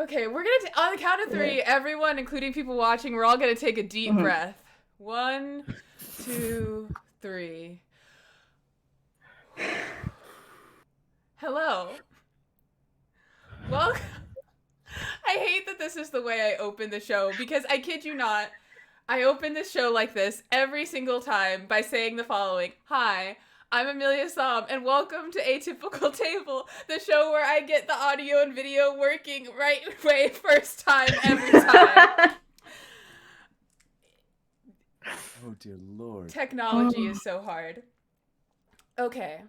Okay, we're gonna on the count of three, everyone, including people watching, we're all gonna take a deep breath. 1, 2, 3. Hello. Welcome. I hate that this is the way I open the show because I kid you not, I open this show like this every single time by saying the following. Hi, I'm Amelia Som, and welcome to Atypical Table, the show where I get the audio and video working right way first time every time. Oh dear Lord. Technology is so hard. Okay,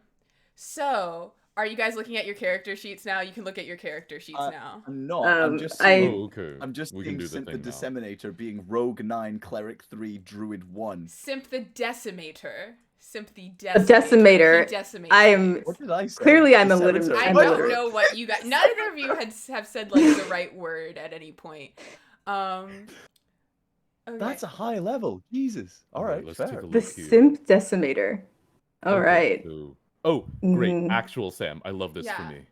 so are you guys looking at your character sheets now? You can look at your character sheets now. I'm not. I'm just seeing, okay. I'm just We seeing can do the Simp the thing now. Disseminator being Rogue 9, Cleric 3, Druid 1. Simp the Decimator. Simp the Decimator. Decimator. He decimates I am things. What did I say? clearly I'm Disseminator. illiterate. I I'm don't illiterate. know what you guys. Neither of you have said like the right word at any point. Okay. That's a high level. Jesus. All right, let's fair. take a look The here. Simp Decimator. All Okay, right. so- oh, great. Mhm. Actual Sam. I love this for Yeah. me.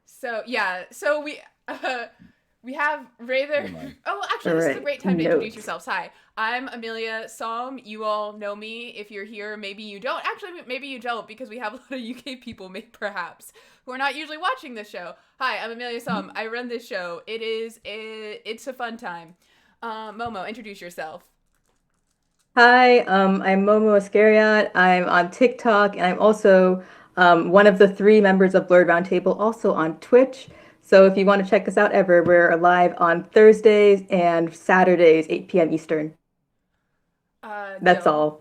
So we have Rather. Never Oh, actually, this is a Alright, great time to introduce notes. yourselves. Hi, I'm Amelia Som. You all know me. If you're here, maybe you don't. Actually, maybe you don't because we have a lot of UK people, perhaps, who are not usually watching this show. Hi, I'm Amelia Som. I run this show. It's a fun time. Momo, introduce yourself. Hi, I'm Momo Iscariot. I'm on TikTok, and I'm also one of the 3 members of Blurred Roundtable, also on Twitch. So if you want to check us out ever, we're live on Thursdays and Saturdays, 8 p.m. Eastern. That's Gil. all.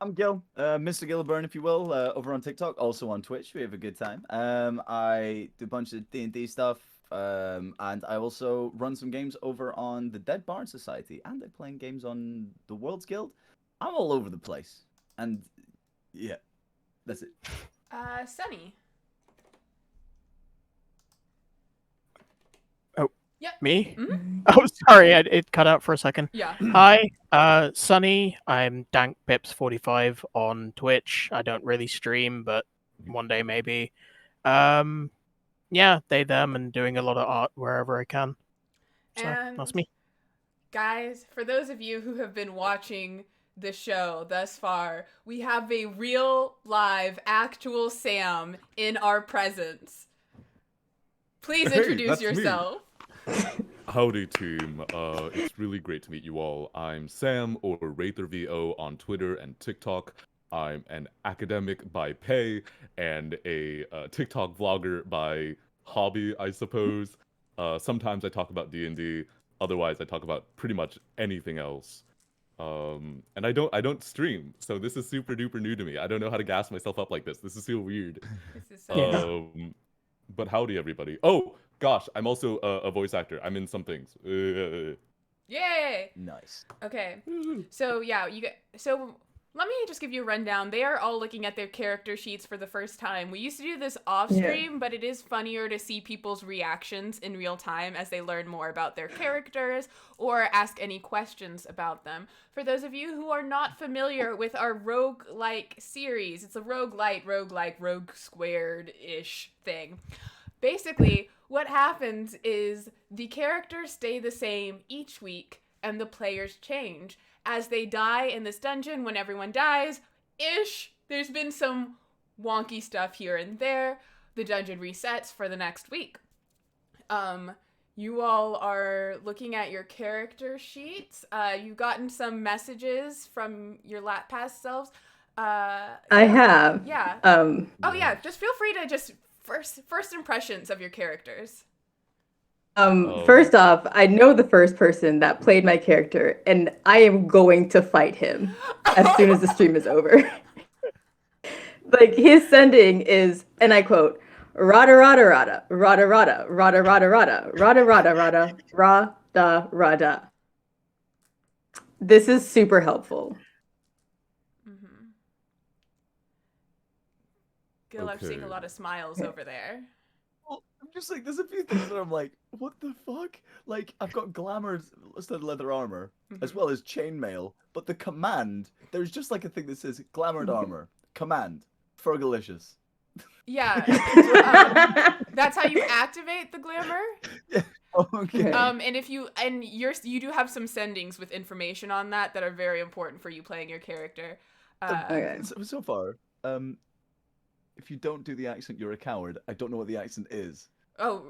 I'm Gil, Mr. Gilburn, if you will, over on TikTok, also on Twitch. We have a good time. I do a bunch of D&D stuff, and I also run some games over on the Dead Barn Society, and I'm playing games on the World's Guild. I'm all over the place, and yeah, that's it. Sunny. Yep. Me? Mhm. Oh, sorry, it cut out for a second. Yeah. Hi, Sunny. I'm DankPips45 on Twitch. I don't really stream, but one day maybe. Yeah, they, them, and doing a lot of art wherever I can. So And that's me. guys, for those of you who have been watching the show thus far, we have a real, live, actual Sam in our presence. Please Hey, introduce that's me. yourself. Howdy, team. It's really great to meet you all. I'm Sam, or RatherVO on Twitter and TikTok. I'm an academic by pay and a TikTok vlogger by hobby, I suppose. Sometimes I talk about D&D. Otherwise, I talk about pretty much anything else. And I don't stream, so this is super duper new to me. I don't know how to gas myself up like this. This is so weird. This is so But howdy, everybody. Oh, gosh, I'm also a voice actor. I'm in some things. Yay! Nice. Okay. So yeah, so let me just give you a rundown. They are all looking at their character sheets for the first time. We used to do this off stream, but it is funnier to see people's reactions in real time as they learn more about their characters or ask any questions about them. For those of you who are not familiar with our roguelike series, it's a roguelite, rogue squared-ish thing. Basically, what happens is the characters stay the same each week and the players change. As they die in this dungeon, when everyone dies, there's been some wonky stuff here and there. The dungeon resets for the next week. You all are looking at your character sheets. You've gotten some messages from your past selves. I have. Yeah. Oh yeah, just feel free to just first impressions of your characters. First off, I know the first person that played my character, and I am going to fight him as soon as the stream is over. Like, his sending is, and I quote, rada rada rada, rada rada, rada rada rada, rada rada rada, rada rada. This is super helpful. Mm-hmm. Gil, I'm seeing a lot of smiles over there. Well, I'm just like, there's a few things that I'm like, what the fuck? Like, I've got glamour studded leather armor, as well as chainmail, but the command, there's just like a thing that says glamoured armor, command, Fergalicious. Yeah. That's how you activate the glamour. Okay. And if you you do have some sendings with information on that are very important for you playing your character. Okay. So far, if you don't do the accent, you're a coward. I don't know what the accent is. Oh,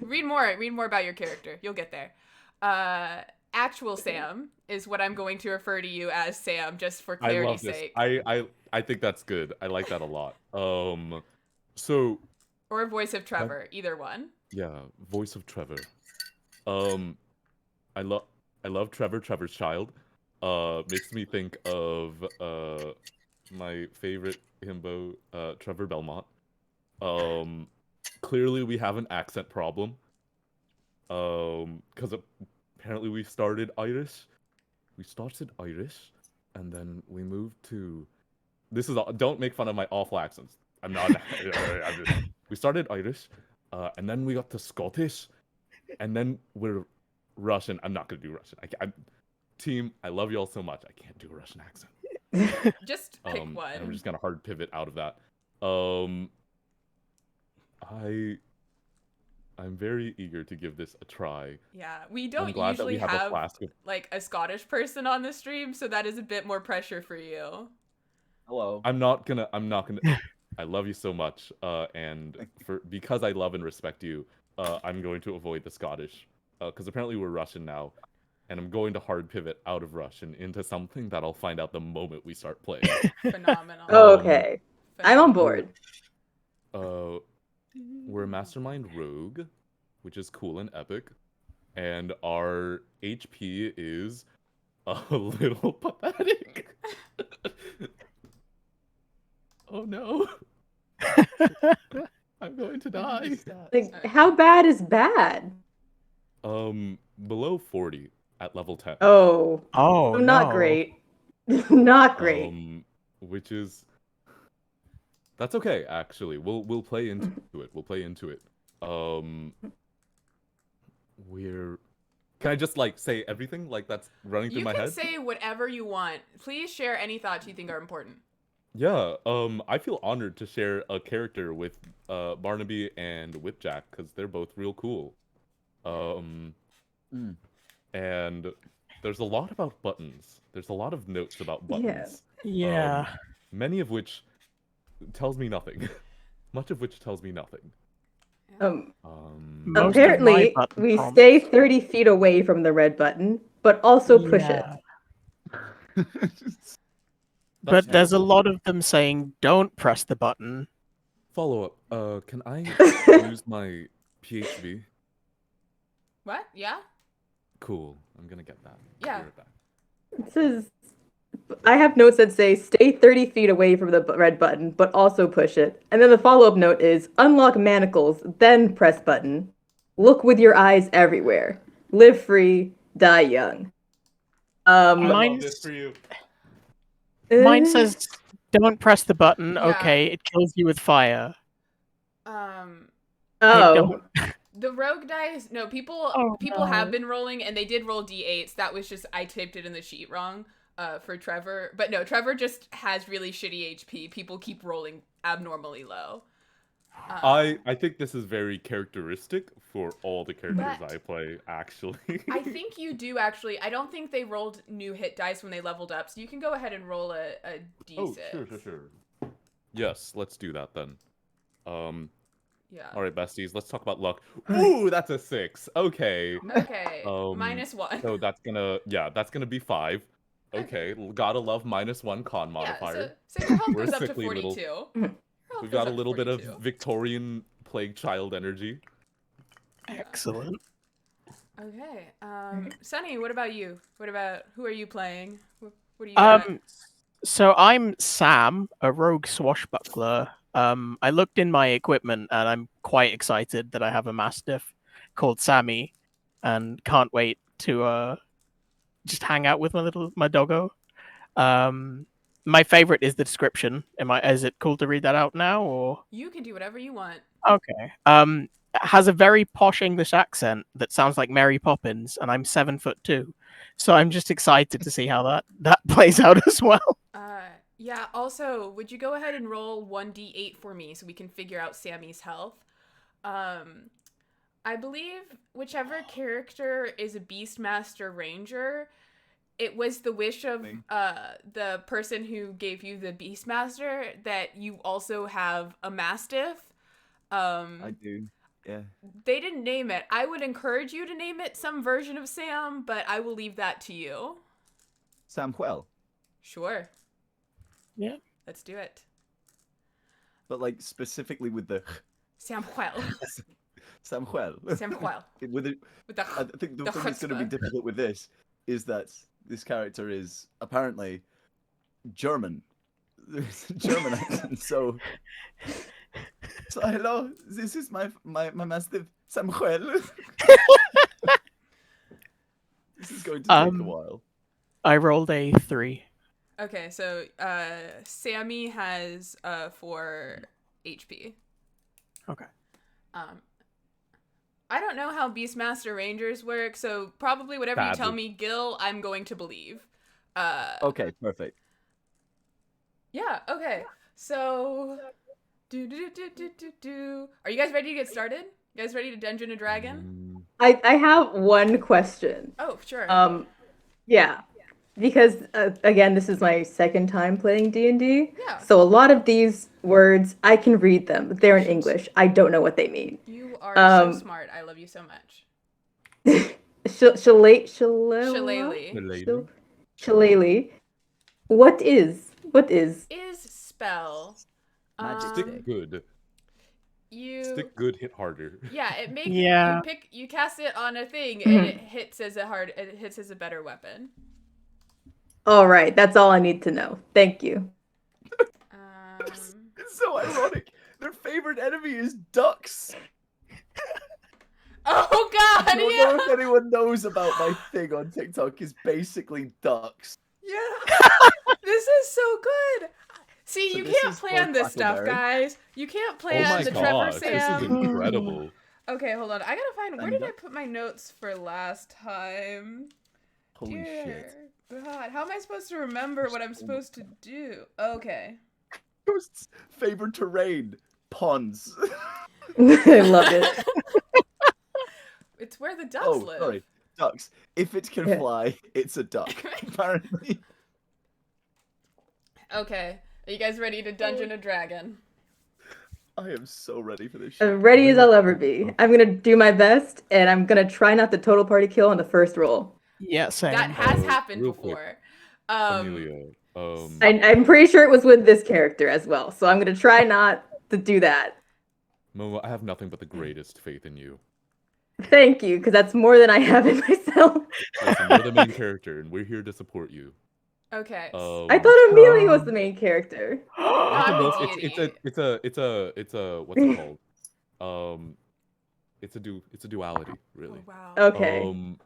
read more about your character. You'll get there. Actual Sam is what I'm going to refer to you as, Sam, just for I clarity's love this. sake. I think that's good. I like that a lot. So Or voice of Trevor, either one. yeah, voice of Trevor. I love Trevor, Trevor's Child. Makes me think of my favorite himbo, Trevor Belmont. Clearly we have an accent problem. Because apparently we started Irish. We started Irish, and then we moved to. This is don't make fun of my awful accents. I'm not. We started Irish, and then we got to Scottish, and then we're Russian. I'm not gonna do Russian. Team, I love y'all so much. I can't do a Russian accent. Just pick one. And I'm just gonna hard pivot out of that. I'm very eager to give this a try. Yeah, we don't glad that usually we have a have flask of- like a Scottish person on the stream, so that is a bit more pressure for you. Hello. I'm not gonna. I love you so much, and because I love and respect you, I'm going to avoid the Scottish, because apparently we're Russian now, and I'm going to hard pivot out of Russian into something that I'll find out the moment we start playing. Phenomenal. Okay. I'm on Phenomenal. board. We're a mastermind rogue, which is cool and epic, and our HP is a little pathetic. Oh no. I'm going to die. Like, how bad is bad? Below 40 at level 10. Oh. Oh, Not no. great. Not great. Which is that's okay, actually. We'll play into it. We'll play into it. Can I just like say everything like that's running through my head? You can say whatever you want. Please share any thoughts you think are important. Yeah, I feel honored to share a character with Barnaby and Whipjack because they're both real cool. And there's a lot about buttons. There's a lot of notes about buttons. Yeah. Many of which tells me nothing. Much of which tells me nothing. Most of Apparently, my button we prompts- stay 30 feet away from the red button, but also push it. Yeah. But there's a lot of them saying, don't press the button. Follow up. Can I use my PHV? What? Yeah? Cool. I'm gonna get that. Yeah. Be right back. It says, I have notes that say stay 30 feet away from the red button, but also push it. And then the follow-up note is unlock manacles, then press button. Look with your eyes everywhere. Live free, die young. Mine for you. Mine says, don't press the button. Yeah. Okay, it kills you with fire. I Oh. don't- The rogue dice. No, people Oh, have no. been rolling, and they did roll d8s. That was just I typed it in the sheet wrong. For Trevor, but no, Trevor just has really shitty HP. People keep rolling abnormally low. I think this is very characteristic for all the characters But- I play, actually. I think you do actually. I don't think they rolled new hit dice when they leveled up, so you can go ahead and roll a d6. Oh, sure. Yes, let's do that then. Yeah. All right, besties, let's talk about luck. Ooh, that's a 6. Okay. Okay. Um, -1. So that's gonna be 5. Okay, gotta love -1 con modifier. So your health We're goes up to sickly 42. little- Your health We've goes got a up to little bit of 42. Victorian plague child energy. Excellent. Okay. Sunny, what about you? Who are you playing? What do you got? So I'm Sam, a rogue swashbuckler. I looked in my equipment and I'm quite excited that I have a mastiff called Sammy, and can't wait to just hang out with my doggo. My favorite is the description. Is it cool to read that out now, or? You can do whatever you want. Okay. Has a very posh English accent that sounds like Mary Poppins, and I'm 7'2", so I'm just excited to see how that plays out as well. Yeah, also, would you go ahead and roll 1d8 for me so we can figure out Sammy's health? I believe whichever character is a Beastmaster Ranger, it was the wish of the person who gave you the Beastmaster that you also have a Mastiff. I do. Yeah. They didn't name it. I would encourage you to name it some version of Sam, but I will leave that to you. Samuel. Sure. Yeah. Let's do it. But like specifically with the Samuel. Samuel. Samuel. With the, With the I think the the thing that's going to be chutzpah. difficult with this is that this character is apparently German. There's a German accent, so hello, this is my mastiff Samuel. This is going to take a while. I rolled a 3. Okay, so Sammy has 4 HP. Okay. I don't know how Beastmaster Rangers work, so probably whatever you tell Badly. me, Gil, I'm going to believe. Okay, perfect. Yeah, okay. So are you guys ready to get started? You guys ready to Dungeon a Dragon? I have one question. Oh, sure. Yeah, because again, this is my second time playing D&D. Yeah. So a lot of these words I can read them, but they're in English. I don't know what they mean. You are so smart. I love you so much. Shillelagh. What is? Is spell. Magic Stick good. You Stick good, hit harder. Yeah, it makes Yeah. you cast it on a thing and it hits as a better weapon. All right, that's all I need to know. Thank you. It's so ironic. Their favorite enemy is ducks. Oh I god, don't know if anyone knows about my thing on TikTok is basically ducks. Yeah. This is so good. See, So you this can't is plan for this stuff, Blackberry. guys. You can't Oh plan my the Trevor gosh, this Sam. is incredible. Okay, hold on. I gotta find where did I Stand up. put my notes for last time? Holy Dear shit. God, how am I supposed to remember what I'm supposed to do? Okay. Ghost's favorite terrain, ponds. I love it. It's where the ducks Oh, live. sorry, ducks. If it can Yeah. fly, it's a duck. Apparently. Okay. Are you guys ready to Dungeon a Dragon? I am so ready for this shit. As ready as I'll ever be. I'm gonna do my best, and I'm gonna try not to total party kill on the first roll. Yeah, same. That has happened real quick. before. Amelia. I'm pretty sure it was with this character as well, so I'm gonna try not to do that. Momo, I have nothing but the greatest faith in you. Thank you, because that's more than I have in myself. Listen, you're the main character, and we're here to support you. Okay. I thought Amelia was the main character. I'm No, a deity. it's a what's it called? It's a duality, really. Oh, wow. Okay.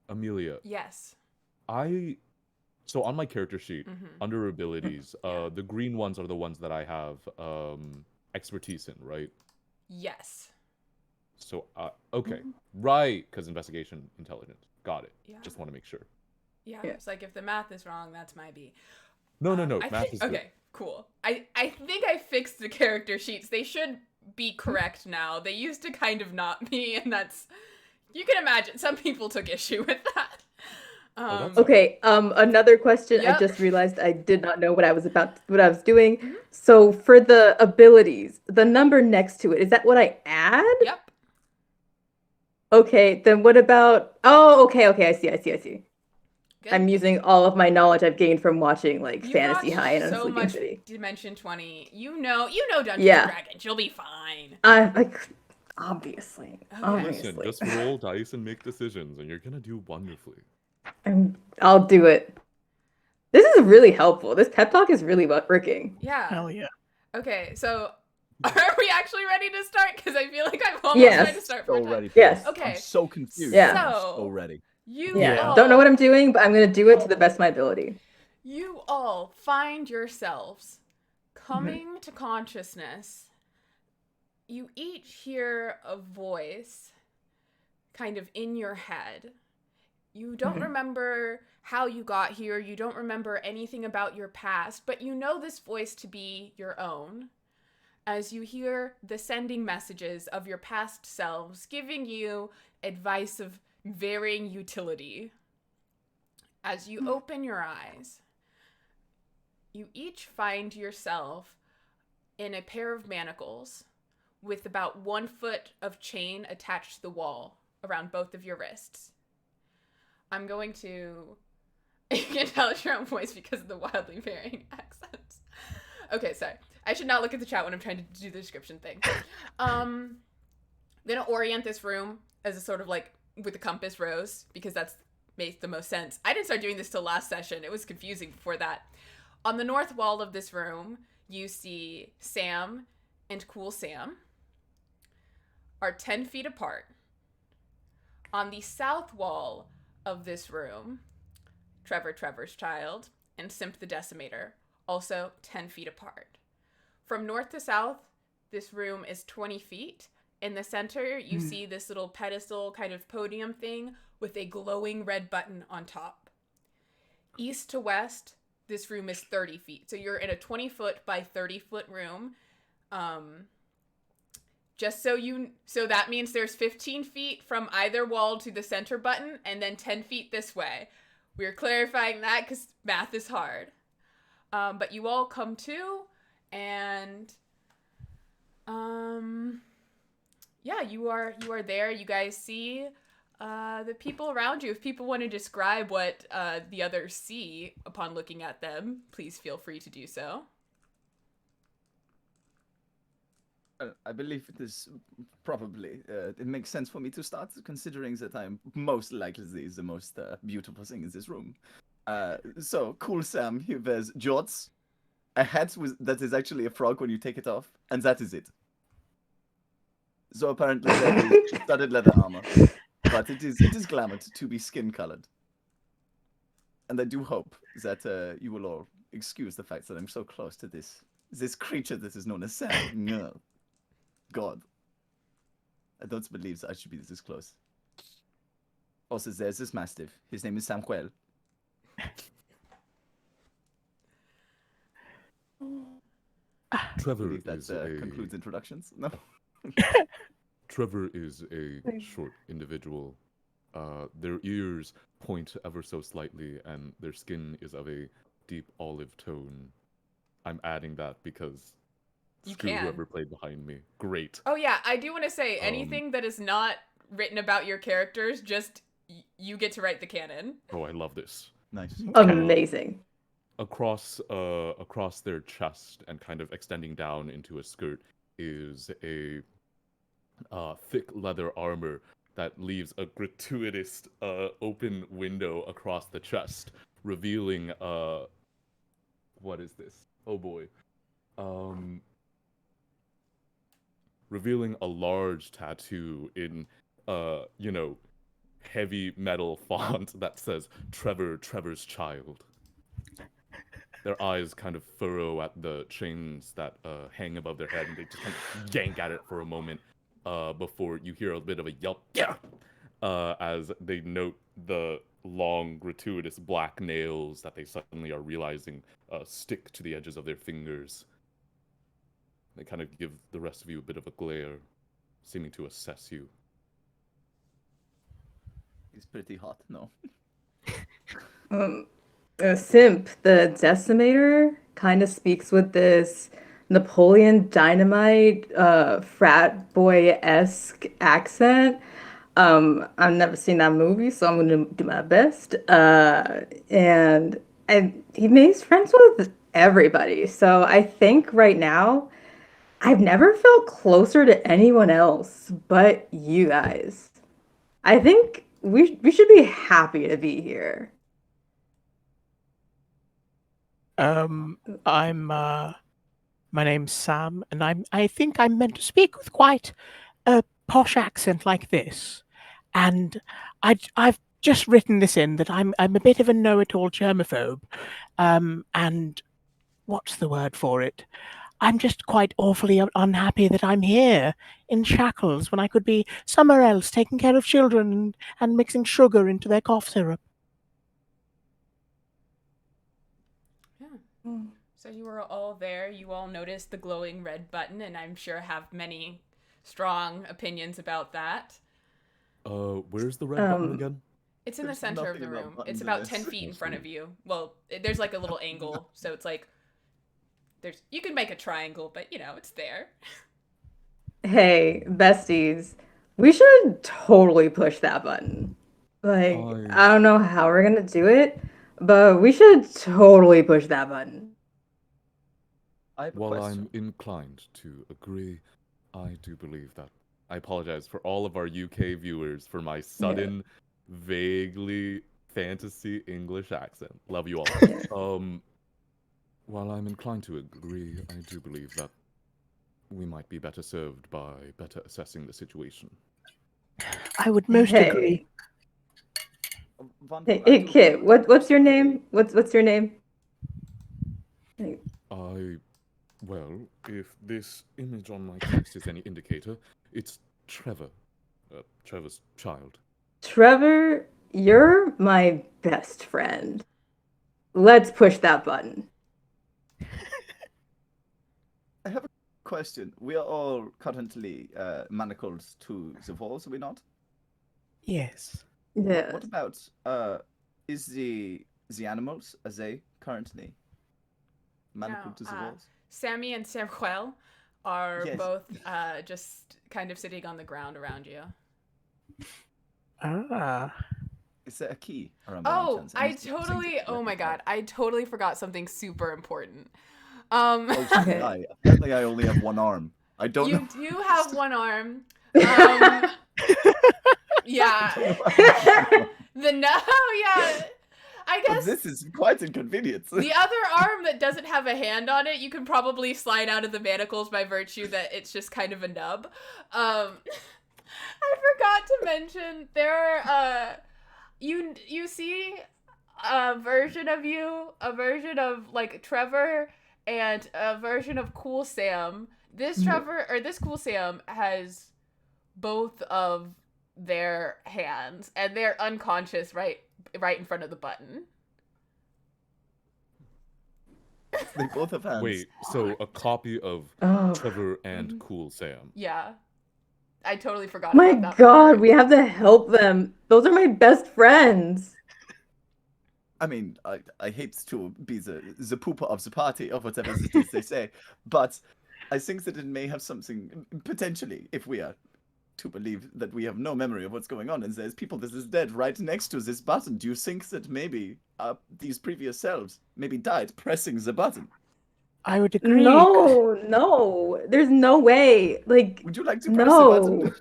Amelia, Yes. so on my character sheet, Mhm. under abilities, Yeah. the green ones are the ones that I have expertise in, right? Yes. So okay, right, because investigation, intelligence, got it. Yeah. Just want to make sure. Yeah. Yeah. It's like if the math is wrong, that's my B. No, I math think, is good. okay, cool. I think I fixed the character sheets. They should be correct now. They used to kind of not be, and that's you can imagine some people took issue with that. that's Okay, another question. Yep. I just realized I did not know what I was doing. Mhm. So for the abilities, the number next to it, is that what I add? Yep. Okay, then what about okay, I see. Good. I'm using all of my knowledge I've gained from watching like You've Fantasy watched High and so Sleeping much City. Dimension 20. You know Dungeons Yeah. and Dragons. You'll be fine. Obviously. Okay. Listen, just roll dice and make decisions, and you're gonna do wonderfully. I'll do it. This is really helpful. This pep talk is really working. Yeah. Hell yeah. Okay, so are we actually ready to start? Because I feel like I'm almost Yes. ready to start. So for time. ready for Yes. this. Okay. I'm so confused. Yeah. I'm So- so ready. You Yeah. all, Don't know what I'm doing, but I'm gonna do it to the best of my ability. You all find yourselves coming to consciousness. You each hear a voice kind of in your head. You don't remember how you got here. You don't remember anything about your past, but you know this voice to be your own as you hear the sending messages of your past selves giving you advice of varying utility. As you open your eyes, you each find yourself in a pair of manacles with about 1 foot of chain attached to the wall around both of your wrists. I'm going to... You can tell it's your own voice because of the wildly varying accents. Okay, sorry. I should not look at the chat when I'm trying to do the description thing. I'm going to orient this room as a sort of like with a compass rose because that's makes the most sense. I didn't start doing this till last session. It was confusing before that. On the north wall of this room, you see Sam and Cool Sam are 10 feet apart. On the south wall of this room, Trevor's child, and Simp the Decimator, also 10 feet apart. From north to south, this room is 20 feet. In the center, you see this little pedestal kind of podium thing with a glowing red button on top. East to west, this room is 30 feet. So you're in a 20-foot by 30-foot room. So that means there's 15 feet from either wall to the center button and then 10 feet this way. We're clarifying that because math is hard. But you all come to, and yeah, you are there. You guys see the people around you. If people want to describe what the others see upon looking at them, please feel free to do so. I believe it is probably, it makes sense for me to start, considering that I'm most likely the most beautiful thing in this room. So, Cool Sam, he wears jorts, a hat that is actually a frog when you take it off, and that is it. So apparently there is studded leather armor, but it is glamored to be skin-colored. And I do hope that you will all excuse the fact that I'm so close to this creature that is known as Sam. No. God. I don't believe that I should be this close. Also, there's this mastiff. His name is Samuel. Trevor that concludes introductions. No. Trevor is a short individual. Their ears point ever so slightly, and their skin is of a deep olive tone. I'm adding that because screw whoever played behind me. Great. Oh yeah, I do want to say anything that is not written about your characters, just you get to write the canon. Oh, I love this. Nice. Amazing. Across their chest and kind of extending down into a skirt is a thick leather armor that leaves a gratuitous open window across the chest, revealing what is this? Oh boy. Revealing a large tattoo in heavy metal font that says Trevor's child. Their eyes kind of furrow at the chains that hang above their head, and they just kind of yank at it for a moment before you hear a bit of a yelp as they note the long, gratuitous black nails that they suddenly are realizing stick to the edges of their fingers. They kind of give the rest of you a bit of a glare, seeming to assess you. He's pretty hot, no? Simp, the Decimator, kind of speaks with this Napoleon Dynamite, frat boy-esque accent. I've never seen that movie, so I'm going to do my best. And he makes friends with everybody. So I think right now, I've never felt closer to anyone else but you guys. I think we should be happy to be here. My name's Sam, and I think I'm meant to speak with quite a posh accent like this. And I've just written this in that I'm a bit of a know-it-all germaphobe. And what's the word for it? I'm just quite awfully unhappy that I'm here in shackles when I could be somewhere else taking care of children and mixing sugar into their cough syrup. Yeah. So you were all there. You all noticed the glowing red button, and I'm sure have many strong opinions about that. Where's the red button again? It's in the There's center of nothing the about room. buttons It's in about this. 10 feet in front of you. Well, there's like a little angle, so it's like you can make a triangle, but it's there. Hey, besties, we should totally push that button. Like, I don't know how we're gonna do it, but we should totally push that button. While I'm inclined to agree, I do believe that. I apologize for all of our UK viewers for my sudden, vaguely fantasy English accent. Love you all. While I'm inclined to agree, I do believe that we might be better served by better assessing the situation. I would most agree. Hey, Kit, what's your name? What's your name? Well, if this image on my text is any indicator, it's Trevor. Trevor's child. Trevor, you're my best friend. Let's push that button. I have a question. We are all currently manacled to the walls, are we not? Yes. Yeah. What about is the animals, are they currently manacled to the walls? Sammy and Samuel are Yes. both just kind of sitting on the ground around you. Is there a key around? Oh, oh my god, I totally forgot something super important. Apparently I only have one arm. I don't know. You do have one arm. Yeah. Yeah. I guess this is quite inconvenient. The other arm that doesn't have a hand on it, you can probably slide out of the manacles by virtue that it's just kind of a nub. I forgot to mention you see a version of like Trevor and a version of Cool Sam. This Cool Sam has both of their hands and they're unconscious right in front of the button. They both have hands. Wait, so a copy of Trevor and Cool Sam. Yeah. I totally forgot my about that. God, part. We have to help them. Those are my best friends. I mean, I hate to be the pooper of the party or whatever it is they say, but I think that it may have something, potentially, if we are to believe that we have no memory of what's going on and there's people that is dead right next to this button. Do you think that maybe these previous selves maybe died pressing the button? I would agree. No, there's no way. Like, would you like to press the button?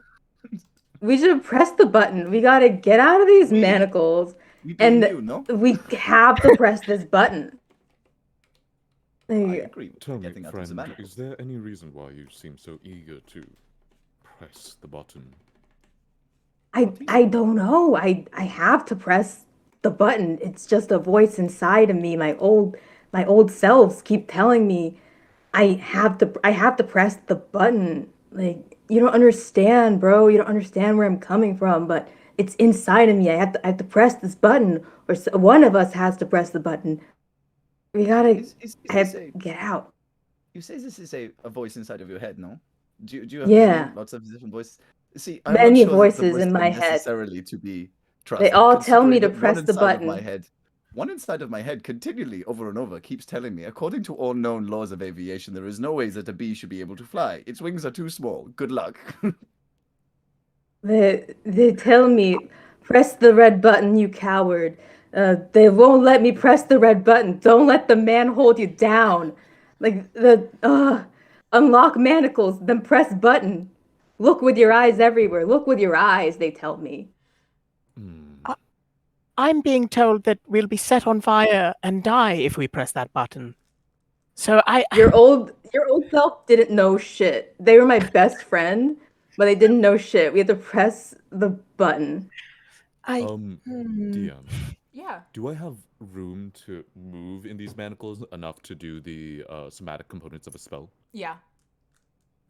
We should press the button. We gotta get out of these manacles, and we have to press this button. I agree. Tell me, friend, is there any reason why you seem so eager to press the button? I don't know. I have to press the button. It's just a voice inside of me. My old selves keep telling me I have to press the button. Like, you don't understand, bro. You don't understand where I'm coming from, but it's inside of me. I have to press this button, or one of us has to press the button. We gotta get out. You say this is a voice inside of your head, no? Do you have lots of different voices? See, I'm many not sure voices voice in my head. Necessarily to be trusted. They all tell me to press the button. One inside of my head continually, over and over, keeps telling me, according to all known laws of aviation, there is no way that a bee should be able to fly. Its wings are too small. Good luck. They tell me, press the red button, you coward. They won't let me press the red button. Don't let the man hold you down. Like, unlock manacles, then press button. Look with your eyes everywhere. Look with your eyes, they tell me. I'm being told that we'll be set on fire and die if we press that button. So Your old self didn't know shit. They were my best friend, but they didn't know shit. We had to press the button. DM. Yeah. Do I have room to move in these manacles enough to do the somatic components of a spell? Yeah.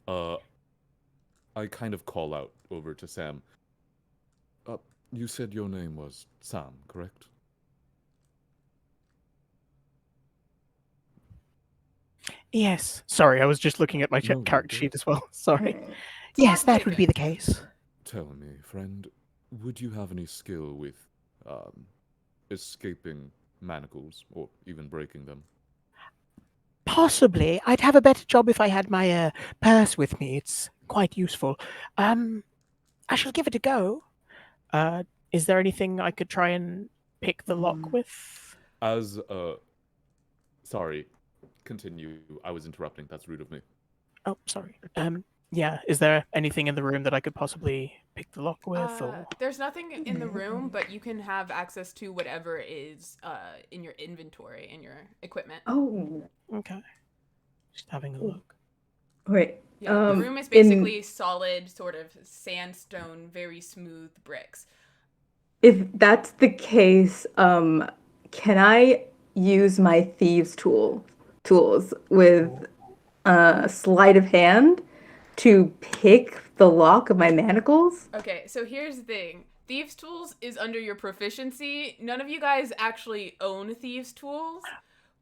I kind of call out over to Sam. You said your name was Sam, correct? Yes. Sorry, I was just looking at my No, you're character good. sheet as well. Sorry. Alright. Yes, Clock that would be the ticking. case. Tell me, friend, would you have any skill with escaping manacles or even breaking them? Possibly. I'd have a better job if I had my purse with me. It's quite useful. I shall give it a go. Is there anything I could try and pick the lock with? As sorry, continue. I was interrupting. That's rude of me. Oh, sorry. Yeah. Is there anything in the room that I could possibly pick the lock with, or? There's nothing in the room, but you can have access to whatever is in your inventory, in your equipment. Oh, Okay. Just having a look. wait. Yeah, the room is in basically solid, sort of sandstone, very smooth bricks. if that's the case, can I use my thieves tools with sleight of hand to pick the lock of my manacles? Okay, so here's the thing. Thieves' tools is under your proficiency. None of you guys actually own thieves' tools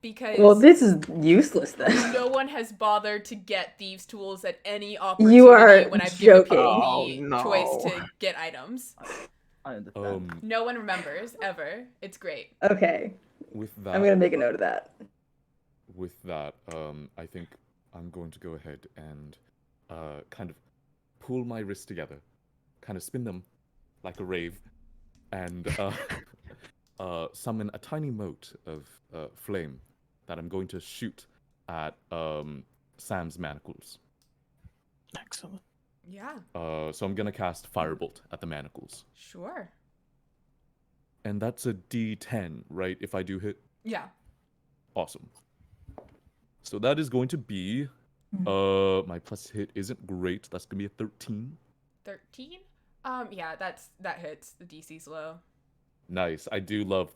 because Well, this is useless then. no one has bothered to get thieves' tools at any opportunity You are when I've given joking. people Oh, the no. choice to get items. I understand. No one remembers ever. It's great. Okay, With I'm that, gonna make a note of that. I think I'm going to go ahead and kind of pull my wrists together, kind of spin them like a rave, and summon a tiny mote of flame that I'm going to shoot at Sam's manacles. Excellent. Yeah, So I'm gonna cast Firebolt at the manacles, sure. and that's a D10, right? If I do hit, Yeah. awesome. So that is going to be my plus hit isn't great. That's gonna be a 13. 13? Yeah, that hits. The DC's low. Nice. I do love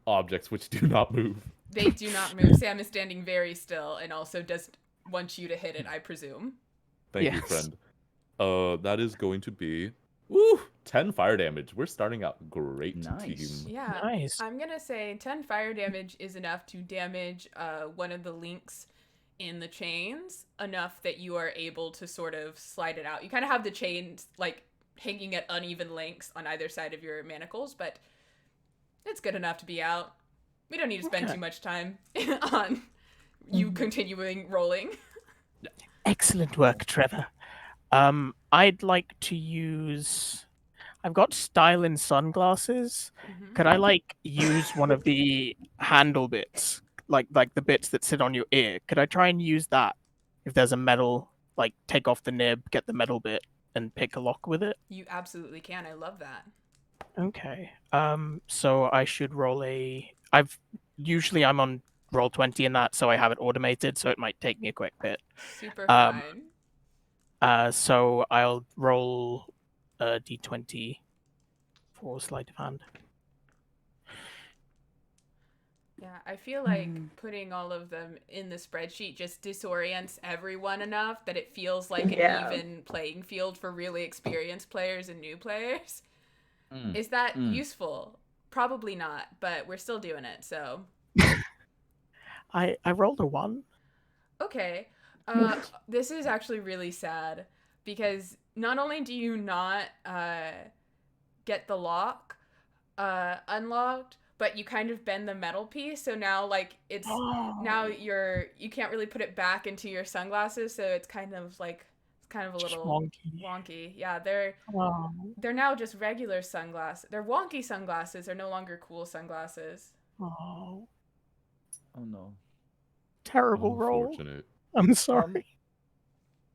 objects which do not move. They do not move. Sam is standing very still and also does want you to hit it, I presume. Thank you, Yes. friend. That is going to be 10 fire damage. We're starting out great, Nice. team. Yeah. Nice. I'm gonna say 10 fire damage is enough to damage one of the links in the chains enough that you are able to sort of slide it out. You kind of have the chains like hanging at uneven lengths on either side of your manacles, but it's good enough to be out. We don't need to spend Okay. too much time on you continuing rolling. Excellent work, Trevor. I'd like to use. I've got styling sunglasses. Could I use one of the handle bits, like the bits that sit on your ear? Could I try and use that if there's a metal, like take off the nib, get the metal bit, and pick a lock with it? You absolutely can. I love that. Okay. So I should roll a. I'm on roll 20 in that, so I have it automated, so it might take me a quick bit. Super Um, fine. So I'll roll a d20 for sleight of hand. Yeah, I feel like putting all of them in the spreadsheet just disorients everyone enough that it feels like an Yeah. even playing field for really experienced players and new players. Mm. Is that useful? Probably not, but we're still doing it, so. I rolled a 1. Okay. This is actually really sad because not only do you not get the lock unlocked, but you kind of bend the metal piece, so now like it's now you can't really put it back into your sunglasses, so it's kind of a little wonky. Yeah, they're now just regular sunglasses. They're wonky sunglasses. They're no longer cool sunglasses. Oh, Oh no. terrible roll. Unfortunate. I'm sorry.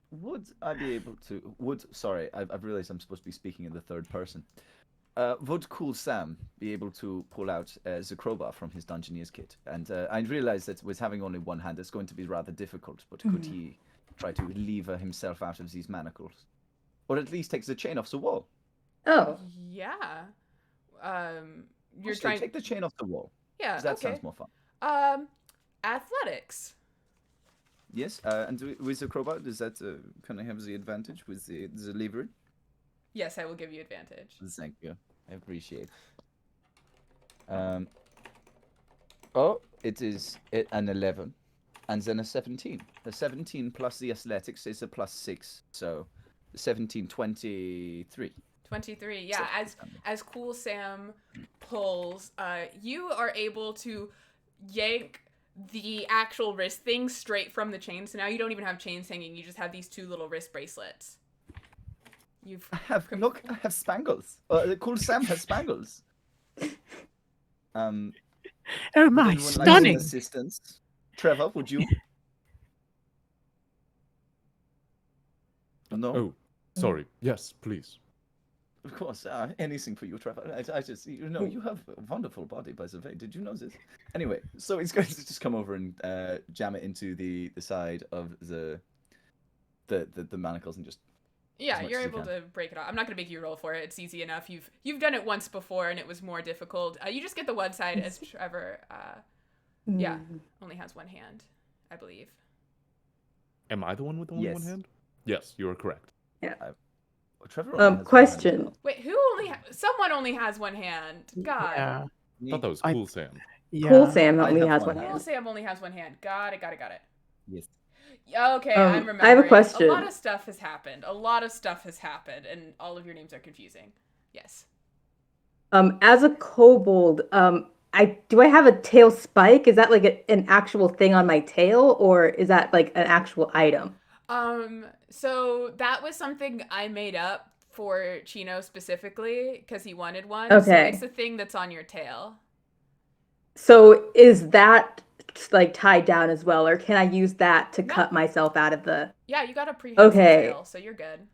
Would I be able to? Sorry, I've realized I'm supposed to be speaking in the third person. Would Cool Sam be able to pull out the crowbar from his Dungeoneer's kit? And I realize that with having only one hand, it's going to be rather difficult. But could he try to lever himself out of these manacles, or at least take the chain off the wall? Oh, Yeah. you're Actually, trying. take the chain off the wall. Yeah. 'Cause that Okay. sounds more fun. Athletics. Yes, and with the crowbar, does that can I have the advantage with the lever? Yes, I will give you advantage. Thank you. I appreciate. Oh, it is an 11, and then a 17. The 17 plus the athletics is a +6, so 17, 23. 23. Yeah, as Cool Sam pulls, you are able to yank the actual wrist thing straight from the chain. So now you don't even have chains hanging. You just have these 2 little wrist bracelets. I have spangles. Cool Sam has spangles. Oh would my, anyone like some stunning! assistance? Trevor, would you? No. Oh, sorry. Yes, please. Of course, anything for you, Trevor. I just, you have a wonderful body, by the way. Did you know this? Anyway, so he's going to just come over and jam it into the side of the manacles and just. Yeah, as much you're as you able can. to break it off. I'm not gonna make you roll for it. It's easy enough. You've done it once before and it was more difficult. You just get the one side as Trevor. Yeah, only has one hand, I believe. Am I the one with only one Yes. hand? Yes, you are correct. Yeah. Trevor only has one hand as Question. well. Wait, someone only has one hand. God. Yeah, I thought that was I- Cool Sam. yeah. Cool Sam I only have has one one Cool hand. Sam only has one hand. Got it. Yes. Okay, I I'm have a remembering. question. A lot of stuff has happened, and all of your names are confusing. Yes. As a kobold, do I have a tail spike? Is that like an actual thing on my tail, or is that like an actual item? So that was something I made up for Chino specifically because he wanted one. So Okay. it's the thing that's on your tail. So is that like tied down as well, or can I use that to No. cut myself out of the? Yeah, you got a prehensile Okay. tail, so you're good.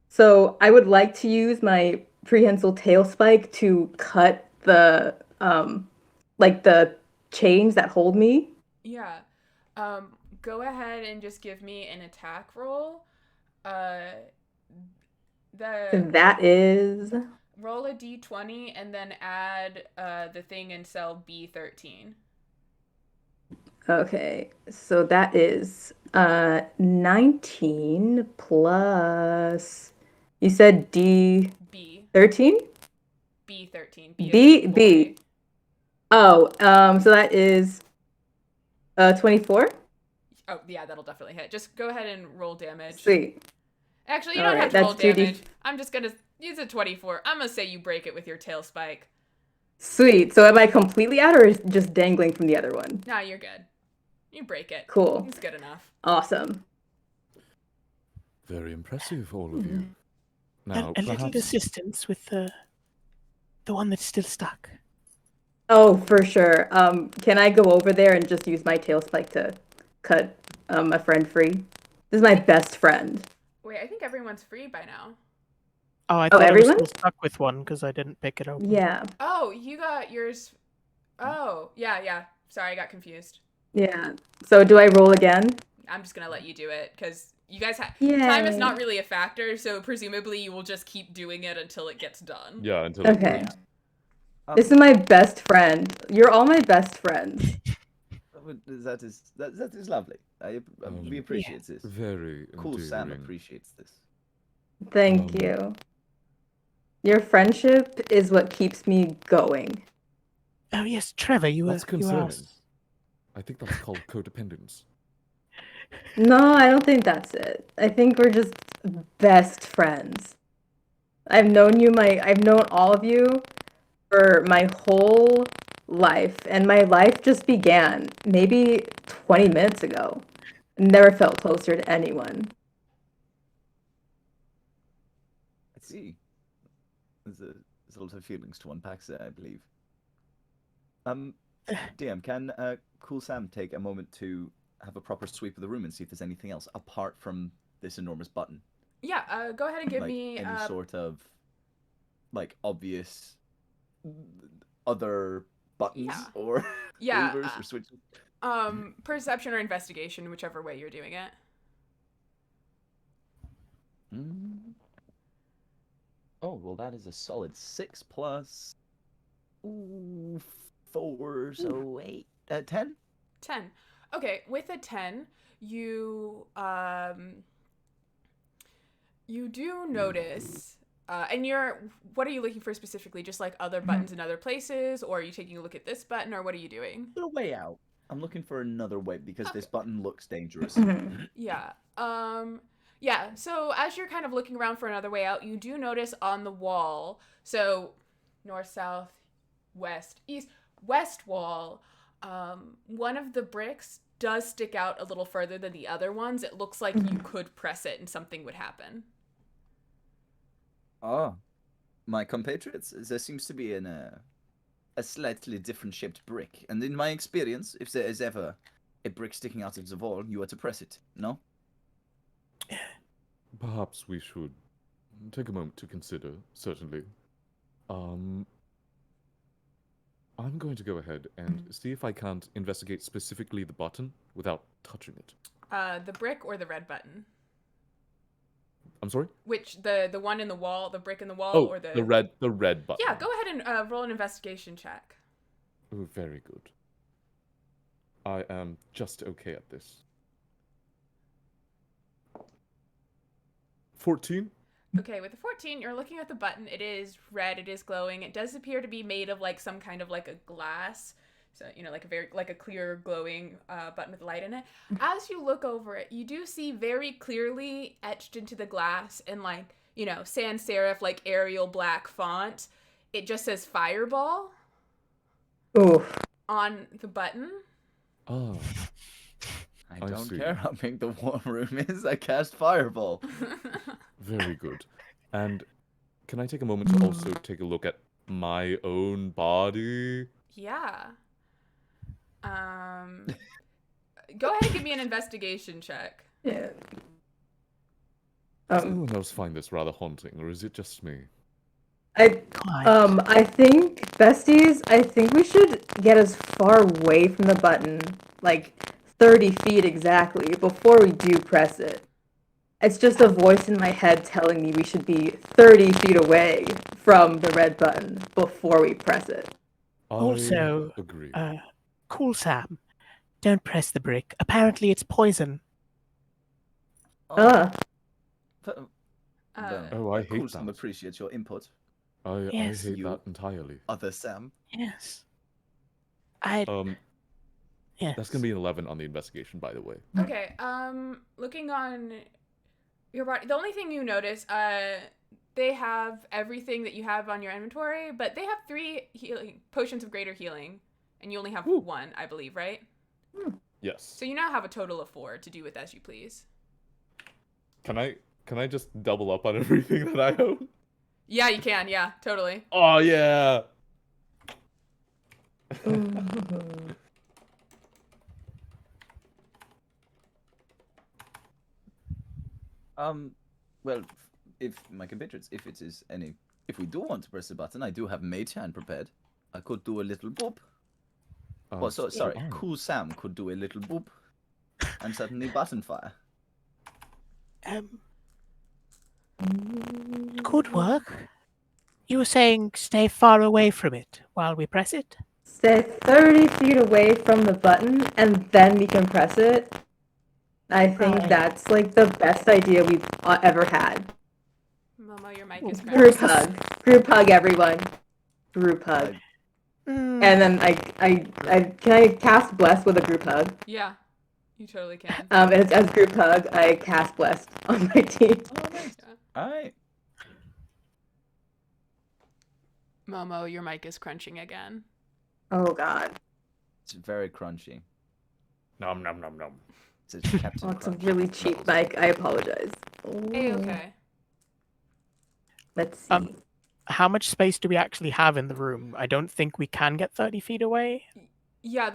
So I would like to use my prehensile tail spike to cut the like the chains that hold me. Yeah. Go ahead and just give me an attack roll. That is Roll a d20 and then add the thing in cell B13. okay. So that is 19 plus. You said D B. 13? B13. B. as B. boy. Oh, so that is 24? Oh, yeah, that'll definitely hit. Just go ahead and roll damage. Sweet. Actually, you All don't right, have to roll that's 2D. damage. I'm just gonna use a 24. I'm gonna say you break it with your tail spike. Sweet. So am I completely out or is it just dangling from the other one? Nah, you're good. You break it. Cool. It's good enough. Awesome. Very impressive, all of you. Now, A little perhaps assistance with the one that's still stuck. Oh, for sure. Can I go over there and just use my tail spike to cut a friend free? This is my best friend. Wait, I think everyone's free by now. Oh, I thought I everyone? was still stuck with one because I didn't pick it open. Yeah. Oh, you got yours. Oh, yeah. Sorry, I got confused. Yeah. So do I roll again? I'm just gonna let you do it because you guys have Yay. time is not really a factor, so presumably you will just keep doing it until it gets done. yeah, until Okay. it's This is my best friend. You're all my best friends. That is lovely. We appreciate this. very Cool Sam endearing. appreciates this. Thank you. Your friendship is what keeps me going. Oh yes, Trevor, you were. That's You concerning. asked. I think that's called codependence. No, I don't think that's it. I think we're just best friends. I've known all of you for my whole life, and my life just began maybe 20 minutes ago. Never felt closer to anyone. I see. There's a lot of feelings to unpack there, I believe. DM, can Cool Sam take a moment to have a proper sweep of the room and see if there's anything else apart from this enormous button? Yeah, go ahead and give like me any sort of like obvious other buttons Yeah. or Yeah, levers or switches. perception or investigation, whichever way you're doing it. Oh well, that is a solid 6 plus Ooh, 4, so 8, 10. 10. Okay, with a 10, you do notice, and what are you looking for specifically? Just like other buttons in other places, or are you taking a look at this button, or what are you doing? The way out. I'm looking for another way because this button looks dangerous. Yeah. Yeah, so as you're kind of looking around for another way out, you do notice on the wall, so north, south, west, east, west wall, one of the bricks does stick out a little further than the other ones. It looks like you could press it and something would happen. Oh, my compatriots, there seems to be a slightly different shaped brick. And in my experience, if there is ever a brick sticking out of the wall, you are to press it, no? Perhaps we should take a moment to consider, certainly. I'm going to go ahead and see if I can't investigate specifically the button without touching it. The brick or the red button? I'm sorry? Which, the one in the wall, the brick in the wall, Oh, or the red button. Yeah, go ahead and roll an investigation check. Oh, very good. I am just okay at this. 14? Okay, with the 14, you're looking at the button. It is red. It is glowing. It does appear to be made of like some kind of like a glass. So, like a clear glowing button with light in it. As you look over it, you do see very clearly etched into the glass in like, sans serif, like Arial black font. It just says Fireball. Oof. On the button. Oh. I don't care how big the war room is. I cast Fireball. Very good. And can I take a moment to also take a look at my own body? Yeah. Go ahead and give me an investigation check. Yeah. Does anyone else find this rather haunting, or is it just me? I think, besties, I think we should get as far away from the button, like 30 feet exactly, before we do press it. It's just a voice in my head telling me we should be 30 feet away from the red button before we press it. Also, I agree. Cool Sam, don't press the brick. Apparently it's poison. Oh, I hate cool, that. Sam appreciates your input. I Yes. hate that entirely. Other Sam. Yes. Yes. That's gonna be an 11 on the investigation, by the way. Okay, looking on your body, the only thing you notice, they have everything that you have on your inventory, but they have 3 potions of greater healing, and you only have 1, I believe, right? Yes. So you now have a total of 4 to do with as you please. Can I just double up on everything that I own? Yeah, you can. Yeah, totally. Oh yeah. Well, if my compatriots, if we do want to press the button, I do have Mage Hand prepared. I could do a little boop. Sorry, Cool Sam could do a little boop, and suddenly button fire. Could work. You were saying stay far away from it while we press it? Stay 30 feet away from the button, and then we can press it. I think that's like the best idea we've ever had. Momo, your mic is Group cracked. hug. Group hug, everyone. Group hug. And then can I cast Bless with a group hug? Yeah, you totally can. And it's as group hug, I cast Blessed on my team. Alright. Momo, your mic is crunching again. Oh god. It's very crunchy. Nom nom nom nom. It's Captain Oh, it's a Crunch. really cheap mic. I apologize. Hey, okay. Let's see. How much space do we actually have in the room? I don't think we can get 30 feet away. Yeah,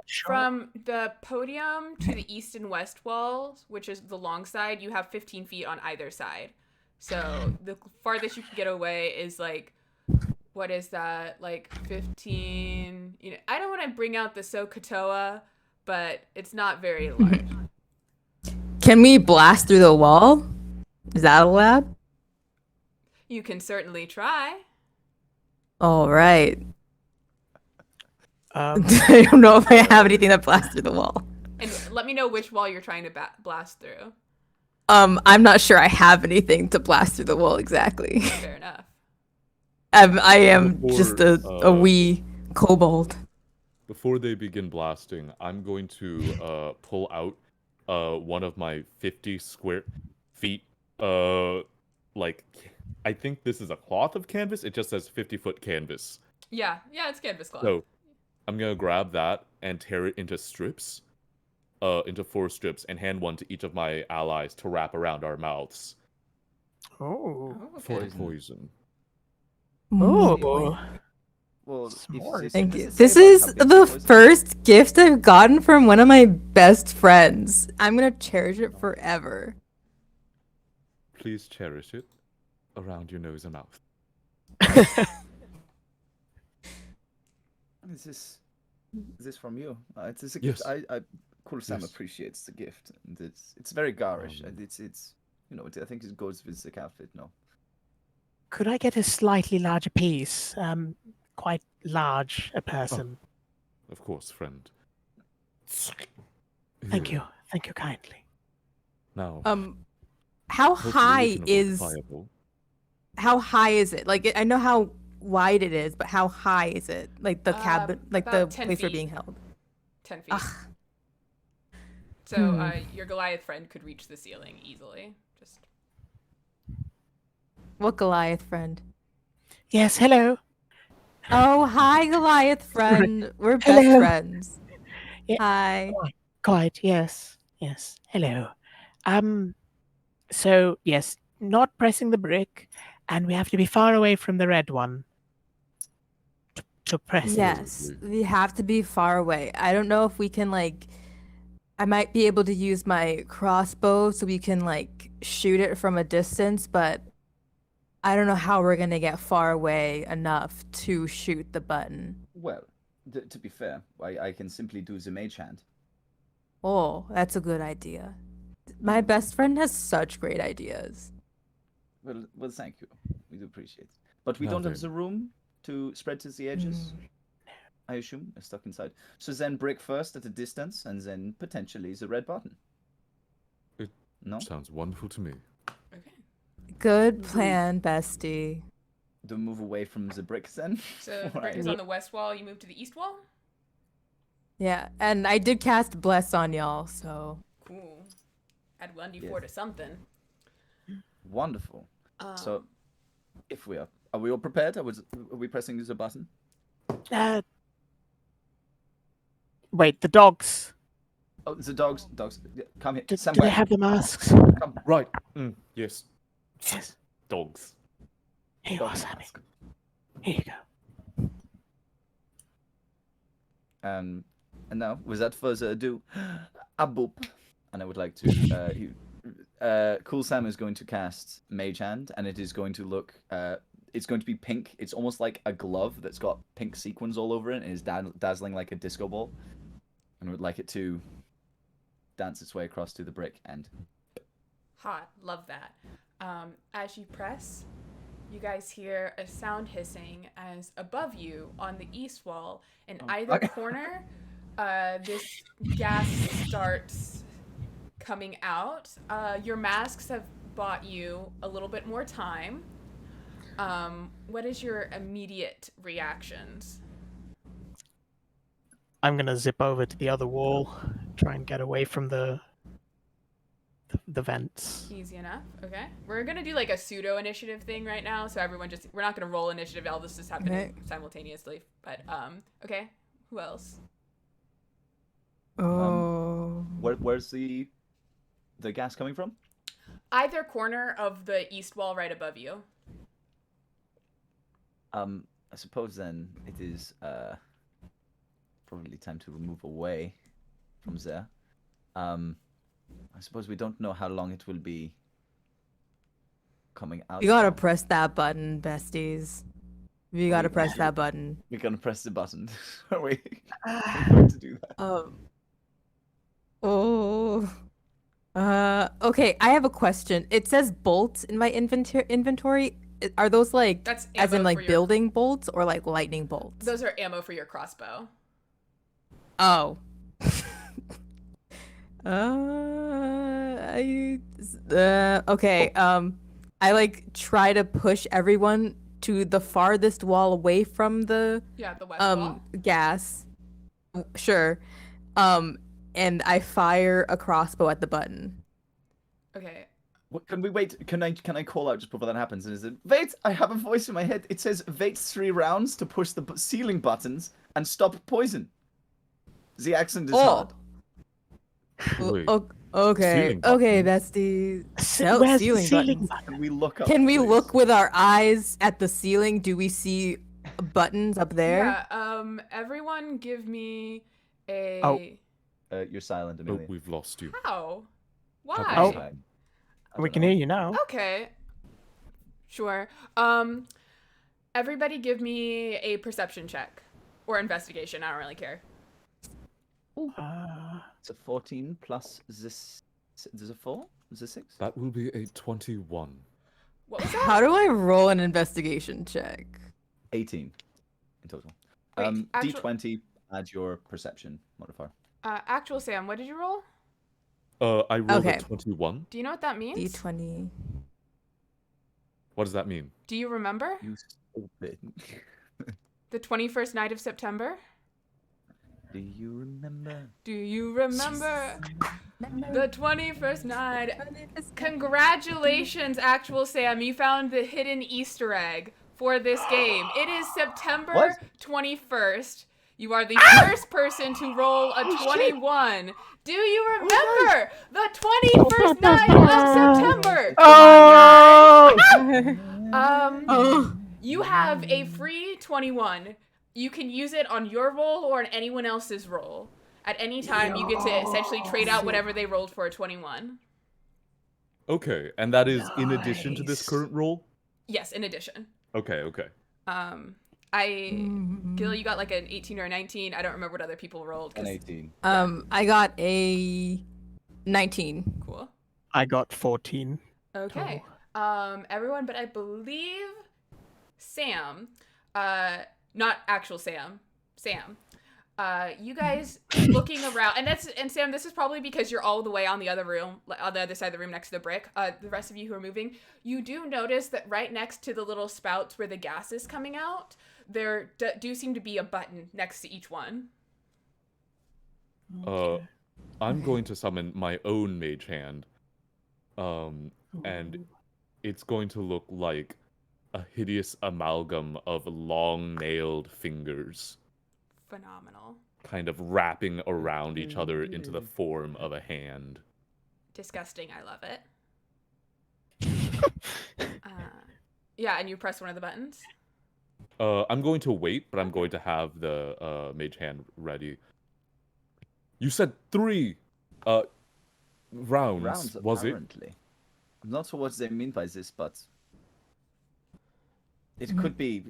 Sure. from the podium to the east and west walls, which is the long side, you have 15 feet on either side. So the farthest you can get away is like, what is that? Like 15. I don't want to bring out the Sokotoa, but it's not very large. Can we blast through the wall? Is that allowed? You can certainly try. All right. I don't know if I have anything that blasts through the wall. And let me know which wall you're trying to blast through. I'm not sure I have anything to blast through the wall exactly. Fair enough. I am just a Before, wee kobold. Before they begin blasting, I'm going to pull out one of my 50 square feet. Like, I think this is a cloth of canvas. It just says 50-foot canvas. Yeah, it's canvas cloth. So I'm gonna grab that and tear it into strips, into 4 strips, and hand one to each of my allies to wrap around our mouths Oh. for Okay. poison. Oh. Well, S'mores. Thank you. This is the first gift I've gotten from one of my best friends. I'm gonna cherish it forever. Please cherish it around your nose and mouth. Is this from you? It's a Yes. gift. I Cool Sam Yes. appreciates the gift, and it's very garish, and it's you know, I think it goes with the outfit. No, Could I get a slightly larger piece? Quite large a person. Of course, friend. Thank you. Thank you kindly. Now, How hopefully we high can avoid is fireball. how high is it? Like I know how wide it is, but how high is it? Like the cabin, like the about 10 place we're feet. being held. 10 feet. Ugh. So your Goliath friend could reach the ceiling easily. Just What Goliath friend? Yes, hello. Oh, hi Goliath friend. We're best Hello. friends. Yeah. Hi. Quite, yes. Yes. Hello. So yes, not pressing the brick, and we have to be far away from the red one to press it. Yes, we have to be far away. I don't know if we can like. I might be able to use my crossbow so we can like shoot it from a distance, but I don't know how we're gonna get far away enough to shoot the button. well, to be fair, I can simply do the mage hand. Oh, that's a good idea. My best friend has such great ideas. Well, thank you. We do appreciate it, but we Now don't have then. the room to spread to the edges. I assume are stuck inside. So then brick first at a distance, and then potentially the red button. It No, sounds wonderful to me. okay. Good plan, bestie. don't move away from the brick then. So the Right. brick is on the west wall. You move to the east wall. Yeah, and I did cast bless on y'all, so Cool. Add 1d4 Yes. to something. Wonderful. Um, So, if we are we all prepared? Are we pressing the button? Wait, the dogs. Oh, the dogs, yeah, come here. Do Somewhere. they have the masks? Come. Right. Yes. Yes. Dogs. Here you are, Dogs. Sammy. Here you go. And now, without further ado, a boop. And I would like to. Cool Sam is going to cast Mage Hand, and it is going to look. It's going to be pink. It's almost like a glove that's got pink sequins all over it, and is dazzling like a disco ball. And would like it to dance its way across to the brick end. Hot. Love that. As you press, you guys hear a sound hissing as above you on the east wall in either corner, this gas starts coming out. Your masks have bought you a little bit more time. What is your immediate reactions? I'm gonna zip over to the other wall, try and get away from the vents. Easy enough. Okay. We're gonna do like a pseudo initiative thing right now, so everyone we're not gonna roll initiative. All this is happening simultaneously. But okay. Who else? oh. Where's the gas coming from? Either corner of the east wall right above you. I suppose then it is probably time to move away from there. I suppose we don't know how long it will be coming out. You gotta from. press that button, besties. You gotta press that button. We're gonna press the button. Are we going to do that? Oh. Okay, I have a question. It says bolts in my inventory. Are those like That's as in ammo like for your- building bolts or like lightning bolts? Those are ammo for your crossbow. Oh. Okay. I like try to push everyone to the farthest wall away from the The west wall. gas. Sure. And I fire a crossbow at the button. Okay. What, can we wait? Can I call out just before that happens? And is it wait? I have a voice in my head. It says wait 3 rounds to push the ceiling buttons and stop poison. The accent is hard. Wait, Okay. ceiling Okay, buttons? bestie. Where's Ceiling the ceiling buttons. button? Can we look up? Can we please? look with our eyes at the ceiling? Do we see buttons up there? Yeah. Everyone, give me a. Oh. You're silent, Oh, Amelia. we've lost you. How? How Why? come Oh. Time. I We don't can know. hear you now. Okay. Sure. Everybody give me a perception check. Or investigation, I don't really care. It's a 14 plus this. There's a 4? Is it 6? That will be a 21. What was that? How do I roll an investigation check? 18 in total. Wait, actual- D20. Add your perception modifier. Actual Sam, what did you roll? I rolled Okay. a 21. Do you know what that means? D20. What does that mean? Do you remember? You stupid. The 21st night of September? Do you remember? Do you remember the 21st night? Congratulations, Actual Sam. You found the hidden Easter egg for this game. It is September What? 21st. You are the first person to roll a 21. Do you remember the 21st night of September? Oh! You have a free 21. You can use it on your roll or on anyone else's roll. At any time, you get to essentially trade out whatever they rolled for a 21. Okay, and that is in addition to this Nice. current roll? Yes, in addition. Okay, okay. Gil, you got like an 18 or a 19. I don't remember what other people rolled. 'Cause- An 18. I got a 19. Cool. I got 14. Okay. Everyone, but I believe Sam, not actual Sam, you guys looking around, and Sam, this is probably because you're all the way on the other room, on the other side of the room next to the brick. The rest of you who are moving, you do notice that right next to the little spouts where the gas is coming out, there do seem to be a button next to each one. I'm going to summon my own mage hand. And it's going to look like a hideous amalgam of long-nailed fingers, Phenomenal. kind of wrapping around each other into the form of a hand. Disgusting. I love it. Yeah, and you press one of the buttons. I'm going to wait, but I'm going to have the mage hand ready. You said 3 rounds, was it? Apparently. I'm not sure what they mean by this, but it could be,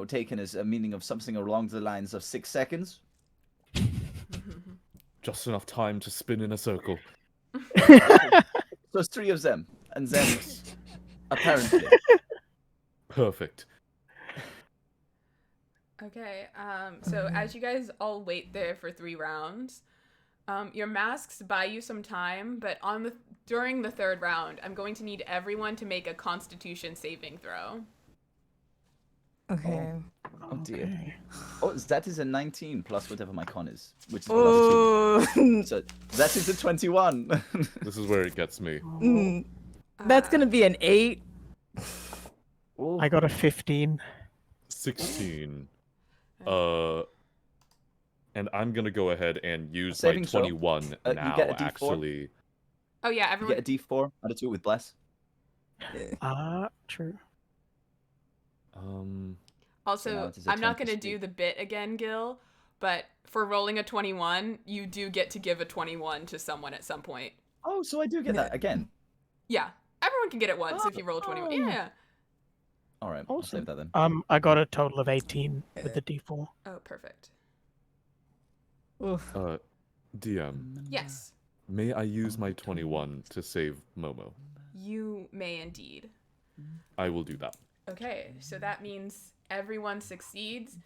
taken as a meaning of something along the lines of 6 seconds. Just enough time to spin in a circle. So it's 3 of them, and then apparently. Perfect. Okay, so as you guys all wait there for 3 rounds, your masks buy you some time, but during the 3rd round, I'm going to need everyone to make a Constitution saving throw. Okay. Oh dear. Oh, that is a 19 plus whatever my con is, which is Oh. +2. So that is a 21. This is where it gets me. That's gonna be an 8. Oh, I got a 15. 16. And I'm gonna go ahead and use my Saving throw. 21 You now, get a D4. actually. Oh yeah, you everyone. get a D4, add a 2 with bless. True. Also, now it is a I'm not 20 going to do speed. the bit again, Gil, but for rolling a 21, you do get to give a 21 to someone at some point. Oh, so I do get that again. Yeah, everyone can get it once if you roll a 21. Yeah. All right, I'll Awesome. save that then. I got a total of 18 with the D4. Oh, perfect. Oof. DM, Yes, may I use my 21 to save Momo? you may indeed. I will do that. Okay, so that means everyone succeeds.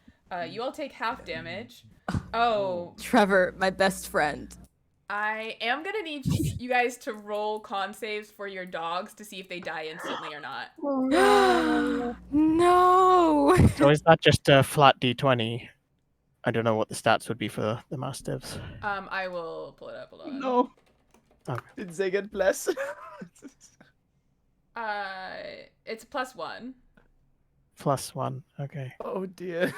You all take half damage. Oh, Trevor, my best friend. I am gonna need you guys to roll con saves for your dogs to see if they die instantly or not. No. So is that just a flat d20? I don't know what the stats would be for the Mastiffs. I will pull it up. Hold on. No. Okay. Did they get bless? It's +1. +1. Okay. Oh dear.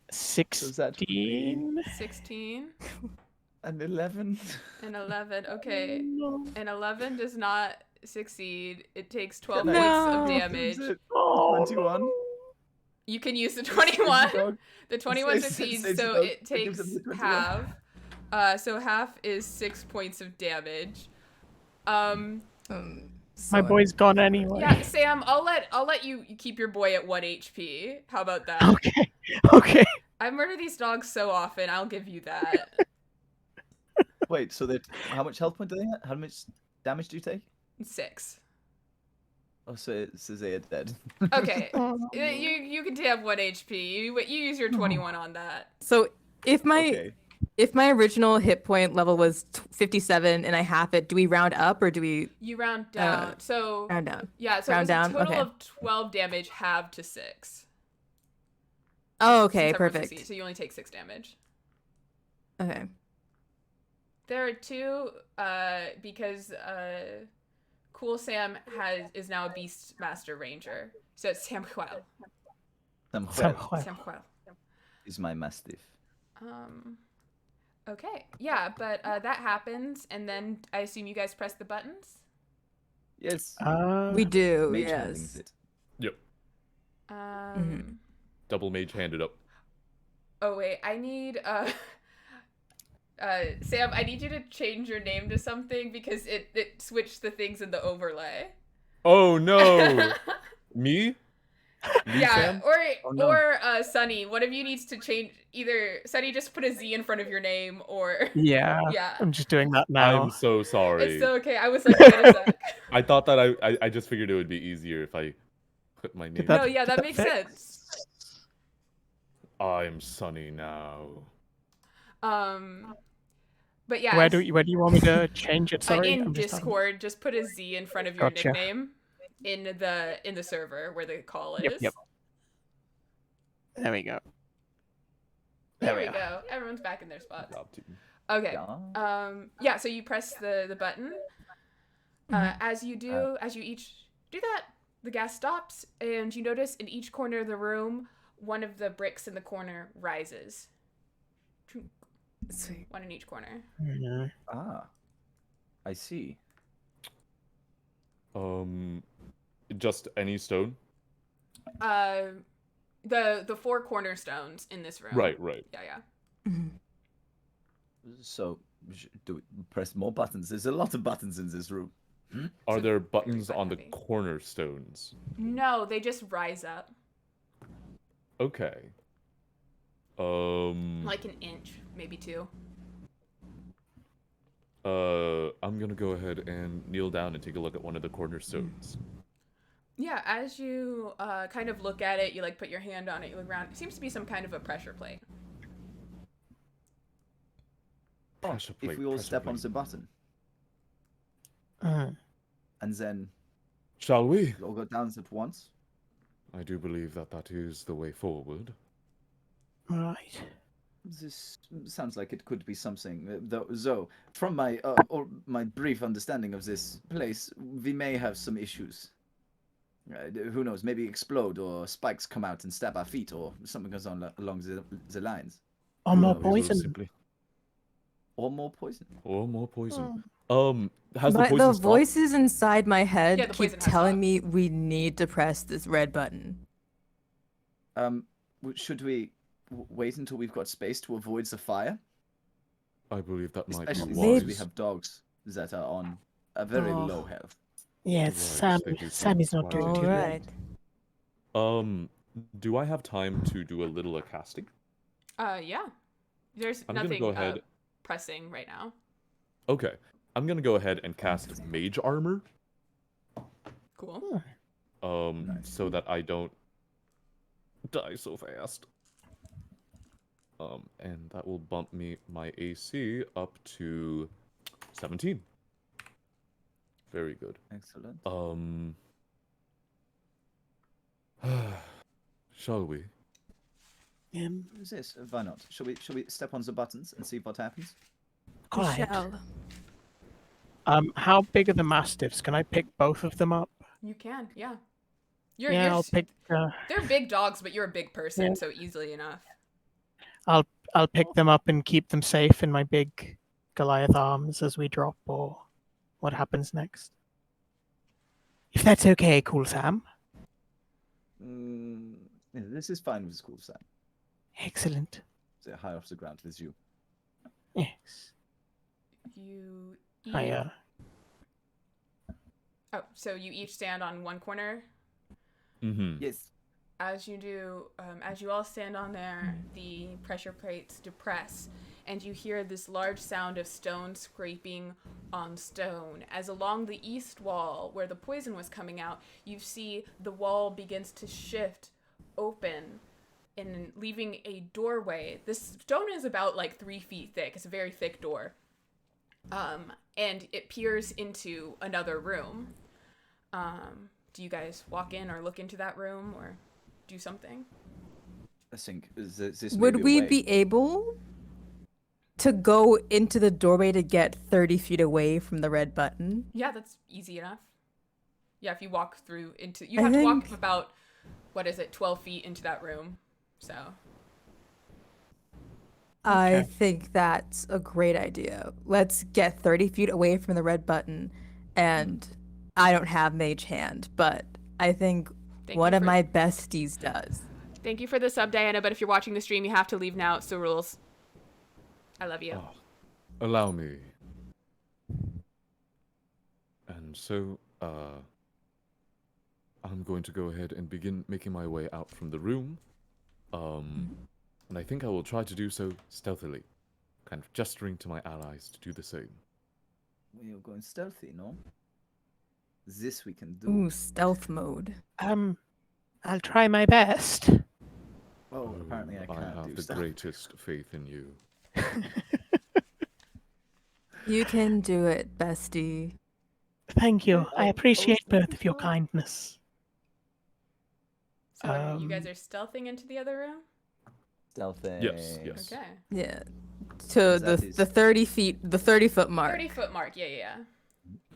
16. 16 And 11. and 11. Okay, No. and 11 does not succeed. It takes 12 Can points I- of No. damage. Is it Oh, 21. You can use the Saves the 21. dog. The 21 Saves- succeeds, saves the so dog. it It gives takes him the 21. half. So half is 6 points of damage. my boy's gone anyway. Yeah, Sam, I'll let you keep your boy at 1 HP. How about that? Okay. Okay. I murder these dogs so often, I'll give you that. Wait, so how much health point do they have? How much damage do you take? 6. Oh, so they are dead. Okay. Oh. You can have 1 HP. You use your 21 on that. So if my Okay. if my original hit point level was 57 and I half it, do we round up or do we You round down. So round down? yeah, so round it was down? a total Okay. of 12 damage halved to 6. Oh, okay, Since everyone perfect. succeeds, so you only take 6 damage. Okay. There are 2 because Cool Sam is now a Beastmaster Ranger. So it's Samuel. Samuel. Is my mastiff. Okay. Yeah, but that happens, and then I assume you guys press the buttons? Yes. We do, Mage handling yes. it. Yep. Double mage handed up. Oh wait, I need Sam, I need you to change your name to something because it switched the things in the overlay. Oh no! Me? Me, Yeah, Sam? Oh, no. or Sunny. One of you needs to change. Either Sunny, just put a Z in front of your name, or Yeah. yeah. I'm just doing that now. I'm so sorry. It's so okay. I was like, wait a sec. I thought that I just figured it would be easier if I put my name. No, yeah, that that makes fit? sense. I'm Sunny now. But yeah, Where do you want me to change it? Sorry. in I'm just having- Discord, just put a Z in front of your Gotcha. nickname in the server where the call is. Yep. There we go. There we we are. go. Everyone's back in their spots. Job team. Okay. Yeah. Yeah. So you press the button. As you each do that, the gas stops, and you notice in each corner of the room, one of the bricks in the corner rises. Sweet. One in each corner. Mhm. I see. Just any stone. The 4 cornerstones in this room. Right. Yeah. So, do we press more buttons? There's a lot of buttons in this room. Are there buttons button on the heavy. cornerstones? No, they just rise up Okay. like an inch, maybe 2. I'm gonna go ahead and kneel down and take a look at one of the cornerstones. Yeah, as you kind of look at it, you like put your hand on it, you look around. It seems to be some kind of a pressure plate. Pressure If plate, we all pressure step on plate. the button, Uh, and then Shall we? we all go down at once. I do believe that is the way forward. right. This sounds like it could be something. Though, from my my brief understanding of this place, we may have some issues. Who knows? Maybe explode, or spikes come out and stab our feet, or something goes on along the lines. Or Who more knows? We will poison. simply- Or more poison. Or more poison. Oh. Has the But poison the stopped? voices inside my head Yeah, the keep poison has telling stopped. me we need to press this red button. Should we wait until we've got space to avoid the fire? I believe that might Especially be since we wise. have dogs that are on a very Oh. low health. Yeah, Right, Sam. they do Sammy's sound not quite doing All too right. good. Do I have time to do a little casting? Yeah. There's I'm gonna nothing go ahead. pressing right now. Okay. I'm gonna go ahead and cast Mage Armor. Cool. So that I don't die so fast. And that will bump my AC up to 17. Very good. Excellent. Shall we? Who's this? Why not? Shall we step on the buttons and see what happens? We Quite. shall. How big are the mastiffs? Can I pick both of them up? You can, yeah. I'll pick. They're big dogs, but you're a big person, Yeah. so easily enough. I'll pick them up and keep them safe in my big Goliath arms as we drop, or what happens next. If that's okay, Cool Sam. Yeah, this is fine with school, Sam. Excellent. So high off the ground with you. Yes. You each... Oh, so you each stand on one corner? Mm-hmm. Yes. As you do, as you all stand on there, the pressure plates depress, and you hear this large sound of stone scraping on stone. As along the east wall, where the poison was coming out, you see the wall begins to shift open and leaving a doorway. This stone is about like 3 feet thick. It's a very thick door. And it peers into another room. Do you guys walk in or look into that room or do something? I think this Would may be a we way. be able to go into the doorway to get 30 feet away from the red button? Yeah, that's easy enough. Yeah, if you walk through into... I You have to walk think- about, 12 feet into that room. So... I Okay. think that's a great idea. Let's get 30 feet away from the red button. And I don't have Mage Hand, but I think Thank one you of for- my besties does. Thank you for the sub, Diana, but if you're watching the stream, you have to leave now. It's the rules. I love you. Oh, allow me. And so, I'm going to go ahead and begin making my way out from the room. And I think I will try to do so stealthily, kind of gesturing to my allies to do the same. We are going stealthy, no? This we can do. Ooh, stealth mode. I'll try my best. Oh, apparently I I can't have do the stuff. greatest faith in you. You can do it, bestie. Thank you. Yeah, I I appreciate was both of your before. kindness. So you guys are stealthing into the other room? Stealthy. Yes, yes. Okay. Yeah. To That the 30 feet, the 30-foot mark. 30-foot mark. Yeah.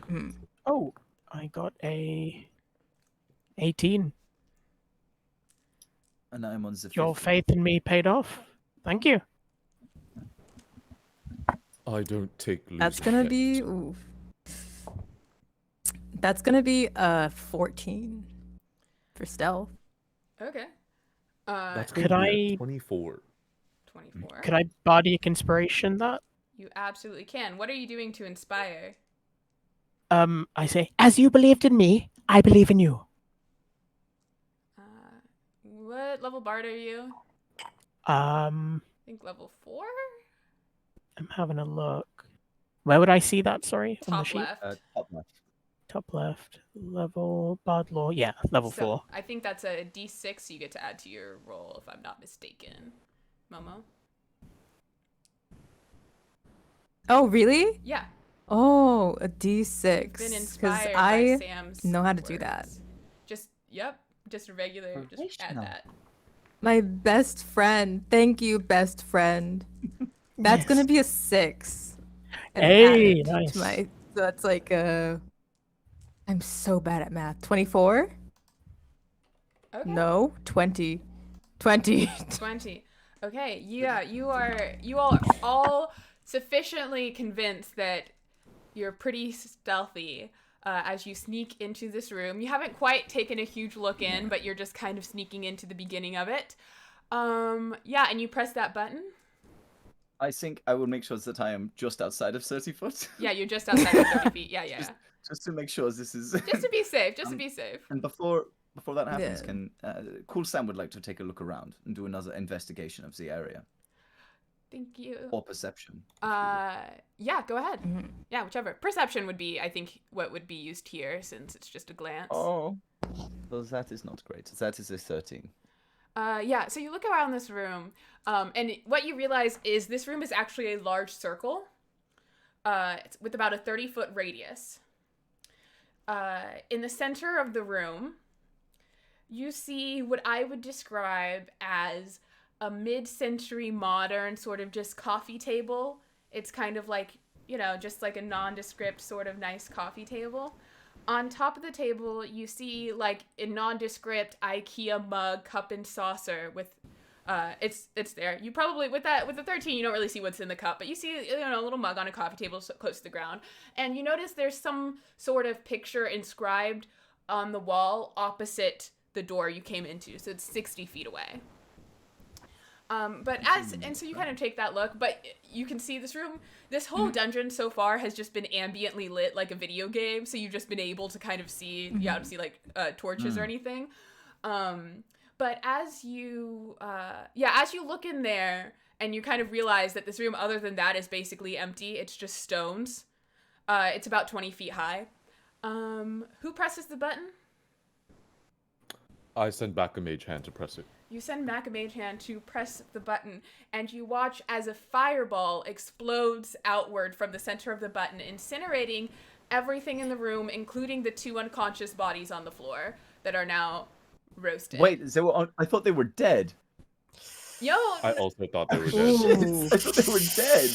Hmm. Oh, I got a 18. And I'm on the Your 50. faith in me paid off. Thank you. I don't take losing That's gonna yet. be ooh. That's gonna be 14 for stealth. Okay. That's Could going to be a I- 24. 24. Could I bardic inspiration that? You absolutely can. What are you doing to inspire? I say, as you believed in me, I believe in you. What level bard are you? I'm I think level 4? having a look. Where would I see that? Sorry, on the Top sheet. left. Top left. Top left. Level bard law. Yeah, level So, 4. I think that's a d6 you get to add to your roll, if I'm not mistaken. Momo? Oh, really? Yeah. Oh, a D6. Been 'Cause inspired I by Sam's know how to do that. words. Just a regular, just add Professional. that. My best friend. Thank you, best friend. That's gonna Yes. be a 6. And Hey, add it nice. to my, so that's like I'm so bad at math. 24? Okay. No, 20. 20. 20. Okay, yeah, you all are all sufficiently convinced that you're pretty stealthy as you sneak into this room. You haven't quite taken a huge look in, but you're just kind of sneaking into the beginning of it. Yeah, and you press that button. I think I will make sure that I am just outside of 30 foot. Yeah, you're just outside of 30 feet. Yeah. Just to make sure this is. Just to be safe, just to be safe. And before that happens, Yeah. can Cool Sam would like to take a look around and do another investigation of the area Thank you. or perception. Yeah, go ahead. Mhm. Yeah, whichever. Perception would be, I think, what would be used here since it's just a glance. Oh, well, that is not great. That is a 13. Yeah, so you look around this room, and what you realize is this room is actually a large circle, it's with about a 30-foot radius. In the center of the room, you see what I would describe as a mid-century modern sort of just coffee table. It's kind of like, just like a nondescript sort of nice coffee table. On top of the table, you see like a nondescript IKEA mug, cup, and saucer with, it's there. You probably, with the 13, you don't really see what's in the cup, but you see, a little mug on a coffee table close to the ground. And you notice there's some sort of picture inscribed on the wall opposite the door you came into. So it's 60 feet away. So you kind of take that look, but you can see this room, this whole dungeon so far has just been ambiently lit like a video game. So you've just been able to kind of see, like torches or anything. But as you look in there and you kind of realize that this room, other than that, is basically empty. It's just stones. It's about 20 feet high. Who presses the button? I send back a mage hand to press it. You send back a mage hand to press the button, and you watch as a fireball explodes outward from the center of the button, incinerating everything in the room, including the 2 unconscious bodies on the floor that are now roasted. Wait, I thought they were dead. Yo! I also thought they were dead. I thought they were dead.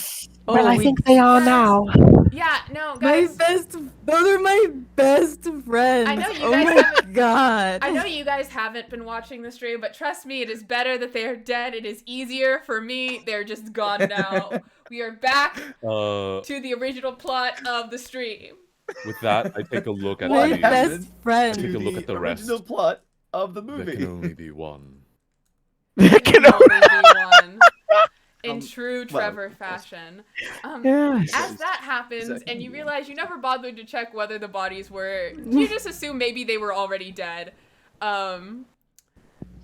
Well, I think they are now. Yeah, no, guys. Those are my best friends. I know you oh guys my haven't. God. I know you guys haven't been watching the stream, but trust me, it is better that they are dead. It is easier for me. They're just gone now. We are back to the original plot of the stream. With that, I take a look at My the best friend. Take a look at the rest. Original plot of the There movie. can only be one. There can only be one. In true Trevor fashion. Yes. As that happens, and you realize you never bothered to check whether the bodies were... You just assume maybe they were already dead. They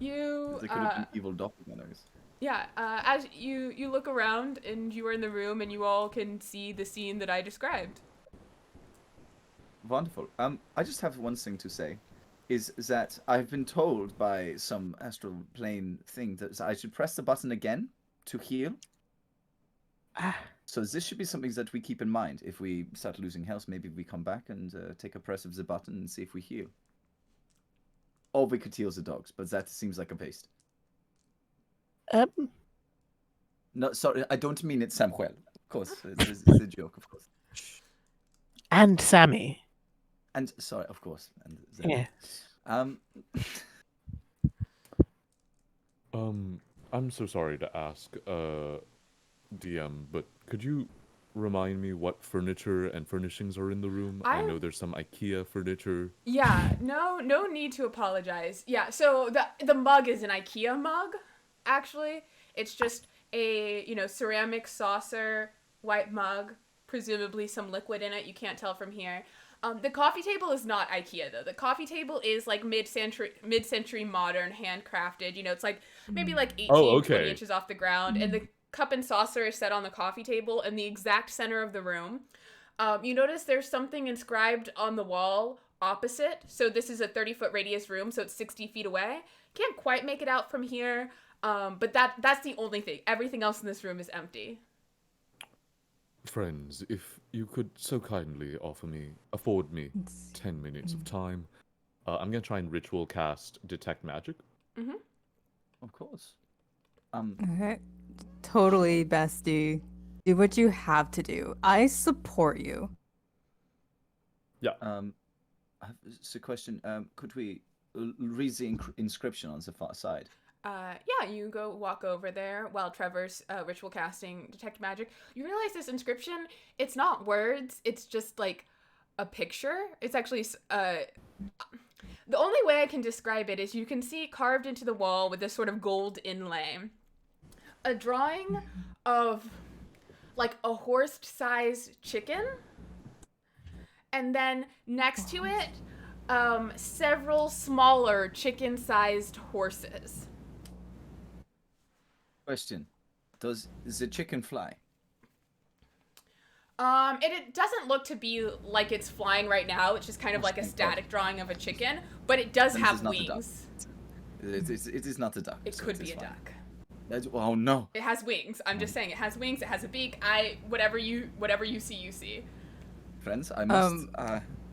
could have been evil doppelgangers. Yeah, as you look around, and you are in the room, and you all can see the scene that I described. Wonderful. I just have one thing to say. Is that I've been told by some astral plane thing that I should press the button again to heal. So this should be something that we keep in mind. If we start losing health, maybe we come back and take a press of the button and see if we heal. Or we could heal the dogs, but that seems like a waste. No, sorry, I don't mean it, Samuel. Of course, it's a joke, of course. And Sammy. And sorry, of course. And Yeah. I'm so sorry to ask, DM, but could you remind me what furniture and furnishings are in the room? I know there's some IKEA furniture. Yeah, no need to apologize. Yeah, so the mug is an IKEA mug, actually. It's just a, ceramic saucer, white mug, presumably some liquid in it. You can't tell from here. The coffee table is not IKEA, though. The coffee table is like mid-century modern, handcrafted. It's like maybe like 18, 20 inches off the ground. And the cup and saucer is set on the coffee table in the exact center of the room. You notice there's something inscribed on the wall opposite. So this is a 30-foot radius room, so it's 60 feet away. Can't quite make it out from here, but that's the only thing. Everything else in this room is empty. Friends, if you could so kindly afford me 10 minutes of time, I'm gonna try and ritual cast Detect Magic. Mm-hmm. Of course. Okay. Totally, bestie. Do what you have to do. I support you. Yeah. So question, could we read the inscription on the far side? Yeah, you go walk over there while Trevor's ritual casting Detect Magic. You realize this inscription, it's not words, it's just like a picture. It's actually, the only way I can describe it is you can see carved into the wall with this sort of gold inlay, a drawing of like a horse-sized chicken, and then next to it, several smaller chicken-sized horses. Question: does the chicken fly? It doesn't look to be like it's flying right now. It's just kind of like a static drawing of a chicken, but it does have wings. It is not a duck. It so could is be a fine. duck. Oh no. It has wings. I'm just saying, it has wings. It has a beak. Whatever you see, you see. Friends, I must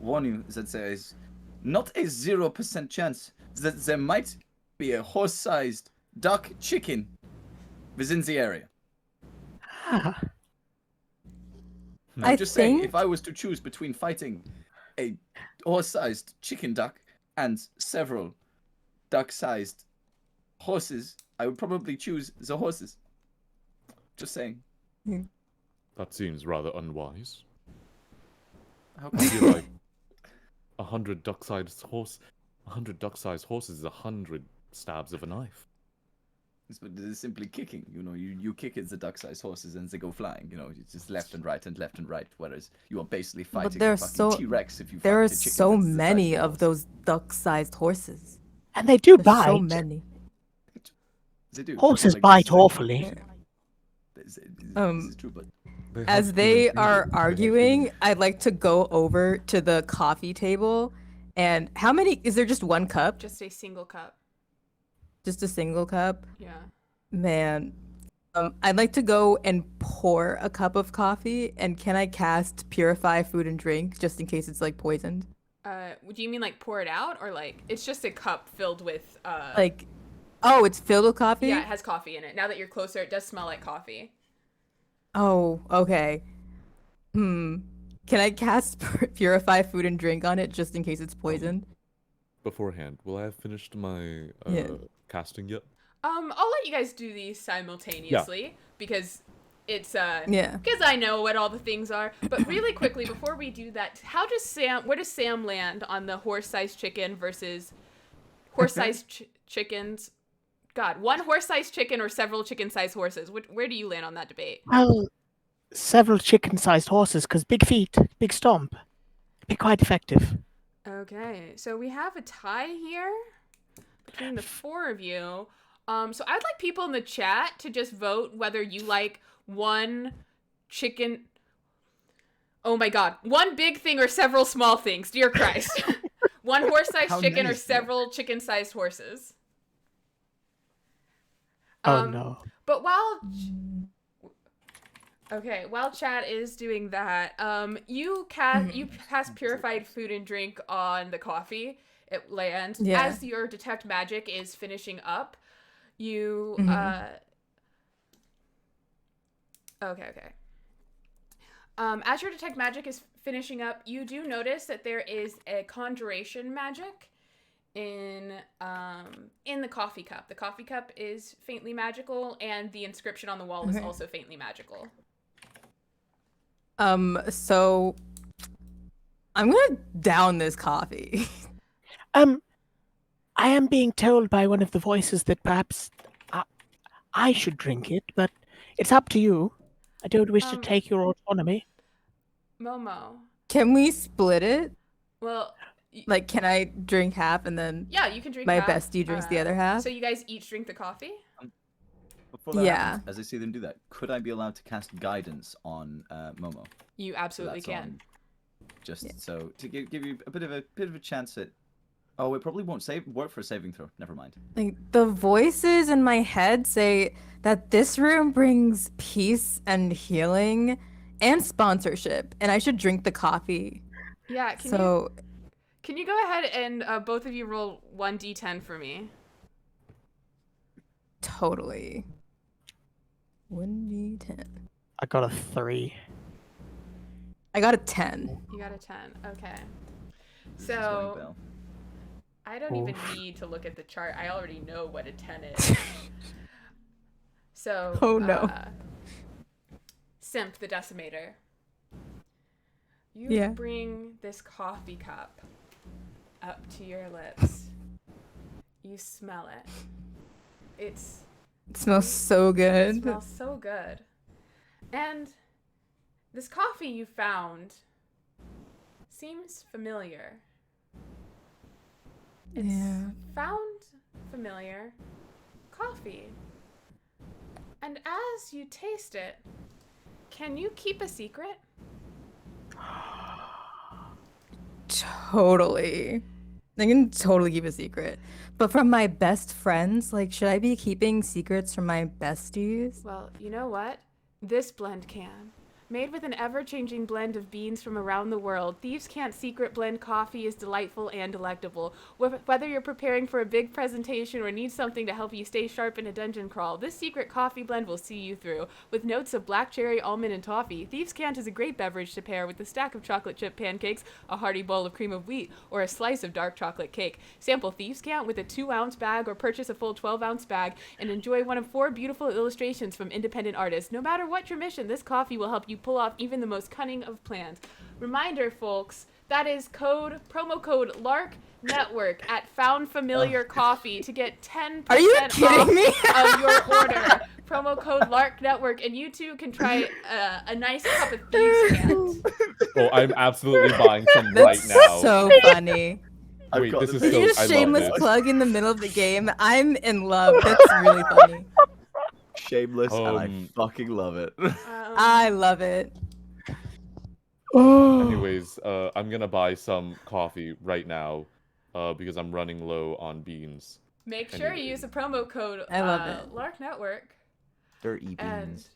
warn you that there is not a 0% chance that there might be a horse-sized duck chicken within the area. Ah, I'm just saying, if I was to choose between fighting a horse-sized chicken duck and several duck-sized horses, I would probably choose the horses. Just saying. That seems rather unwise. How I come? feel like 100 duck-sized horses is 100 stabs of a knife. But it is simply kicking. You know, you kick at the duck-sized horses and they go flying. You know, it's just left and right and left and right. Whereas you are basically fighting a fucking T-Rex if you there fight are a chicken so that's the size many a of horse. those duck-sized horses. and they do There's bite. so many. They do. Horses Like, bite this is like- awfully. This Um, is true, but As have they human are fingers. They have arguing, human- I'd like to go over to the coffee table. And how many? Is there just one cup? Just a single cup. Just a single cup? Yeah. Man. I'd like to go and pour a cup of coffee. And can I cast Purify Food and Drink just in case it's like poisoned? Do you mean like pour it out, or like it's just a cup filled with Like, oh, it's filled with coffee? Yeah, it has coffee in it. Now that you're closer, it does smell like coffee. Oh, okay. Can I cast Purify Food and Drink on it just in case it's poisoned? Beforehand, will I have finished my Yeah. casting yet? I'll let you guys do these simultaneously because it's Yeah. because I know what all the things are. But really quickly before we do that, where does Sam land on the horse-sized chicken versus horse-sized chickens? God, one horse-sized chicken or several chicken-sized horses? Where do you land on that debate? Well, several chicken-sized horses, because big feet, big stomp. Be quite effective. Okay, so we have a tie here between the four of you. So I'd like people in the chat to just vote whether you like one chicken. Oh my God, one big thing or several small things. Dear Christ, one horse-sized How chicken or nice, though. several chicken-sized horses. Oh no. But while chat is doing that, you cast Purified Food and Drink on the coffee. It lands. Yeah. As your detect magic is finishing up, you okay. As your detect magic is finishing up, you do notice that there is a conjuration magic in the coffee cup. The coffee cup is faintly magical, and the inscription on the wall is also faintly magical. So I'm gonna down this coffee. I am being told by one of the voices that perhaps I should drink it, but it's up to you. I don't wish to take your autonomy. Momo. Can we split it? Well, Like, can I drink half and then yeah, you can drink my half. bestie drinks the other half? So you guys each drink the coffee? before that Yeah. happens, as I see them do that, could I be allowed to cast guidance on Momo? You So absolutely that's can. on- Just so to give you a bit of a chance at. Oh, it probably won't work for a saving throw. Never mind. Like, the voices in my head say that this room brings peace and healing and sponsorship, and I should drink the coffee. Yeah, can you go ahead and both of you roll 1d10 for me? Totally. 1d10. I got a 3. I got a 10. You got a 10. Okay. This is ringing a So bell. I don't even need to look at the chart. I already know what a 10 is. So Oh, no. Simp the Decimator. You Yeah. bring this coffee cup up to your lips. You smell it. It smells so good. It smells so good. And this coffee you found seems familiar. It's Yeah. found familiar coffee. And as you taste it, can you keep a secret? Totally. I can totally keep a secret. But from my best friends, like, should I be keeping secrets from my besties? Well, you know what? This blend can. Made with an ever-changing blend of beans from around the world, Thieves' Cant Secret Blend coffee is delightful and delectable. Whether you're preparing for a big presentation or need something to help you stay sharp in a dungeon crawl, this secret coffee blend will see you through. With notes of black cherry, almond, and toffee, Thieves' Cant is a great beverage to pair with a stack of chocolate chip pancakes, a hearty bowl of cream of wheat, or a slice of dark chocolate cake. Sample Thieves' Cant with a 2-ounce bag or purchase a full 12-ounce bag and enjoy one of 4 beautiful illustrations from independent artists. No matter what your mission, this coffee will help you pull off even the most cunning of plans. Reminder, folks, that is promo code LARK Network at Found Familiar Coffee to get 10% Are you kidding me? off of your order. Promo code LARK Network, and you too can try a nice cup of Thieves' Cant. Oh, I'm absolutely buying some That's right now. so funny. Wait, this is Did so. you just I love shameless this. plug in the middle of the game? I'm in love. That's really funny. Shameless, and I fucking love it. I love it. Anyways, I'm gonna buy some coffee right now, because I'm running low on beans. Make sure you use the promo code I love it. LARK Network. Dirty And beans.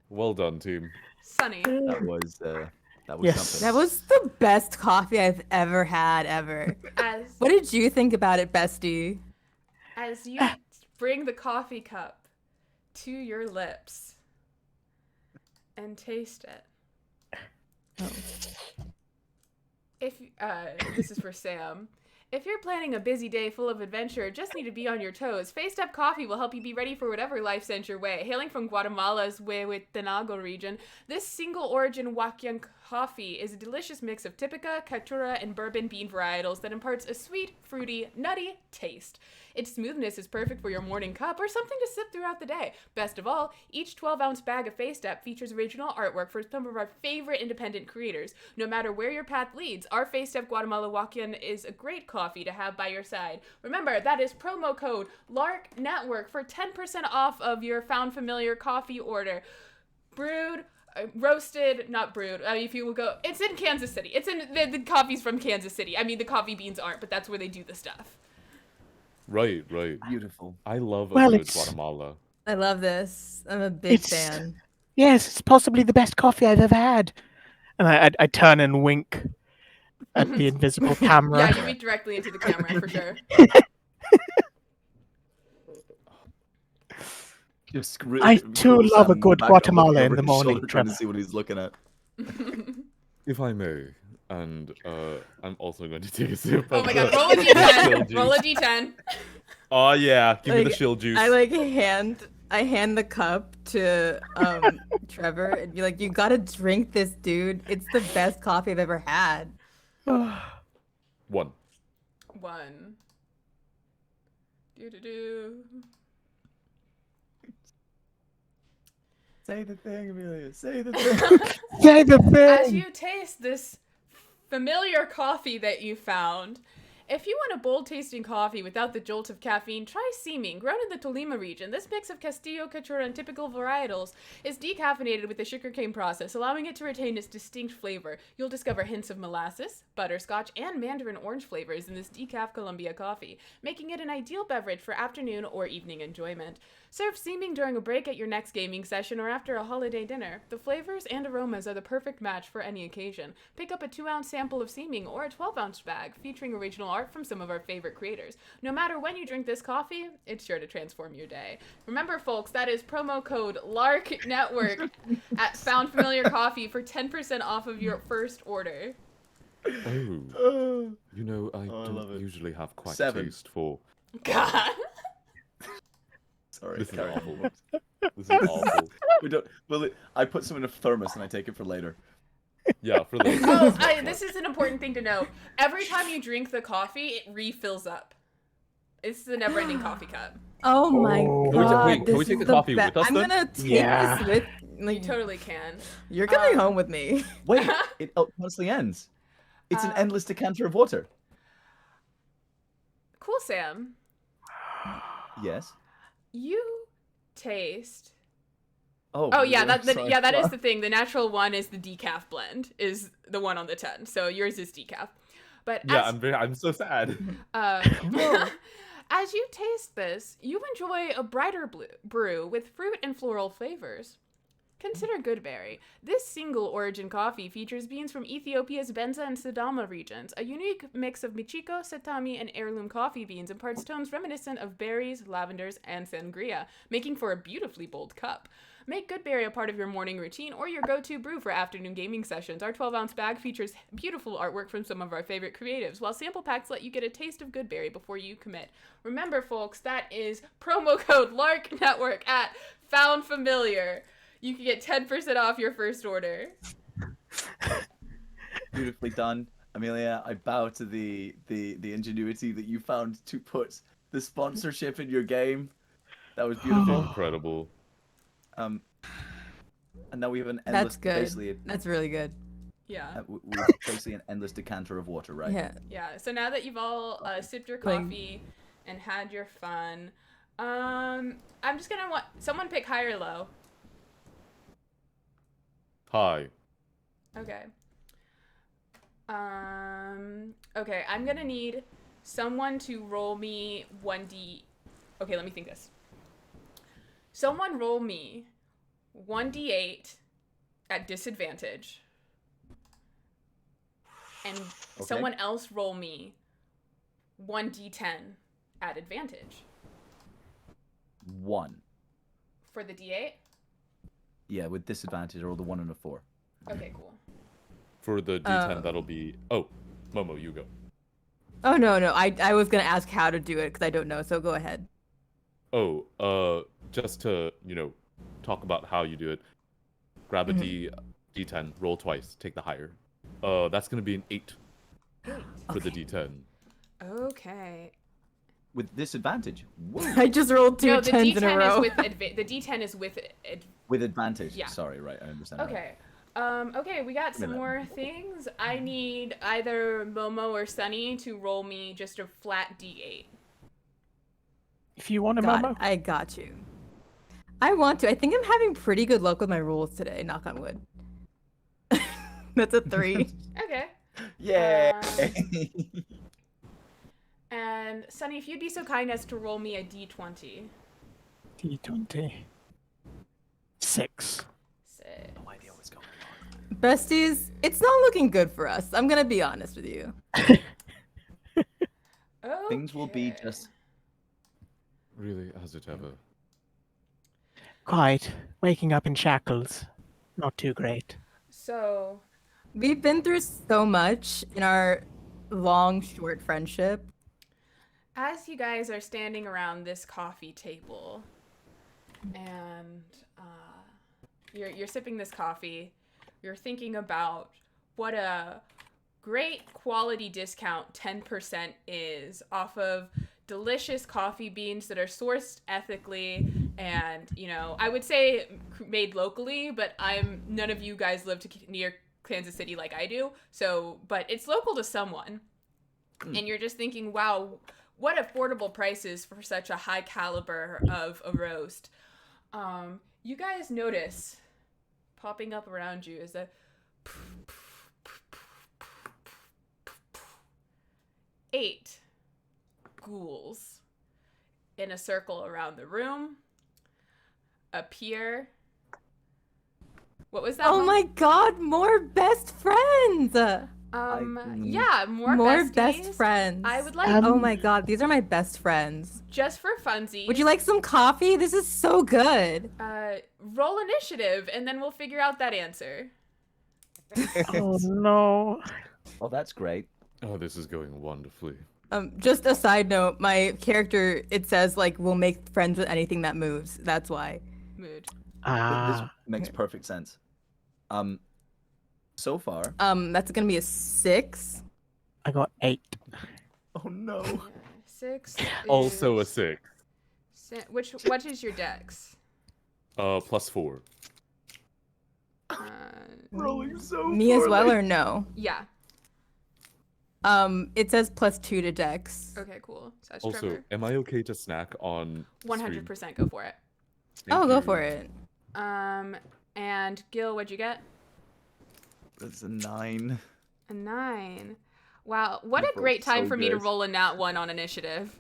Well done, team. Sunny. That was Yes. something. That was the best coffee I've ever had, ever. What did you think about it, bestie? As you bring the coffee cup to your lips and taste it. If this is for Sam. If you're planning a busy day full of adventure, just need to be on your toes, Face Step Coffee will help you be ready for whatever life sends your way. Hailing from Guatemala's Huehuetenango region, this single-origin Huaquian coffee is a delicious mix of Typica, Caturra, and bourbon bean varietals that imparts a sweet, fruity, nutty taste. Its smoothness is perfect for your morning cup or something to sip throughout the day. Best of all, each 12-ounce bag of Face Step features original artwork for some of our favorite independent creators. No matter where your path leads, our Face Step Guatemala Huaquian is a great coffee to have by your side. Remember, that is promo code LARK Network for 10% off of your Found Familiar coffee order. Brewed, roasted, not brewed. If you will go, it's in Kansas City. It's in the coffee's from Kansas City. I mean, the coffee beans aren't, but that's where they do the stuff. Right. Beautiful. I love Well, good it's- Guatemala. I love this. I'm a big fan. Yes, it's possibly the best coffee I've ever had. And I turn and wink at the invisible camera. Yeah, you wink directly into the camera for sure. I too love a good Guatemala in the morning, Trying to Trevor. see what he's looking at. If I may, and I'm also going to take a sip. Oh of my god, the roll a d10. shield Roll a juice. d10. Oh yeah, give me the Like, shield juice. I hand the cup to Trevor and be like, you gotta drink this, dude. It's the best coffee I've ever had. 1. 1. Do. Say the thing, Amelia. Say the thing. Say the As thing! you taste this familiar coffee that you found, if you want a bold-tasting coffee without the jolt of caffeine, try Seeming. Grown in the Tolima region, this mix of Castillo, Caturra, and typical varietals is decaffeinated with the sugarcane process, allowing it to retain its distinct flavor. You'll discover hints of molasses, butterscotch, and mandarin orange flavors in this decaf Colombia coffee, making it an ideal beverage for afternoon or evening enjoyment. Serve Seeming during a break at your next gaming session or after a holiday dinner. The flavors and aromas are the perfect match for any occasion. Pick up a 2-ounce sample of Seeming or a 12-ounce bag featuring original art from some of our favorite creators. No matter when you drink this coffee, it's sure to transform your day. Remember, folks, that is promo code LARK Network at Found Familiar Coffee for 10% off of your first order. Oh, you know, I love don't it. usually have quite 7. taste for. God. Sorry, This is carry on. awful. This is awful. We don't. Well, I put some in a thermos and I take it for later. Yeah, for those. Oh, this is an important thing to know. Every time you drink the coffee, it refills up. It's the never-ending coffee cup. Oh my Oh. god. Wait, can we this take is the coffee be- with us I'm then? gonna take Yeah. this with You like, totally can. you're coming Um, home with me. Wait, it constantly ends. It's an endless decanter of water. Cool, Sam. Yes. You taste Oh yeah, sorry. that is the thing. The natural one is the decaf blend, is the one on the 10. So yours is decaf. But Yeah, as, I'm so sad. as you taste this, you enjoy a brighter brew with fruit and floral flavors. Consider Goodberry. This single origin coffee features beans from Ethiopia's Benza and Sidama regions. A unique mix of Michiko, Setami, and heirloom coffee beans imparts tones reminiscent of berries, lavenders, and sangria, making for a beautifully bold cup. Make Goodberry a part of your morning routine or your go-to brew for afternoon gaming sessions. Our 12-ounce bag features beautiful artwork from some of our favorite creatives, while sample packs let you get a taste of Goodberry before you commit. Remember, folks, that is promo code LARK Network at Found Familiar. You can get 10% off your first order. Beautifully done, Amelia. I bow to the ingenuity that you found to put the sponsorship in your game. That was beautiful. Incredible. And now we have an That's endless. good. Basically, That's really good. Yeah. we have basically an endless decanter of water, right? Yeah. Yeah. So now that you've all sipped your coffee and had your fun, I'm just gonna want someone pick high or low. Hi. Okay. Okay, I'm gonna need someone to roll me 1d. Okay, let me think this. Someone roll me 1d8 at disadvantage. And someone else roll me 1d10 at advantage. 1. For the d8? Yeah, with disadvantage, or the 1 and a 4. Okay, cool. For the D10, that'll be... Oh, Momo, you go. Oh, no. I was going to ask how to do it because I don't know, so go ahead. Oh, just to, talk about how you do it. Grab a D10, roll twice, take the higher. That's going to be an 8 for the D10. Okay. With disadvantage? Whoa. I just rolled two No, the 10s in a D10 row. is with the D10 is with With advantage. Yeah. Sorry, right, I understand. Okay. Okay, we got some more things. I need either Momo or Sunny to roll me just a flat D8. If you want a Got Momo. it. I got you. I want to. I think I'm having pretty good luck with my rolls today, knock on wood. That's a 3. Okay. Yay! And Sunny, if you'd be so kind as to roll me a D20. D20. 6. No idea what's going on. Besties, it's not looking good for us. I'm going to be honest with you. Things will be Okay. just... Really, as it ever. Quite. Waking up in shackles. Not too great. So, We've been through so much in our long, short friendship. as you guys are standing around this coffee table, and you're sipping this coffee, you're thinking about what a great quality discount 10% is off of delicious coffee beans that are sourced ethically and, I would say made locally, but none of you guys live near Kansas City like I do. So, but it's local to someone. And you're just thinking, wow, what affordable prices for such a high caliber of a roast. You guys notice popping up around you is a 8 ghouls in a circle around the room appear. What was that? Oh one? my god, more best friends! Yeah, more best besties. friends. I would like Oh my god, these are my best friends. just for funsies. Would you like some coffee? This is so good. Roll initiative and then we'll figure out that answer. Oh no. Oh, that's great. Oh, this is going wonderfully. Just a side note, my character, it says, will make friends with anything that moves. That's why. Mood. This makes perfect sense. So far... That's gonna be a 6. I got 8. Oh, no. 6. Also a is- 6. What is your dex? +4. Rolling so Me as well, poorly. or no? Yeah. It says +2 to dex. Okay, cool. So that's Also, Trevor. am I okay to snack on stream? 100% go for it. Oh, Thank go you. for it. And Gil, what'd you get? That's a 9. A 9. Wow, what a Both great time so for me to good. roll a nat 1 on initiative.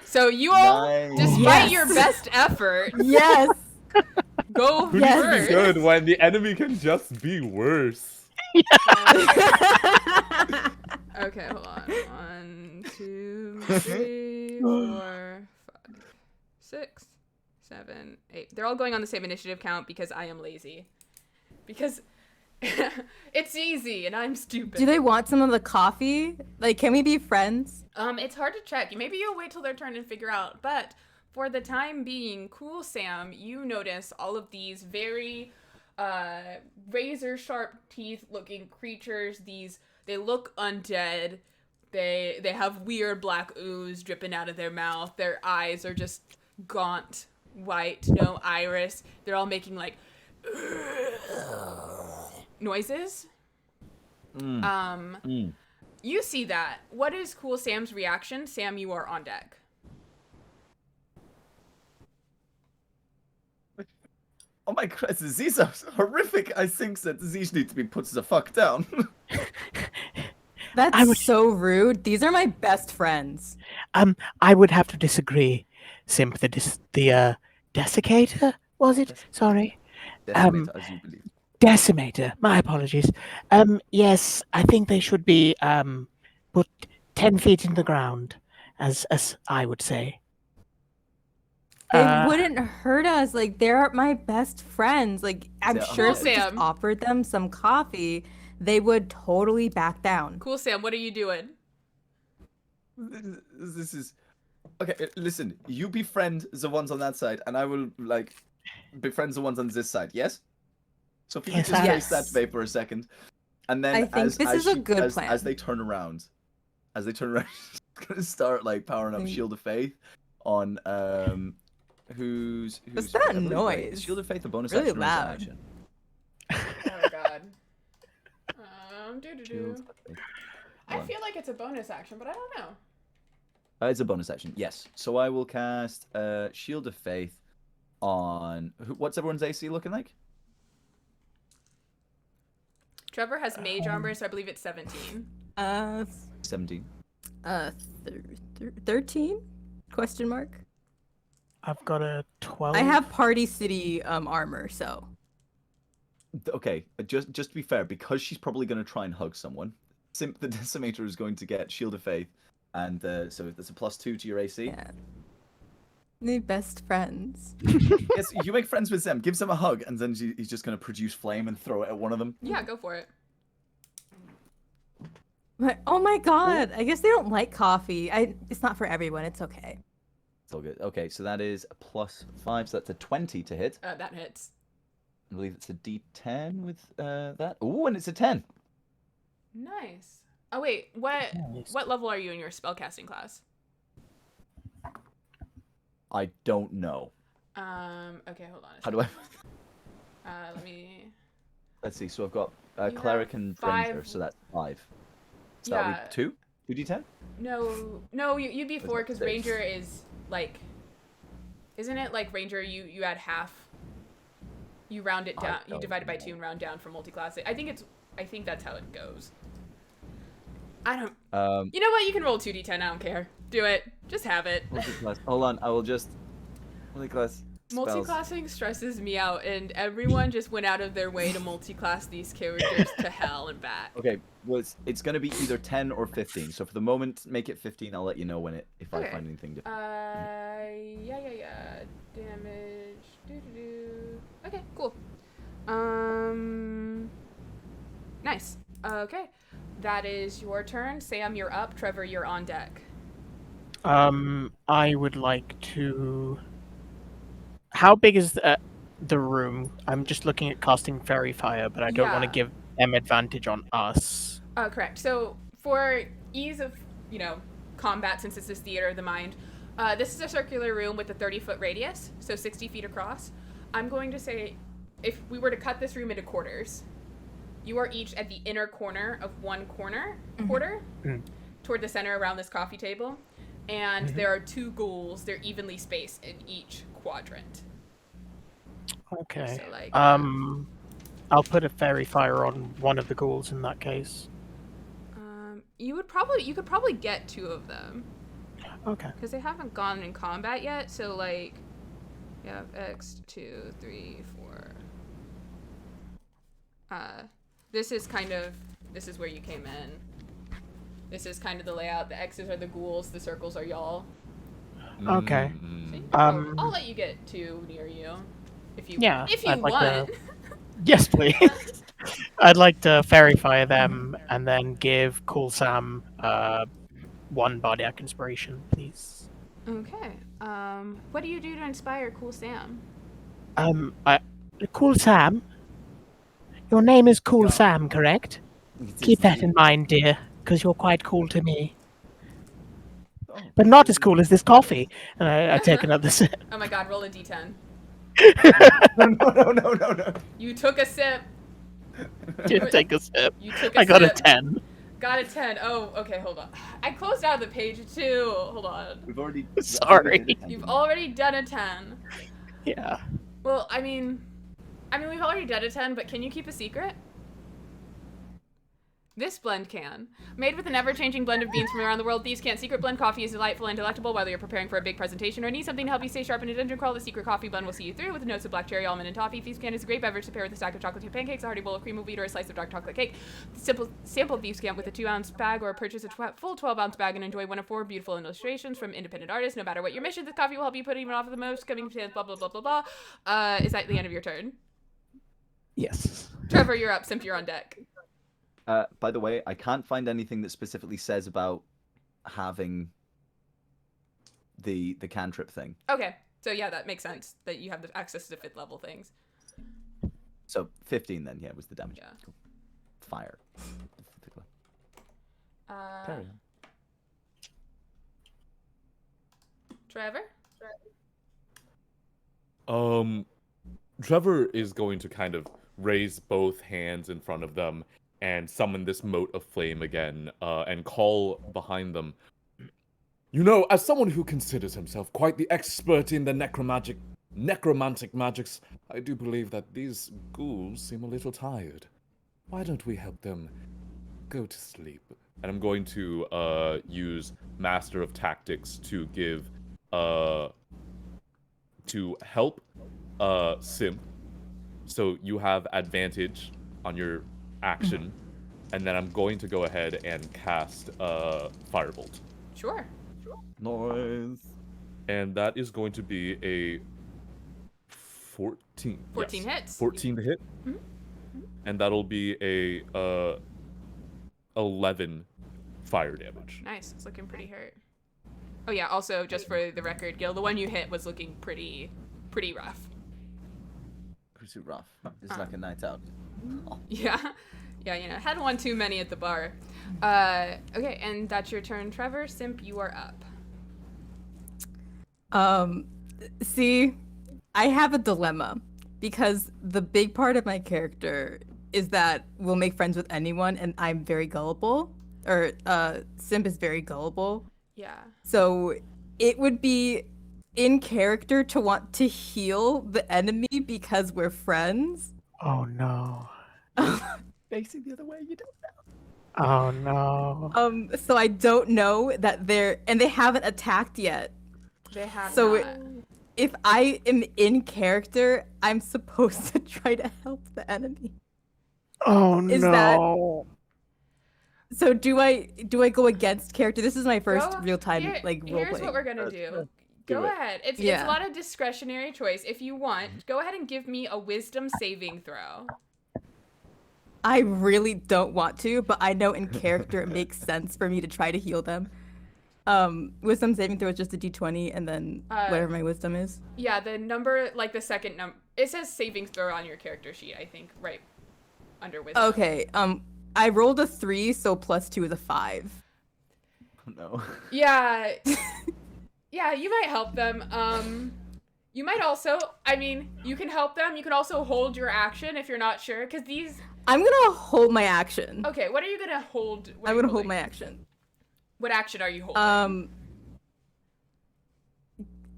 So you all, Nice. despite Yes. your best effort, Yes. go Who Yes. needs to be first. good when the enemy can just be worse? Okay, hold on. 1, 2, 3, 4, 5, 6, 7, 8. They're all going on the same initiative count because I am lazy. Because it's easy and I'm stupid. Do they want some of the coffee? Like, can we be friends? It's hard to check. Maybe you'll wait till their turn and figure out. But for the time being, Cool Sam, you notice all of these very razor sharp teeth looking creatures. They look undead. They have weird black ooze dripping out of their mouth. Their eyes are just gaunt, white, no iris. They're all making like noises. You see that. What is Cool Sam's reaction? Sam, you are on deck. Oh my Christ, these are horrific. I think that these need to be put the fuck down. That's so rude. These are my best friends. I would have to disagree. Simp, the desiccator, was it? Sorry. Decimate, as you believe. Decimator. My apologies. Yes, I think they should be put 10 feet in the ground, as I would say. They wouldn't hurt us. Like, they're my best friends. Like, I'm Yeah, sure if we just Sam. offered them some coffee, they would totally back down. Cool Sam, what are you doing? This is okay. Listen, you befriend the ones on that side, and I will like befriend the ones on this side. Yes. So if you Yes, could just I- face that Yes. way for a second, and then I think this is a good plan. As they turn around, she's gonna start like powering up Shield of Faith on who's What's that I believe, wait, noise? Shield of Faith a bonus Really action or is it an loud. action? Oh my god. Shield of Faith. I Hold on. feel like it's a bonus action, but I don't know. It's a bonus action, yes. So I will cast Shield of Faith on what's everyone's AC looking like? Trevor has mage armor, so I believe it's 17. 17. 13? Question mark. I've got a 12. I have Party City armor, so. Okay, just to be fair, because she's probably going to try and hug someone, Simp the Decimator is going to get Shield of Faith, and so that's a +2 to your AC. Yeah. They're best friends. Yes, you make friends with them, gives them a hug, and then he's just going to produce flame and throw it at one of them. Yeah, go for it. But, oh my god, I guess they don't like coffee. It's not for everyone, it's okay. It's all good. Okay, so that is a +5, so that's a 20 to hit. That hits. I believe it's a D10 with that. Ooh, and it's a 10. Nice. Oh wait, what Nice. what level are you in your spellcasting class? I don't know. Okay, hold on. How do I? Let me. Let's see. So I've got You Cleric have and 5. Ranger, so that's 5. So Yeah. that'll be 2? 2d10? No, you'd be Was 4 that because 6? Ranger is like, isn't it like Ranger? You add half. You round it I down. You don't divide it by know. 2 and round down for multi-class. I think that's how it goes. I don't. You know what? You can roll 2d10. I don't care. Do it. Just have it. Multi-class. Hold on, I will just multi-class spells. Multi-classing stresses me out, and everyone just went out of their way to multi-class these characters to hell and back. Okay, well, it's gonna be either 10 or 15. So for the moment, make it 15. I'll let you know if I Okay. find anything different. Yeah. Damage. Do. Okay, cool. Nice. Okay, that is your turn. Sam, you're up. Trevor, you're on deck. I would like to. How big is the room? I'm just looking at casting Fairy Fire, but I don't want to Yeah. give them advantage on us. Correct. So for ease of, combat, since this is theater of the mind, this is a circular room with a 30-foot radius, so 60 feet across. I'm going to say, if we were to cut this room into quarters, you are each at the inner corner of one quarter, toward the center around this coffee table, and there are 2 ghouls. They're evenly spaced in each quadrant. Okay. So, like, I'll put a fairy fire on one of the ghouls in that case. you could probably get 2 of them. Okay. Because they haven't gone in combat yet, so, like, yeah, X, 2, 3, 4. This is where you came in. This is kind of the layout. The X's are the ghouls, the circles are y'all. Okay. See? I'll let you get 2 near you. If you I'd like want. Yes, please. I'd like to fairy fire them and then give Cool Sam 1 bardiac inspiration, please. Okay. What do you do to inspire Cool Sam? Cool Sam? Your name is Cool Sam, correct? Keep that in mind, dear, because you're quite cool to me. But not as cool as this coffee. And I take another sip. Oh my god, roll a d10. No. You took a sip. Didn't take a sip. You took a I got sip. a 10. Got a 10. Oh, okay, hold on. I closed out the page too. Hold on. We've already. Sorry. You've already done a 10. Yeah. Well, I mean, we've already done a 10, but can you keep a secret? This blend can. Made with an ever-changing blend of beans from around the world, these can secret blend coffee is delightful and delectable whether you're preparing for a big presentation or need something to help you stay sharp in a dungeon crawl. The secret coffee blend will see you through with notes of black cherry, almond, and toffee. Thieves can is a great beverage to pair with a stack of chocolate chip pancakes, a hearty bowl of cream of wheat, or a slice of dark chocolate cake. Sample Thieves can with a 2-ounce bag or purchase a full 12-ounce bag and enjoy one of 4 beautiful illustrations from independent artists. No matter what your mission, this coffee will help you put even off the most coming to blah blah blah blah blah. Is that the end of your turn? Yes. Trevor, you're up. Simp, you're on deck. By the way, I can't find anything that specifically says about having the cantrip thing. Okay, so yeah, that makes sense that you have the access to 5th level things. So 15 then, yeah, was the damage. Yeah. Cool. Fire. Trevor? Trevor is going to kind of raise both hands in front of them and summon this mote of flame again, and call behind them. You know, as someone who considers himself quite the expert in the necromantic magics, I do believe that these ghouls seem a little tired. Why don't we help them go to sleep? And I'm going to use Master of Tactics to give to help Simp. So you have advantage on your action, and then I'm going to go ahead and cast Firebolt. Sure. Noise. And that is going to be a 14. 14 yes. hits. 14 to hit. Mhm. And that'll be a 11 fire damage. Nice. It's looking pretty hurt. Oh yeah, also just for the record, Gil, the one you hit was looking pretty rough. Pretty rough. It's like a night out. Yeah. Yeah, you know, had one too many at the bar. Okay, and that's your turn, Trevor. Simp, you are up. See, I have a dilemma because the big part of my character is that we'll make friends with anyone, and I'm very gullible. Or Simp is very gullible. Yeah. So it would be in character to want to heal the enemy because we're friends. Oh no. Facing the other way, you don't know. Oh no. So I don't know that they haven't attacked yet. They have So not. if I am in character, I'm supposed to try to help the enemy. Oh Is no. So do I go against character? This is my first real time Here's roleplay. what we're gonna do. Go it. ahead. It's a lot of discretionary choice. If you want, go ahead and give me a wisdom saving throw. I really don't want to, but I know in character it makes sense for me to try to heal them. Wisdom saving throw is just a d20 and then whatever my wisdom is. Yeah, the number, like the second number, it says saving throw on your character sheet, I think, right under wisdom. Okay, I rolled a 3, so +2 is a 5. Oh, no. Yeah. Yeah, you might help them. You might also, you can help them. You can also hold your action if you're not sure, because these... I'm gonna hold my action. Okay, what are you gonna hold? I'm gonna hold my action. What action are you holding?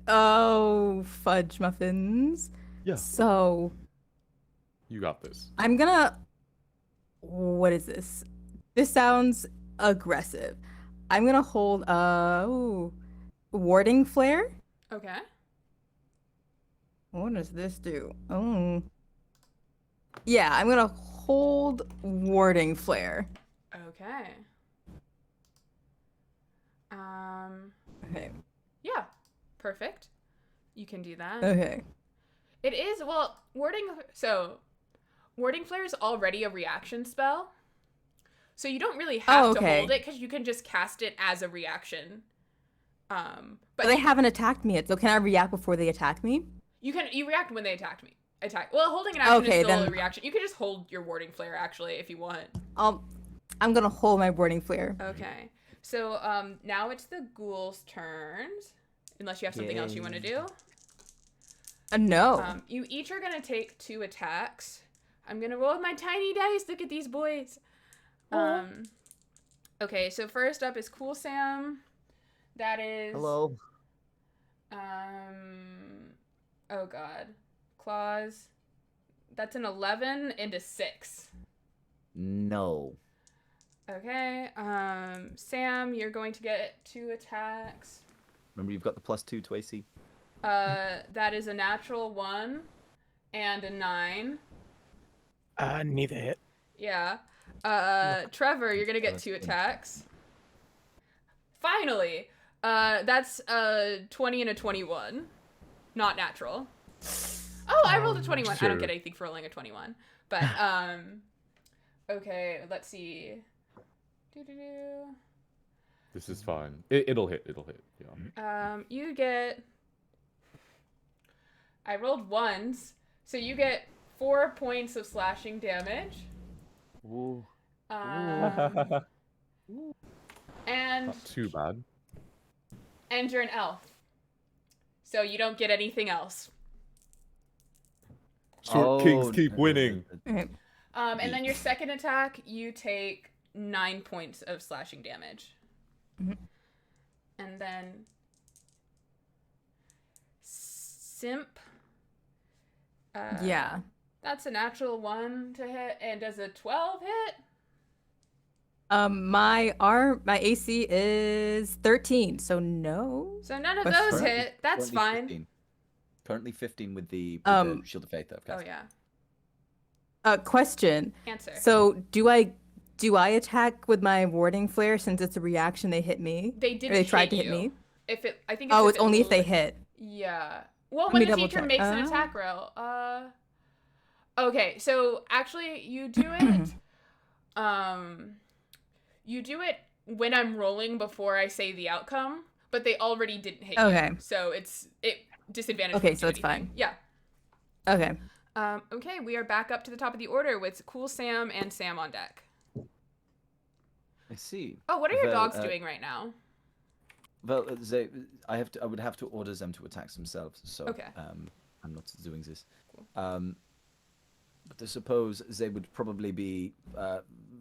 Oh, fudge muffins. Yeah. So You got this. I'm gonna. What is this? This sounds aggressive. I'm gonna hold warding flare. Okay. What does this do? Oh. Yeah, I'm gonna hold warding flare. Okay. Okay. Yeah. Perfect. You can do that. Okay. It is, well, warding flare is already a reaction spell. So you don't really have to hold it because you can just cast it as a reaction. But they haven't attacked me yet, so can I react before they attack me? You react when they attack. Well, holding an action is still a reaction. You can just hold your warding flare actually if you want. I'm gonna hold my warding flare. Okay. So now it's the ghouls' turns. Unless you have something else you want to do. No. You each are gonna take 2 attacks. I'm gonna roll with my tiny dice. Look at these boys. Okay, so first up is Cool Sam. That is. Hello. Oh god. Claws. That's an 11 and a 6. No. Okay. Sam, you're going to get 2 attacks. Remember, you've got the +2 to AC. That is a natural 1 and a 9. Neither hit. Yeah. Trevor, you're gonna get 2 attacks. Finally! That's a 20 and a 21. Not natural. Oh, I rolled a 21. Sure. I don't get anything for rolling a 21. But, okay, let's see. This is fine. It'll hit. Yeah. You get... I rolled 1s, so you get 4 points of slashing damage. Ooh. And Not too bad. and you're an elf, so you don't get anything else. Short kings keep winning. And then your second attack, you take 9 points of slashing damage. And then Simp. Yeah. That's a natural 1 to hit, and does a 12 hit? My AC is 13, so no. So none of That's those fine. hit. That's Currently fine. 15. Currently 15 with the Shield of Faith that I've Oh cast. yeah. Question. Answer. So do I attack with my warding flare since it's a reaction? They hit me. They didn't. Or they tried hit to hit you. me. If it, I think. It's Oh, if it's only if they rolled- hit. Yeah. Well, Let when me the double teacher check. makes an attack roll. Okay, so actually, you do it. You do it when I'm rolling before I say the outcome, but they already didn't hit Okay. you. So it disadvantage. Okay, won't so do it's anything. fine. Yeah. Okay. Okay, we are back up to the top of the order with Cool Sam and Sam on deck. I see. Oh, what are your Well, dogs doing right now? Well, I would have to order them to attack themselves. So Okay. I'm not doing this. But I suppose they would probably be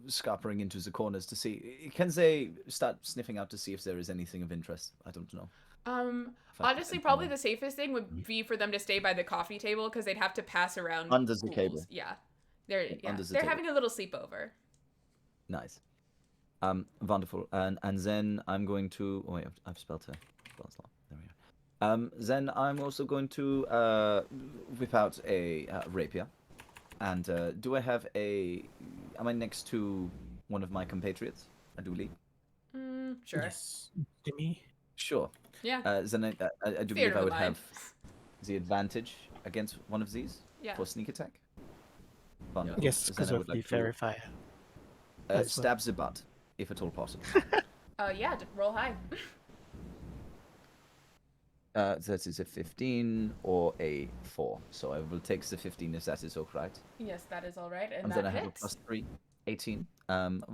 scarpering into the corners to see. Can they start sniffing out to see if there is anything of interest? I don't know. Honestly, probably the safest thing would be for them to stay by the coffee table because they'd have to pass around Under the ghouls. table. Yeah, they're Under the they're table. having a little sleepover. Nice. Wonderful. And then I'm going to. Oh wait, I've spelled a spell slot. There we go. Then I'm also going to whip out a rapier. And do I have a? Am I next to one of my compatriots? I do believe. Sure. Yes. To me. Sure. Yeah. Then I do believe Theater I of would the mind. have the advantage against one of these Yeah. for sneak attack. Wonderful. Yes, Then because I of would the like to, verifier. as well. stab the butt, if at all possible. Yeah. Roll high. That is a 15 or a 4. So I will take the 15 if that is all right. Yes, that is all right, and And that then I have a hits. +3, 18.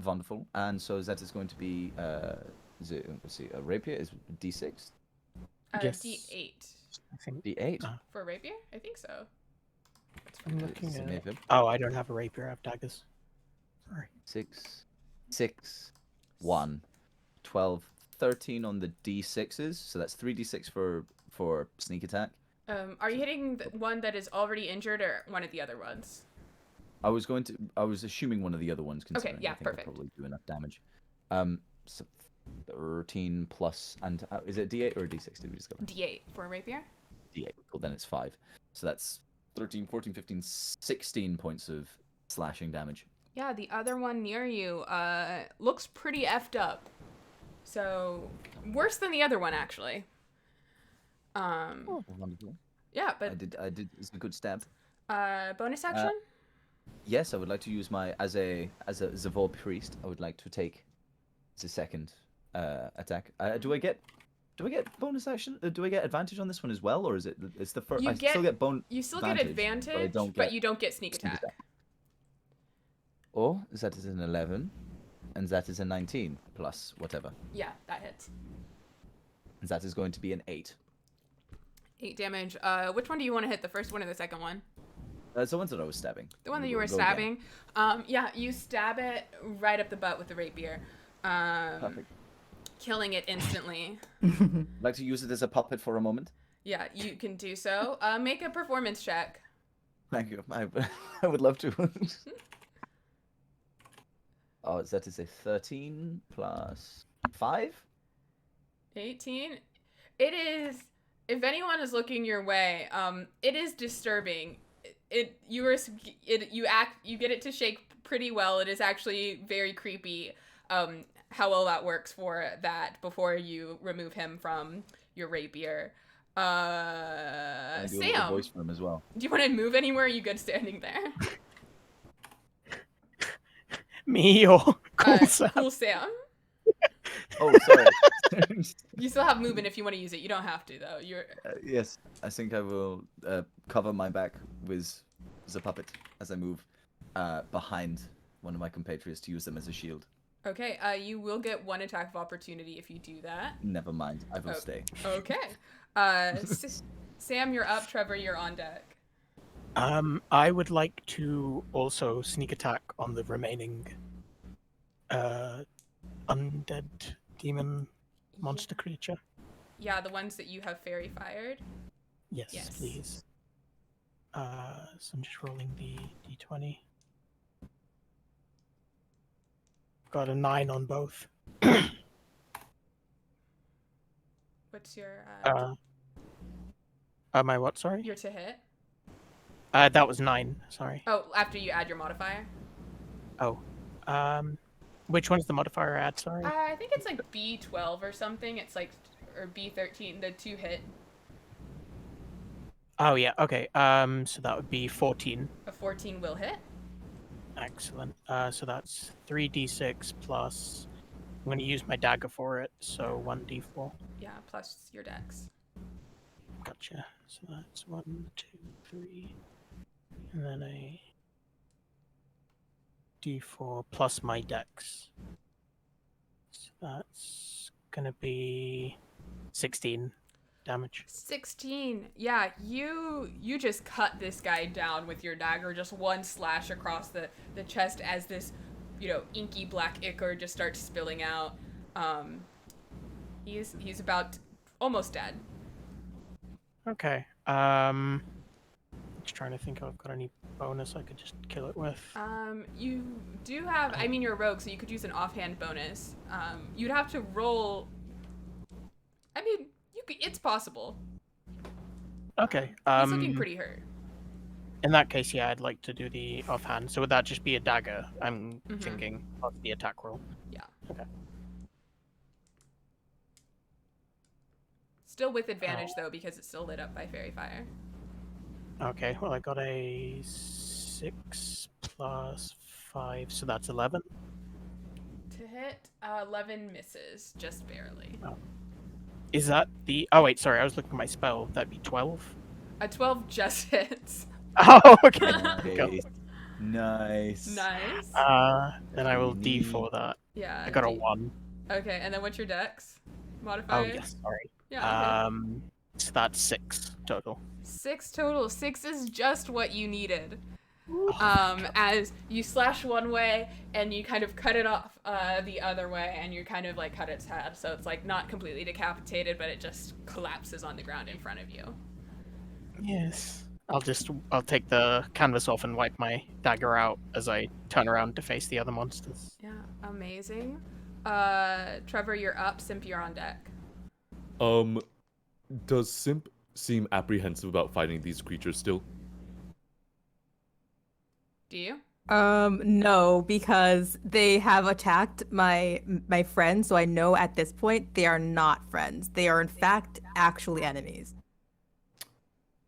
Wonderful. And so that is going to be let's see, a rapier is D6, Yes. D8 I think. D8. for a rapier. I think so. I'm Uh, looking so at. maybe Oh, I don't have a rapier. I have daggers. Sorry. 6, 6, 1, 12, 13 on the D6s. So that's 3d6 for sneak attack, Are you hitting the one that is already injured or one of the other ones? I was assuming one of the other ones, considering yeah, I think perfect. I'll probably do enough damage. So 13 plus, and is it D8 or a D6? Did we discover? D8 for a rapier. D8. Cool. Then it's 5. So that's 13, 14, 15, 16 points of slashing damage. Yeah, the other one near you looks pretty effed up. So worse than the other one, actually. Wonderful. Yeah, but I did. It's a good stab. bonus action. Yes, I would like to use my as a Zavor priest. I would like to take the second attack. Do I get bonus action? Do I get advantage on this one as well, or is it's the first? Still get You still get advantage, but you don't get sneak attack. Or that is an 11, and that is a 19 plus whatever. Yeah, that hits. And that is going to be an 8. 8 damage. Which one do you want to hit? The first one or the second one? The ones that I was stabbing. The one that you were stabbing. Yeah, you stab it right up the butt with the rapier. Perfect. Killing it instantly. I'd like to use it as a puppet for a moment. Yeah, you can do so. Make a performance check. Thank you. I would love to. Oh, that is a 13 plus 5? 18. It is. If anyone is looking your way, it is disturbing. You get it to shake pretty well. It is actually very creepy. How well that works for that before you remove him from your rapier. I do a Sam, voice for him as well. do you want to move anywhere? Or are you good standing there? Me or Cool Sam? Cool Sam. Oh, sorry. You still have movement if you want to use it. You don't have to though. Yes, I think I will cover my back with the puppet as I move behind one of my compatriots to use them as a shield. Okay. You will get one attack of opportunity if you do that. Never mind. I will stay. Okay. Sam, you're up. Trevor, you're on deck. I would like to also sneak attack on the remaining undead demon monster creature. Yeah, the ones that you have fairy fired. Yes, please. So I'm just rolling the d20. Got a 9 on both. What's your My what, sorry? your to hit? That was 9, sorry. Oh, after you add your modifier? Oh. Which one's the modifier add, sorry? I think it's like B12 or something. It's like, or B13, the 2 hit. Oh, yeah, okay. So that would be 14. A 14 will hit. Excellent. So that's 3d6 plus... I'm going to use my dagger for it, so 1d4. Yeah, plus your dex. Gotcha. So that's 1, 2, 3. And then a d4 plus my dex. So that's going to be 16 damage. 16. Yeah, you just cut this guy down with your dagger, just one slash across the chest as this, inky black ichor just starts spilling out. He's about almost dead. Okay. Just trying to think if I've got any bonus I could just kill it with. You do have, you're a rogue, so you could use an offhand bonus. You'd have to roll. It's possible. Okay. He's looking pretty hurt. In that case, yeah, I'd like to do the offhand. So would that just be a dagger? I'm Mhm. thinking of the attack roll. Yeah. Okay. Still with advantage though, because it's still lit up by fairy fire. Okay, well I got a 6 plus 5, so that's 11. To hit, 11 misses, just barely. Oh. Is that the... Oh wait, sorry, I was looking at my spell. That'd be 12? A 12 just hits. Oh, okay. Nice. Nice. Then I will D4 that. Yeah. I got a 1. Okay, and then what's your dex modifier? Oh, yes, sorry. Yeah. So that's 6 total. 6 total. 6 is just what you needed. Oh, As you slash one way and you kind of cut it off the other way, and you kind of like cut its head, so it's like not completely decapitated, but it just collapses on the ground in front of you. Yes. I'll take the canvas off and wipe my dagger out as I turn around to face the other monsters. Yeah, amazing. Trevor, you're up. Simp, you're on deck. Does Simp seem apprehensive about fighting these creatures still? Do you? No, because they have attacked my friends, so I know at this point they are not friends. They are in fact actually enemies.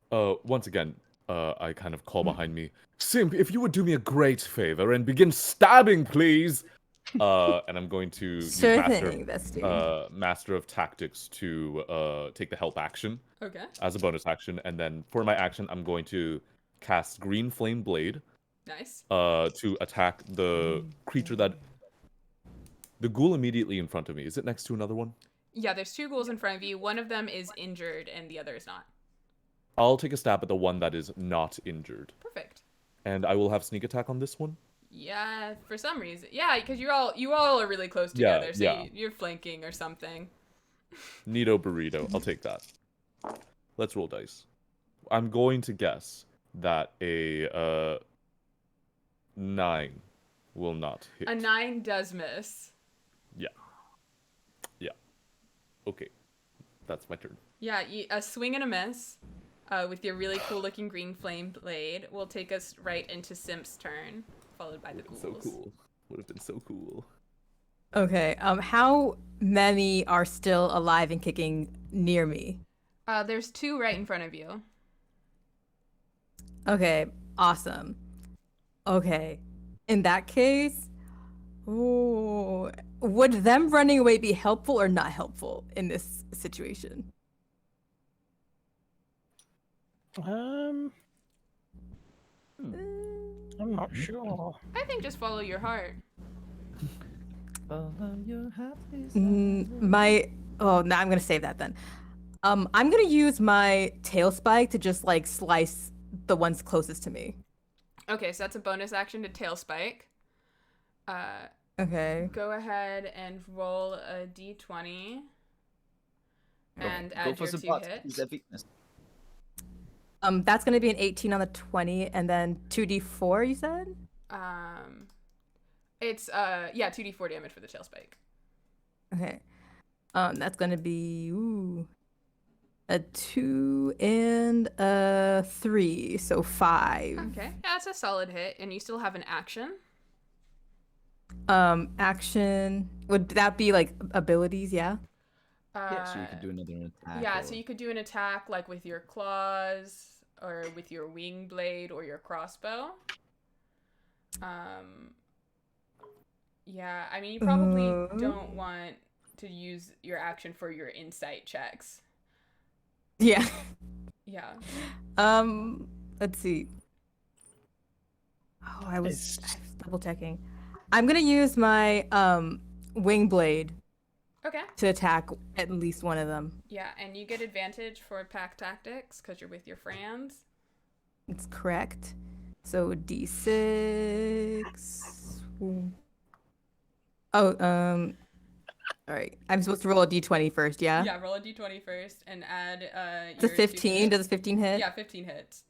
Once again, I kind of call behind me, Simp, if you would do me a great favor and begin stabbing, please. And I'm going to use Sure thing, Bestie. Master of Tactics to take the help action Okay. as a bonus action, and then for my action, I'm going to cast Green Flame Blade. Nice. To attack the creature the ghoul immediately in front of me. Is it next to another one? Yeah, there's 2 ghouls in front of you. One of them is injured, and the other is not. I'll take a stab at the one that is not injured. Perfect. And I will have sneak attack on this one. Yeah, for some reason. Yeah, because you all are really close Yeah, together, so yeah. you're flanking or something. Neato burrito. I'll take that. Let's roll dice. I'm going to guess that a 9 will not hit. A 9 does miss. Yeah. Okay. That's my turn. Yeah, a swing and a miss with your really cool looking green flame blade will take us right into Simp's turn, followed by the ghouls. So cool. Would have been so cool. Okay, how many are still alive and kicking near me? There's 2 right in front of you. Okay, awesome. Okay, in that case, ooh, would them running away be helpful or not helpful in this situation? I'm not sure. I think just follow your heart. Follow your heart, Oh, no, I'm gonna save that then. I'm gonna use my tail spike to just like slice the ones closest to me. Okay, so that's a bonus action to tail spike. Okay. Go ahead and roll a d20 and Go add for your some 2 parts. hits. Use their weakness. That's gonna be an 18 on the 20, and then 2d4. You said? It's 2d4 damage for the tail spike. Okay. That's gonna be a 2 and a 3, so 5. Okay, yeah, that's a solid hit, and you still have an action. Action. Would that be like abilities? Yeah. Yeah, so you could do another attack. Yeah, or... so you could do an attack like with your claws, or with your wing blade, or your crossbow. Yeah, I mean, you probably don't want to use your action for your insight checks. Yeah. Yeah. Let's see. Oh, I was double checking. I'm gonna use my wing blade Okay. to attack at least one of them. Yeah, and you get advantage for pack tactics because you're with your friends. It's correct. So D6. Ooh. Oh, all right. I'm supposed to roll a D20 first, yeah? Yeah, roll a d20 first and add It's a your 15. 2 Does a 15 hit? Yeah, 15 hits.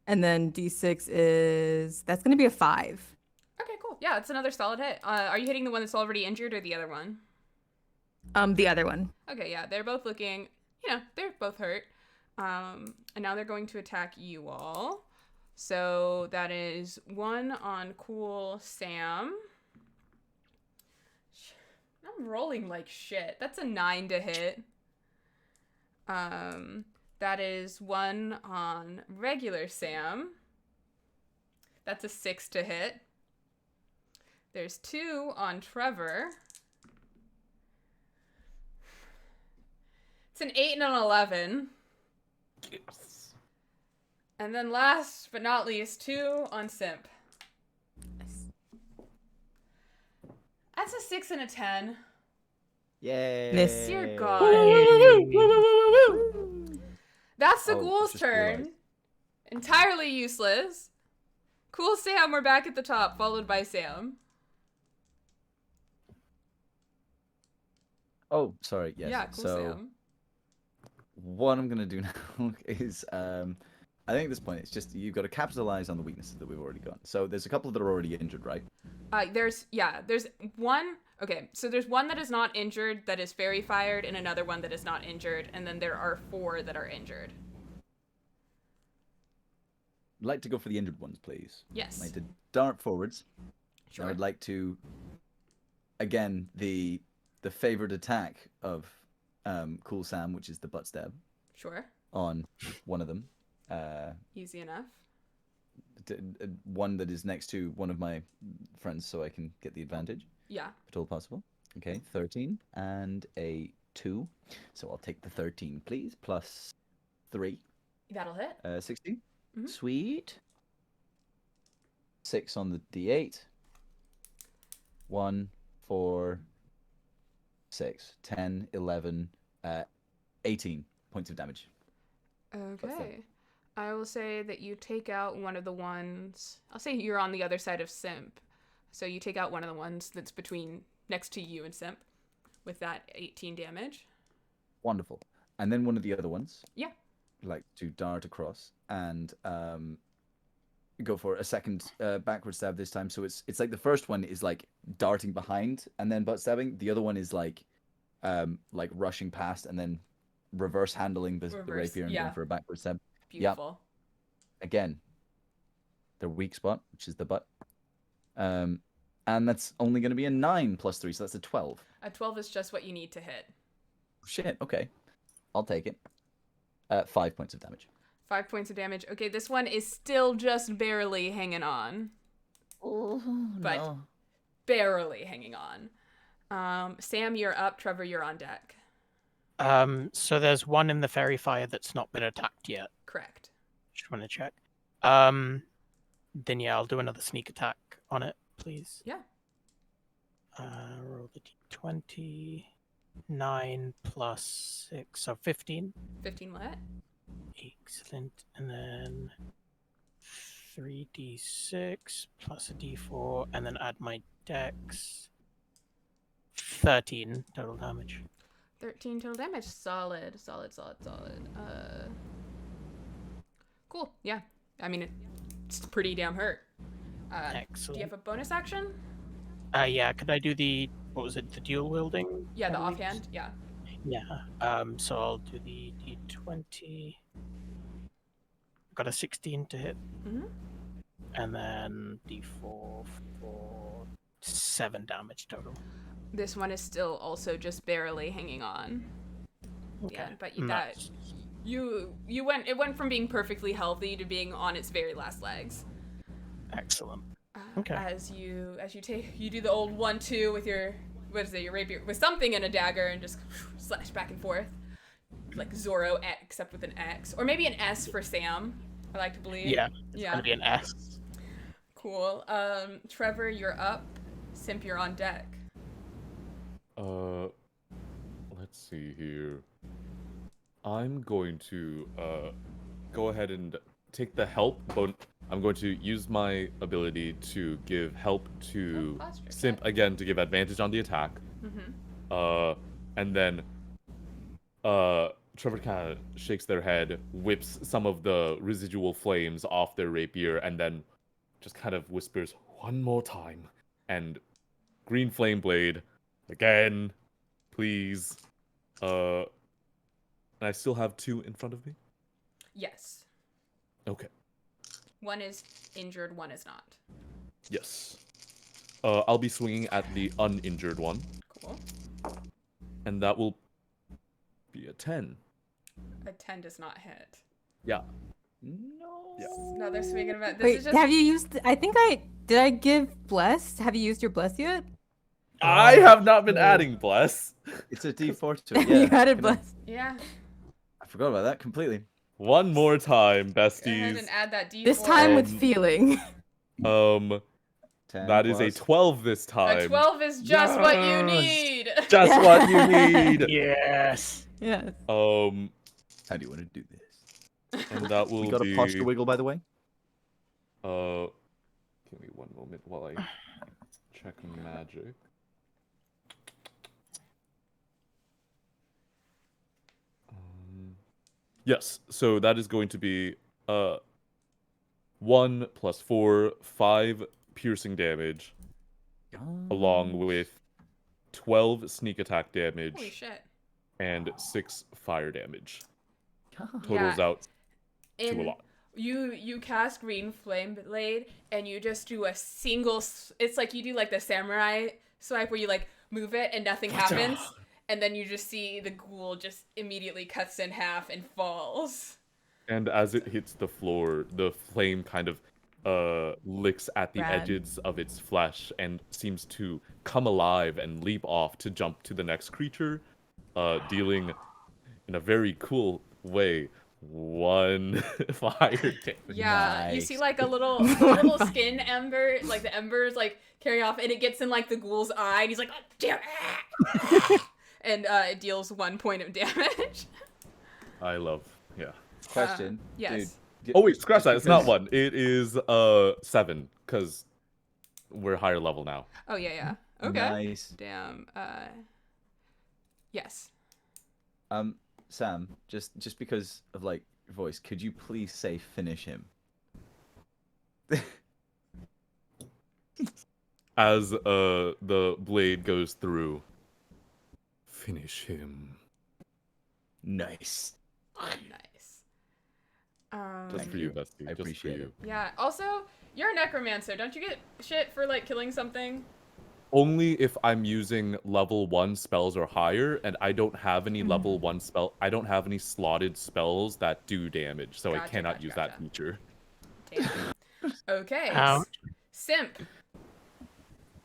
And then D6 is that's gonna be a 5. Okay, cool. Yeah, it's another solid hit. Are you hitting the one that's already injured or the other one? The other one. Okay, yeah, they're both looking, they're both hurt. And now they're going to attack you all. So that is 1 on Cool Sam. I'm rolling like shit. That's a 9 to hit. That is 1 on Regular Sam. That's a 6 to hit. There's 2 on Trevor. It's an 8 and an 11. Yes. And then last but not least, 2 on Simp. That's a 6 and a 10. Yay. Miss. Dear God. That's the Oh, ghoul's just turn. realized. Entirely useless. Cool Sam, we're back at the top, followed by Sam. Oh, sorry. Yes. Yeah, Cool so Sam. what I'm gonna do now is I think at this point it's just you've got to capitalize on the weaknesses that we've already got. So there's a couple that are already injured, right? There's one. Okay, so there's one that is not injured that is fairy fired, and another one that is not injured, and then there are 4 that are injured. I'd like to go for the injured ones, please. Yes. I'd like to dart forwards. Sure. I would like to, again, the favored attack of Cool Sam, which is the butt stab. Sure. On one of them. Easy enough. One that is next to one of my friends, so I can get the advantage. Yeah. If at all possible. Okay, 13 and a 2. So I'll take the 13, please, plus 3. That'll hit. 16. Mhm. Sweet. 6 on the D8. 1, 4, 6, 10, 11, 18 points of damage. Okay. I will say that you take out one of the ones. I'll say you're on the other side of Simp. So you take out one of the ones that's next to you and Simp with that 18 damage. Wonderful. And then one of the other ones. Yeah. Like to dart across and go for a second backward stab this time. So it's like the first one is like darting behind and then butt stabbing. The other one is like rushing past and then reverse handling the rapier and going for a backward stab. Beautiful. Yeah. Again, their weak spot, which is the butt. And that's only going to be a 9 plus 3, so that's a 12. A 12 is just what you need to hit. Shit, okay. I'll take it. 5 points of damage. 5 points of damage. Okay, this one is still just barely hanging on. Oh, but no. Barely hanging on. Sam, you're up. Trevor, you're on deck. So there's one in the fairy fire that's not been attacked yet. Correct. Just want to check. Then yeah, I'll do another sneak attack on it, please. Yeah. Roll the d20. 9 plus 6, so 15. 15 what? Excellent. And then 3d6 plus a d4, and then add my dex. 13 total damage. 13 total damage. Solid. Cool. Yeah. I mean, it's pretty damn hurt. Excellent. Do you have a bonus action? Yeah. Could I do the dual wielding? Yeah, the offhand. Yeah. Yeah. So I'll do the d20. Got a 16 to hit. Mm-hmm. And then d4 for 7 damage total. This one is still also just barely hanging on. Okay. Yeah, but it went from being perfectly healthy to being on its very last legs. Excellent. Okay. As you do the old 1-2 with your rapier with something in a dagger and just slash back and forth like Zorro except with an X or maybe an S for Sam. I like to believe. Yeah. It's gonna be an S. Cool. Trevor, you're up. Simp, you're on deck. Let's see here. I'm going to go ahead and take the help, but I'm going to use my ability to give help to Simp again to give advantage on the attack. Mm-hmm. And then Trevor kind of shakes their head, whips some of the residual flames off their rapier, and then just kind of whispers one more time. And green flame blade again, please. And I still have 2 in front of me? Yes. Okay. One is injured, one is not. Yes. I'll be swinging at the uninjured one. Cool. And that will be a 10. A 10 does not hit. Yeah. No. Yeah. No, they're speaking about this. Wait, Is just... have you used? Did I give bless? Have you used your bless yet? I have not been adding bless. It's a D4 to it. Yeah. You added bless. Yeah. I forgot about that completely. One more time, Go ahead besties. and add that D4. This time with feeling. 10 That is a plus. 12 this time. A 12 is just what you Yes. need. Just what you need. Yes. Yes. How do you want to do this? And that will We got be. a posture wiggle, by the way. Give me one moment while I check magic. Yes, so that is going to be 1 + 4, 5 piercing damage, along with 12 sneak attack Holy damage shit. and 6 fire damage. God. Totals out to a And lot. you cast Green Flame Blade, and you just do a single. It's like you do like the samurai swipe where you like move it and nothing happens, and then you just see the ghoul just immediately cuts in half and falls. And as it hits the floor, the flame kind of licks at the Rad. edges of its flesh and seems to come alive and leap off to jump to the next creature, dealing in a very cool way 1 fire damage. Yeah, you see Nice. like a little skin ember, like the embers like carry off, and it gets in like the ghoul's eye, and he's like, oh, damn it! And it deals 1 point of damage. I love, yeah. Question. Yes. Dude, Oh wait, scratch that. It's not because- 1. It is 7 because we're higher level now. Oh yeah. Okay. Nice. Damn. Yes. Sam, just because of like your voice, could you please say finish him? As the blade goes through, finish him. Nice. Nice. Just Thank for you, you. Bestie. I Just for appreciate you. it. Yeah. Also, you're a necromancer. Don't you get shit for like killing something? Only if I'm using level 1 spells or higher, and I don't have any level 1 spell. I don't have any slotted spells that do damage, so I Gotcha, cannot gotcha, use gotcha. that feature. Damn. Okay. Ouch. Simp.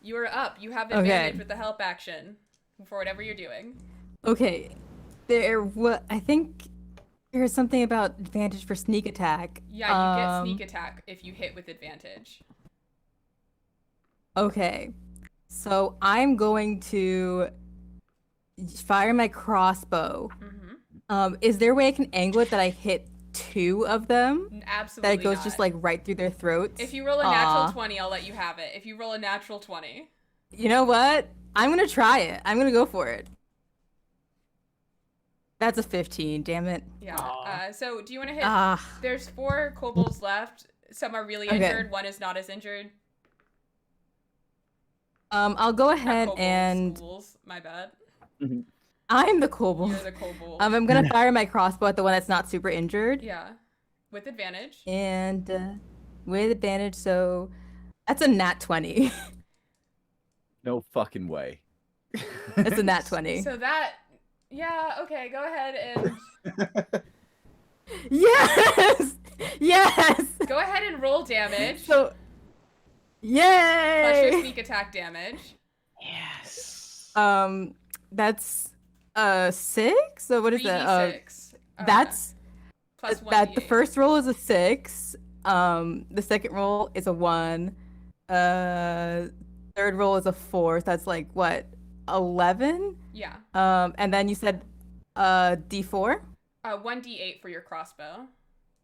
You are up. You have Okay. advantage with the help action for whatever you're doing. Okay. I think there's something about advantage for sneak attack. Yeah, you get sneak attack if you hit with advantage. Okay. So I'm going to fire my crossbow. Mm-hmm. Is there a way I can angle it that I hit 2 of them? Absolutely That it goes not. just like right through their throats? If you roll a natural Aw. 20, I'll let you have it. If you roll a natural 20. You know what? I'm gonna try it. I'm gonna go for it. That's a 15, damn it. Yeah. Aw. So do you want to hit? Ah. There's 4 kobolds left. Some are really Okay. injured. One is not as injured. I'll go Not ahead kobolds, and ghouls. My bad. I'm the kobold. You're the kobold. I'm gonna fire my crossbow at the one that's not super injured. Yeah. With advantage. And with advantage, so that's a nat 20. No fucking way. It's a nat 20. So that. Yeah. Okay. Go ahead and Yes! Yes! go ahead and roll damage. So, Plus your yay! sneak attack damage. Yes. That's 6. So what is that? 3d6. That's plus that. The 1d8. first roll is a 6. The second roll is a 1. Third roll is a 4. So that's like what, 11? Yeah. And then you said D4, 1d8 for your crossbow.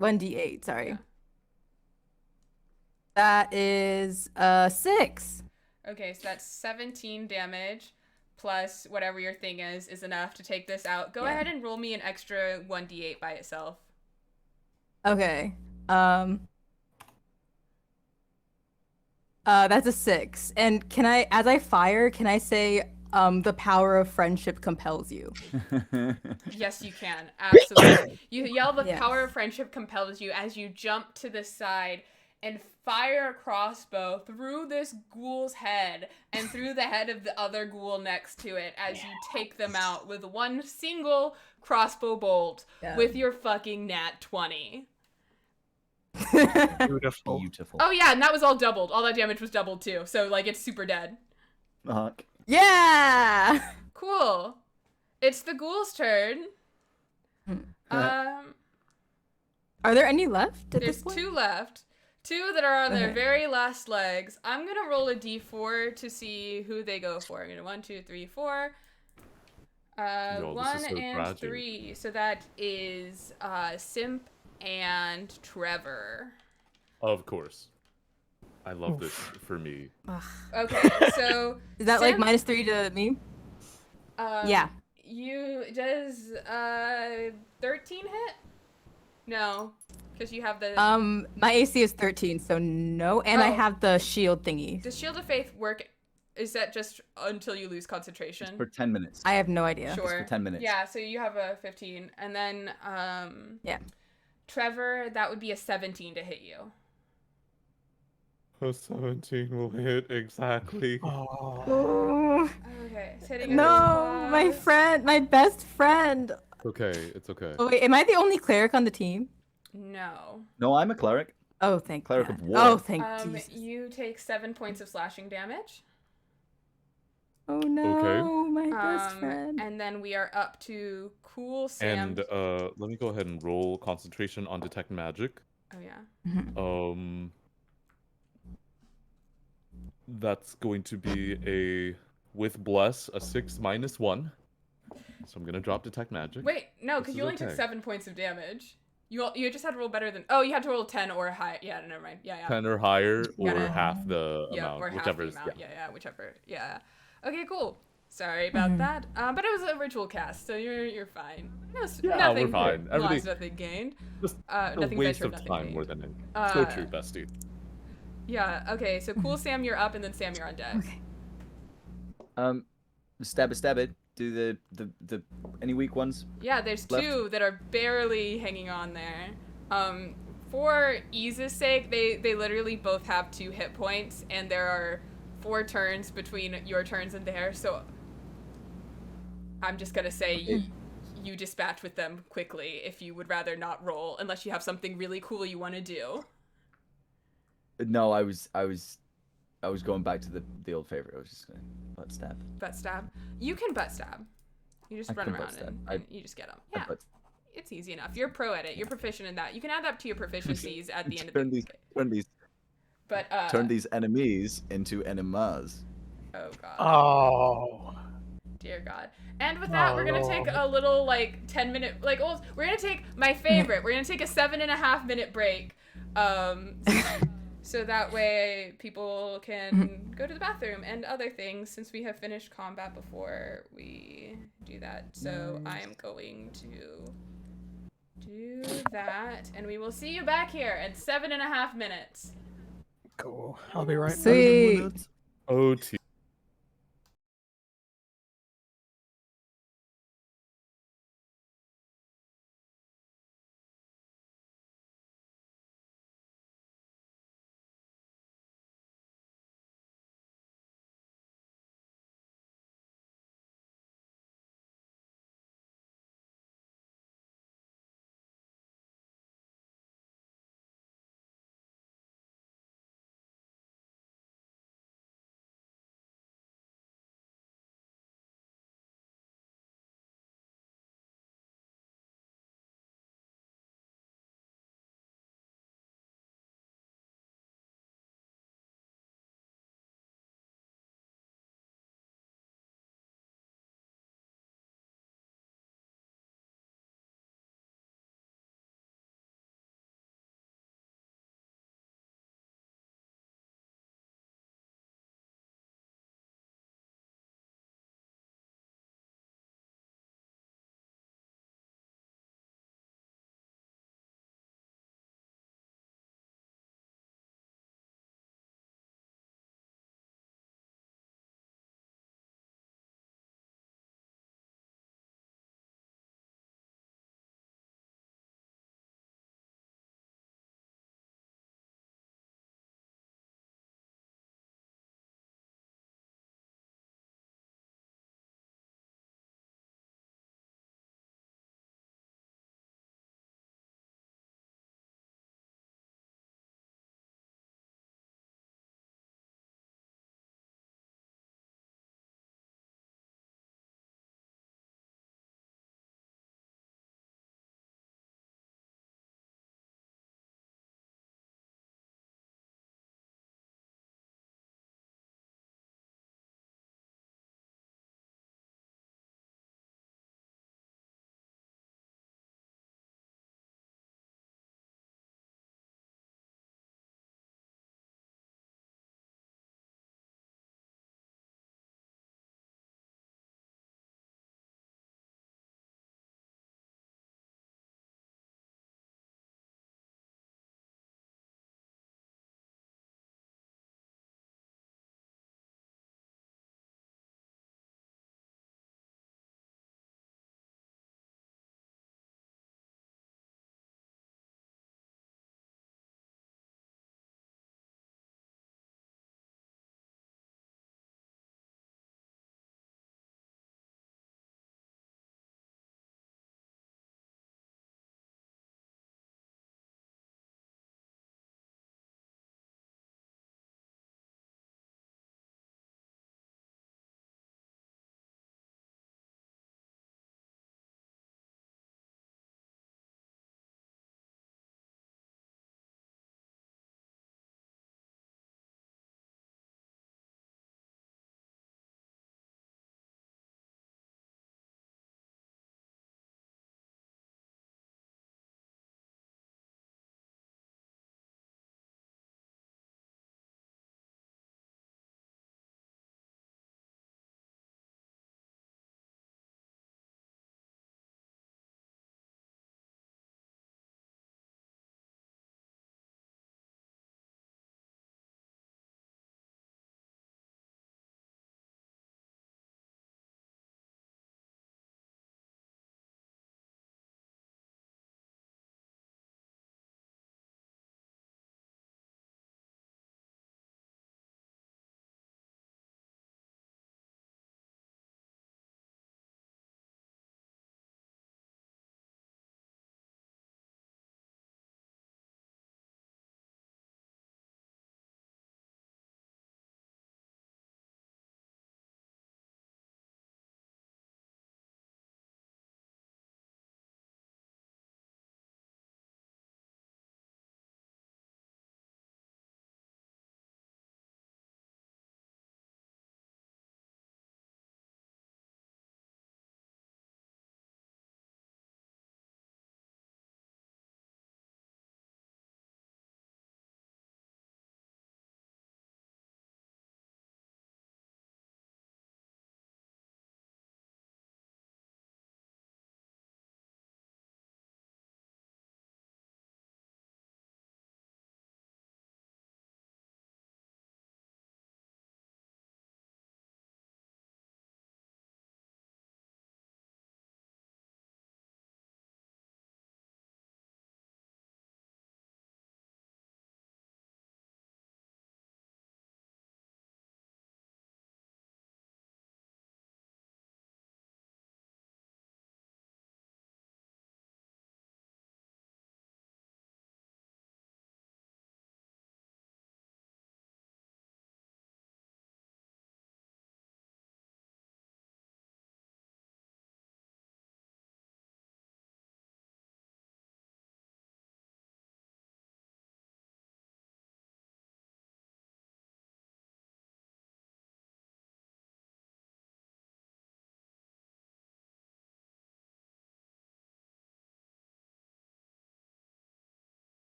1d8. Sorry. Yeah. That is 6. Okay, so that's 17 damage plus whatever your thing is enough to take this out. Go Yeah. ahead and roll me an extra 1d8 by itself. Okay. That's a 6. And can I, as I fire, can I say, the power of friendship compels you? Yes, you can. Absolutely. You yell the Yes. power of friendship compels you as you jump to the side and fire a crossbow through this ghoul's head and through the head of the other ghoul next to it as you take them out with one single crossbow bolt Yeah. with your fucking nat 20. Beautiful. Beautiful. Oh yeah, and that was all doubled. All that damage was doubled too. So like it's super dead. Fuck. Yeah! Cool. It's the ghoul's turn. Are there any left at There's this point? 2 left. 2 that are on their Okay. very last legs. I'm gonna roll a d4 to see who they go for. I'm gonna 1, 2, 3, 4. Yo, this 1 is so and tragic. 3. So that is Simp and Trevor. Of course. I love this for me. Okay, so Is that like Simp, -3 to me? um, Yeah. You does 13 hit? No, because you have the. My AC is 13, so no, and I Oh. have the shield thingy. Does Shield of Faith work? Is that just until you lose It's concentration? for 10 minutes. I have no idea. Sure. It's for 10 minutes. Yeah, so you have a 15, and then Yeah. Trevor, that would be a 17 to hit you. A 17 will hit exactly. Oh, Okay, it's hitting a no, my plus. friend, my best friend. Okay, it's okay. Oh wait, am I the only cleric on the team? No. No, I'm a cleric. Oh, thank Cleric God. of War. Oh, thank Jesus. You take 7 points of slashing damage. Oh no, my best friend. And then we are up to Cool Sam. And let me go ahead and roll concentration on detect magic. Oh yeah. Mhm. That's going to be with bless a 6 minus 1. So I'm gonna drop detect magic. Wait, no, This because is you only took okay. 7 points of damage. You just had to roll better than. Oh, you had to roll 10 or high. Yeah, never mind. Yeah. 10 or higher, Got or it. half the Yeah, amount, or half whichever the is. amount. Yeah, whichever. Yeah. Okay, cool. Sorry about that. But it was a ritual cast, so you're fine. No, Yeah, nothing we're fine. lost, Everything nothing gained. just a Nothing waste ventured, of nothing time gained. more than anything. So true, bestie. Yeah. Okay. So cool, Sam, you're up, and then Sam, you're on deck. Okay. Stab it. Do the any weak ones. Yeah, there's Left. 2 that are barely hanging on there. For ease's sake, they literally both have 2 hit points, and there are 4 turns between your turns and theirs. So I'm just gonna say you dispatch with them quickly if you would rather not roll, unless you have something really cool you want to do. No, I was going back to the old favorite. I was just gonna butt stab. Butt stab. You can butt stab. You just I run can butt around stab. and you just get them. I Yeah. butt- It's easy enough. You're pro at it. You're proficient in that. You can add that to your proficiencies at the end of turn the. these But turn these enemies into enemas. Oh god. Oh. Dear God. And with that, Oh, we're gonna take Lord. a little 10-minute we're gonna take my favorite. We're gonna take a 7.5-minute break. So that way people can go to the bathroom and other things since we have finished combat before we do that. So I am going to do that, and we will see you back here in 7.5 minutes. Cool. I'll be right back. Sweet. OT.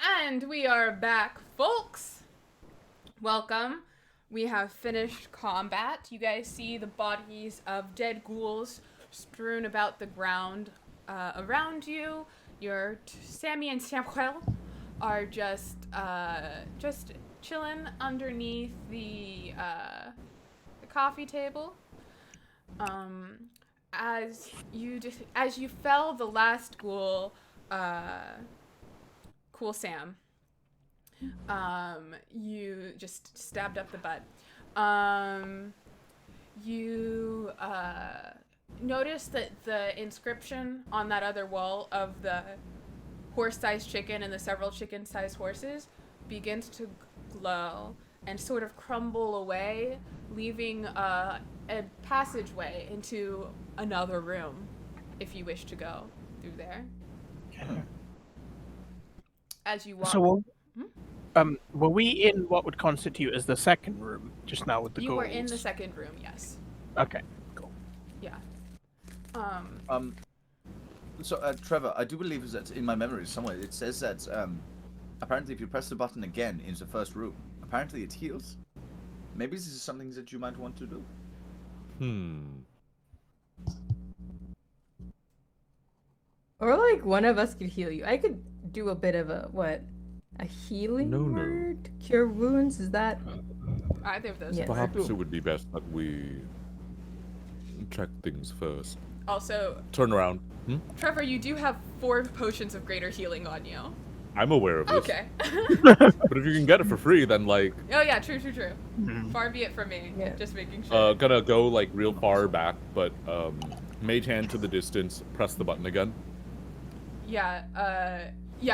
And we are back, folks. Welcome. We have finished combat. You guys see the bodies of dead ghouls strewn about the ground around you. Your Sammy and Samuel are just chilling underneath the coffee table. As you fell the last ghoul, Cool Sam, you just stabbed up the butt. You notice that the inscription on that other wall of the horse-sized chicken and the several chicken-sized horses begins to glow and sort of crumble away, leaving a passageway into another room, if you wish to go through there. As you walk. So, were we in what would constitute as the second room just now with the ghouls? You were in the second room, yes. Okay, cool. Yeah. So, Trevor, I do believe that in my memory somewhere it says that apparently if you press the button again in the first room, apparently it heals. Maybe this is something that you might want to do. Or like one of us could heal you. I could do a bit of a healing word? Cure wounds? Is that either of those? Yes. Perhaps it would be best that we check things first. Also, Turn around. Trevor, you do have 4 potions of greater healing on you. I'm aware of this. Okay. But if you can get it for free, then like. Oh yeah, true. Far be it from me. Yeah. Just making sure. Gonna go like real far back, but mage hand to the distance. Press the button again. Yeah.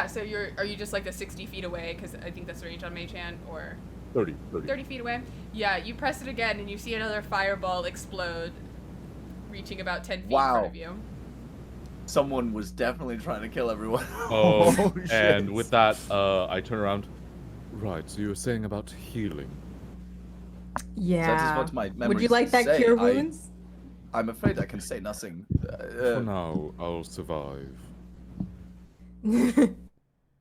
So are you just like the 60 feet away? Because I think that's the range on Mage Hand, or 30. 30 feet away. Yeah. You press it again, and you see another fireball explode, reaching about 10 feet in front of you. Someone was definitely trying to kill everyone. Oh, shit. and with that, I turn around. Right, so you were saying about healing. Yeah. That is what my Would you memories like that say. cure wounds? I'm afraid I can say nothing. For now, I'll survive.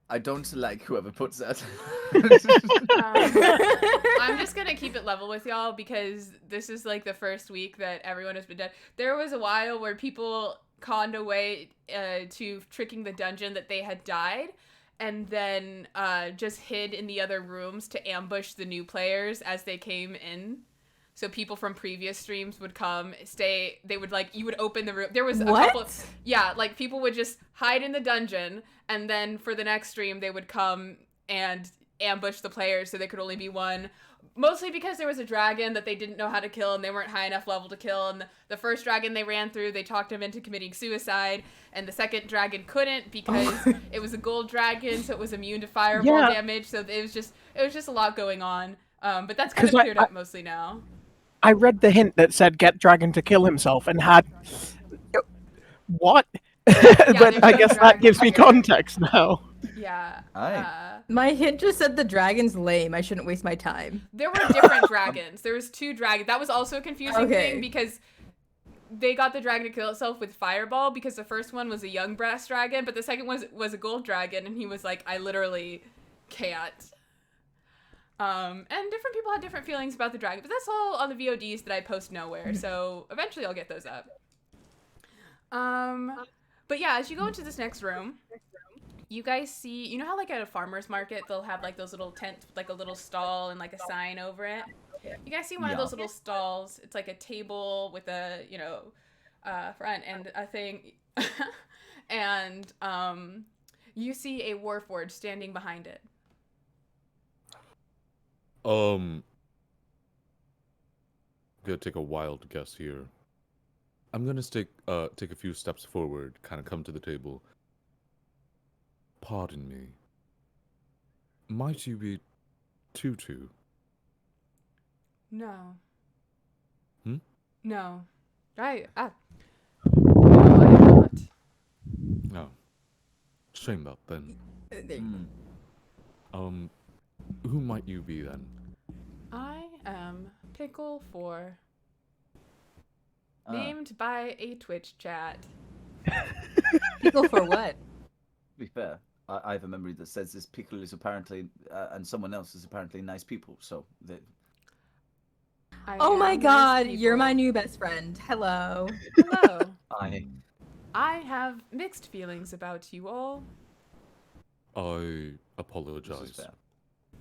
I don't like whoever puts that. I'm just gonna keep it level with y'all because this is like the first week that everyone has been dead. There was a while where people conned away to tricking the dungeon that they had died, and then just hid in the other rooms to ambush the new players as they came in. So people from previous streams would come, stay. They would you would open the room. There was a couple. Yeah, like people would just hide in the dungeon, and then for the next stream they would come and ambush the players, so there could only be one. Mostly because there was a dragon that they didn't know how to kill, and they weren't high enough level to kill. And the first dragon they ran through, they talked him into committing suicide, and the second dragon couldn't because it was a gold dragon, so it was immune to fireball damage. So it was just a lot going on. But that's kind of cleared up mostly now. I read the hint that said get dragon to kill himself and had what? But I guess that gives me context now. Yeah. My hint just said the dragon's lame. I shouldn't waste my time. There were different dragons. There was 2 dragons. That was also a confusing thing because they got the dragon to kill itself with fireball because the first one was a young brass dragon, but the second was a gold dragon, and he was like, I literally can't. And different people had different feelings about the dragon, but that's all on the VODs that I post nowhere, so eventually I'll get those up. But yeah, as you go into this next room, you guys see, you know how like at a farmer's market, they'll have like those little tents with like a little stall and like a sign over it? You guys see one of those little stalls. It's like a table with a, front and a thing. And you see a warforged standing behind it. I'm gonna take a wild guess here. I'm gonna take a few steps forward, kind of come to the table. Pardon me. Might you be Tutu? No. No, I am not. No. Shame that then. Who might you be then? I am Pickle 4. Named by a Twitch chat. Pickle for what? To be fair, I have a memory that says this Pickle is apparently, and someone else is apparently nice people. So Oh my am nice god, you're my people. new best friend. Hello. Hello. I I have mixed feelings about you all. I this is apologize fair.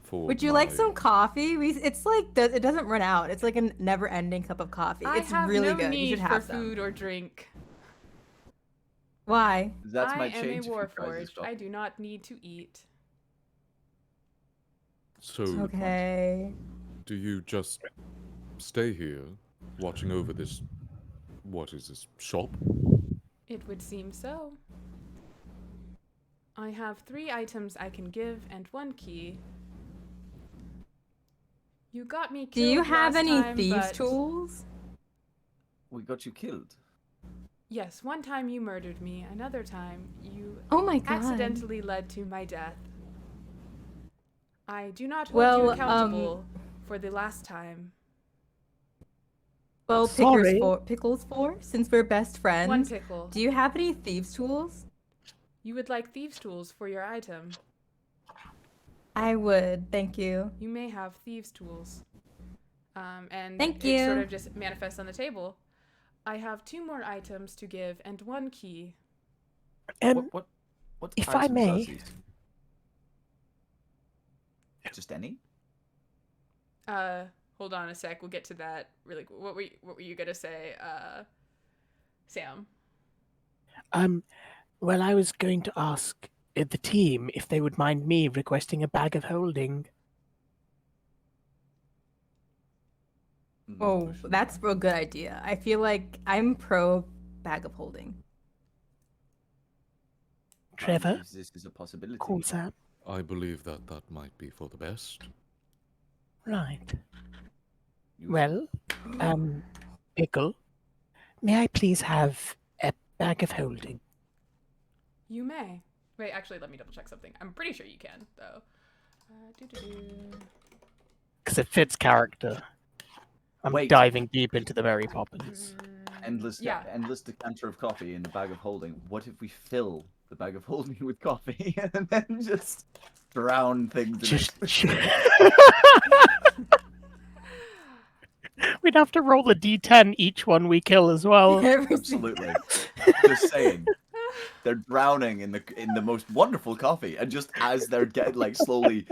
for Would you like my- some coffee? It's like it doesn't run out. It's like a never-ending cup of coffee. I It's have really no good. You need should for have some. food or drink. Why? That's I my am a change. if you guys warforged. stop. I do not need to eat. So, Okay. do you just stay here, watching over this? What is this shop? It would seem so. I have 3 items I can give and 1 key. You got me killed Do you have last any time, thieves' but... tools? We got you killed. Yes, one time you murdered me. Another time you Oh my god. accidentally led to my death. I do not hold Well, you accountable for the last time. Well, Sorry. Pickles for, since we're best friends. 1 pickle. Do you have any thieves' tools? You would like thieves' tools for your item. I would, thank you. You may have thieves' tools. And Thank it sort you. of just manifests on the table. I have 2 more items to give and 1 key. What if I items are may- these? Just any? Hold on a sec. We'll get to that. Really, what were you gonna say, Sam? Well, I was going to ask the team if they would mind me requesting a bag of holding. Oh, that's a good idea. I feel like I'm pro bag of holding. Trevor? If this is a possibility. Cool, Sam. I believe that might be for the best. Right. You- Well, Pickle, may I please have a bag of holding? You may. Wait, actually, let me double check something. I'm pretty sure you can, though. Doo-doo-doo. Because it fits character. I'm Wait. diving deep into the Mary Poppins. endless Yeah. endless decanter of coffee in the bag of holding. What if we fill the bag of holding with coffee and then just drown things in Just. it? We'd have to roll a d10 each one we kill as well. Absolutely. Just saying. They're drowning in the most wonderful coffee, and just as they're getting slowly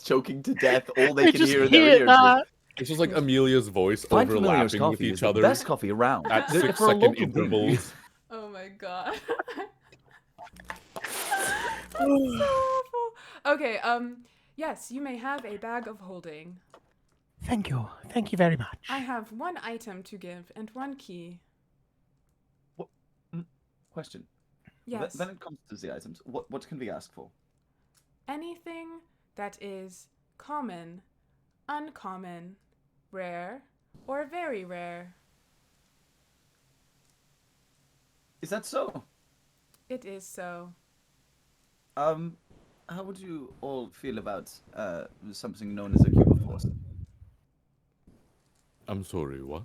choking to death, all they We can just hear in their hear ears that. It's just like Amelia's voice Find Familiar's overlapping with coffee is each the other best coffee around. at For a 6-second local brewery. intervals. Oh my god. That's so awful. Okay, yes, you may have a bag of holding. Thank you. Thank you very much. I have 1 item to give and 1 key. Question. Yes. Then it comes to the items. What can we ask for? Anything that is common, uncommon, rare, or very rare. Is that so? It is so. How would you all feel about something known as a cube of force? I'm sorry, what?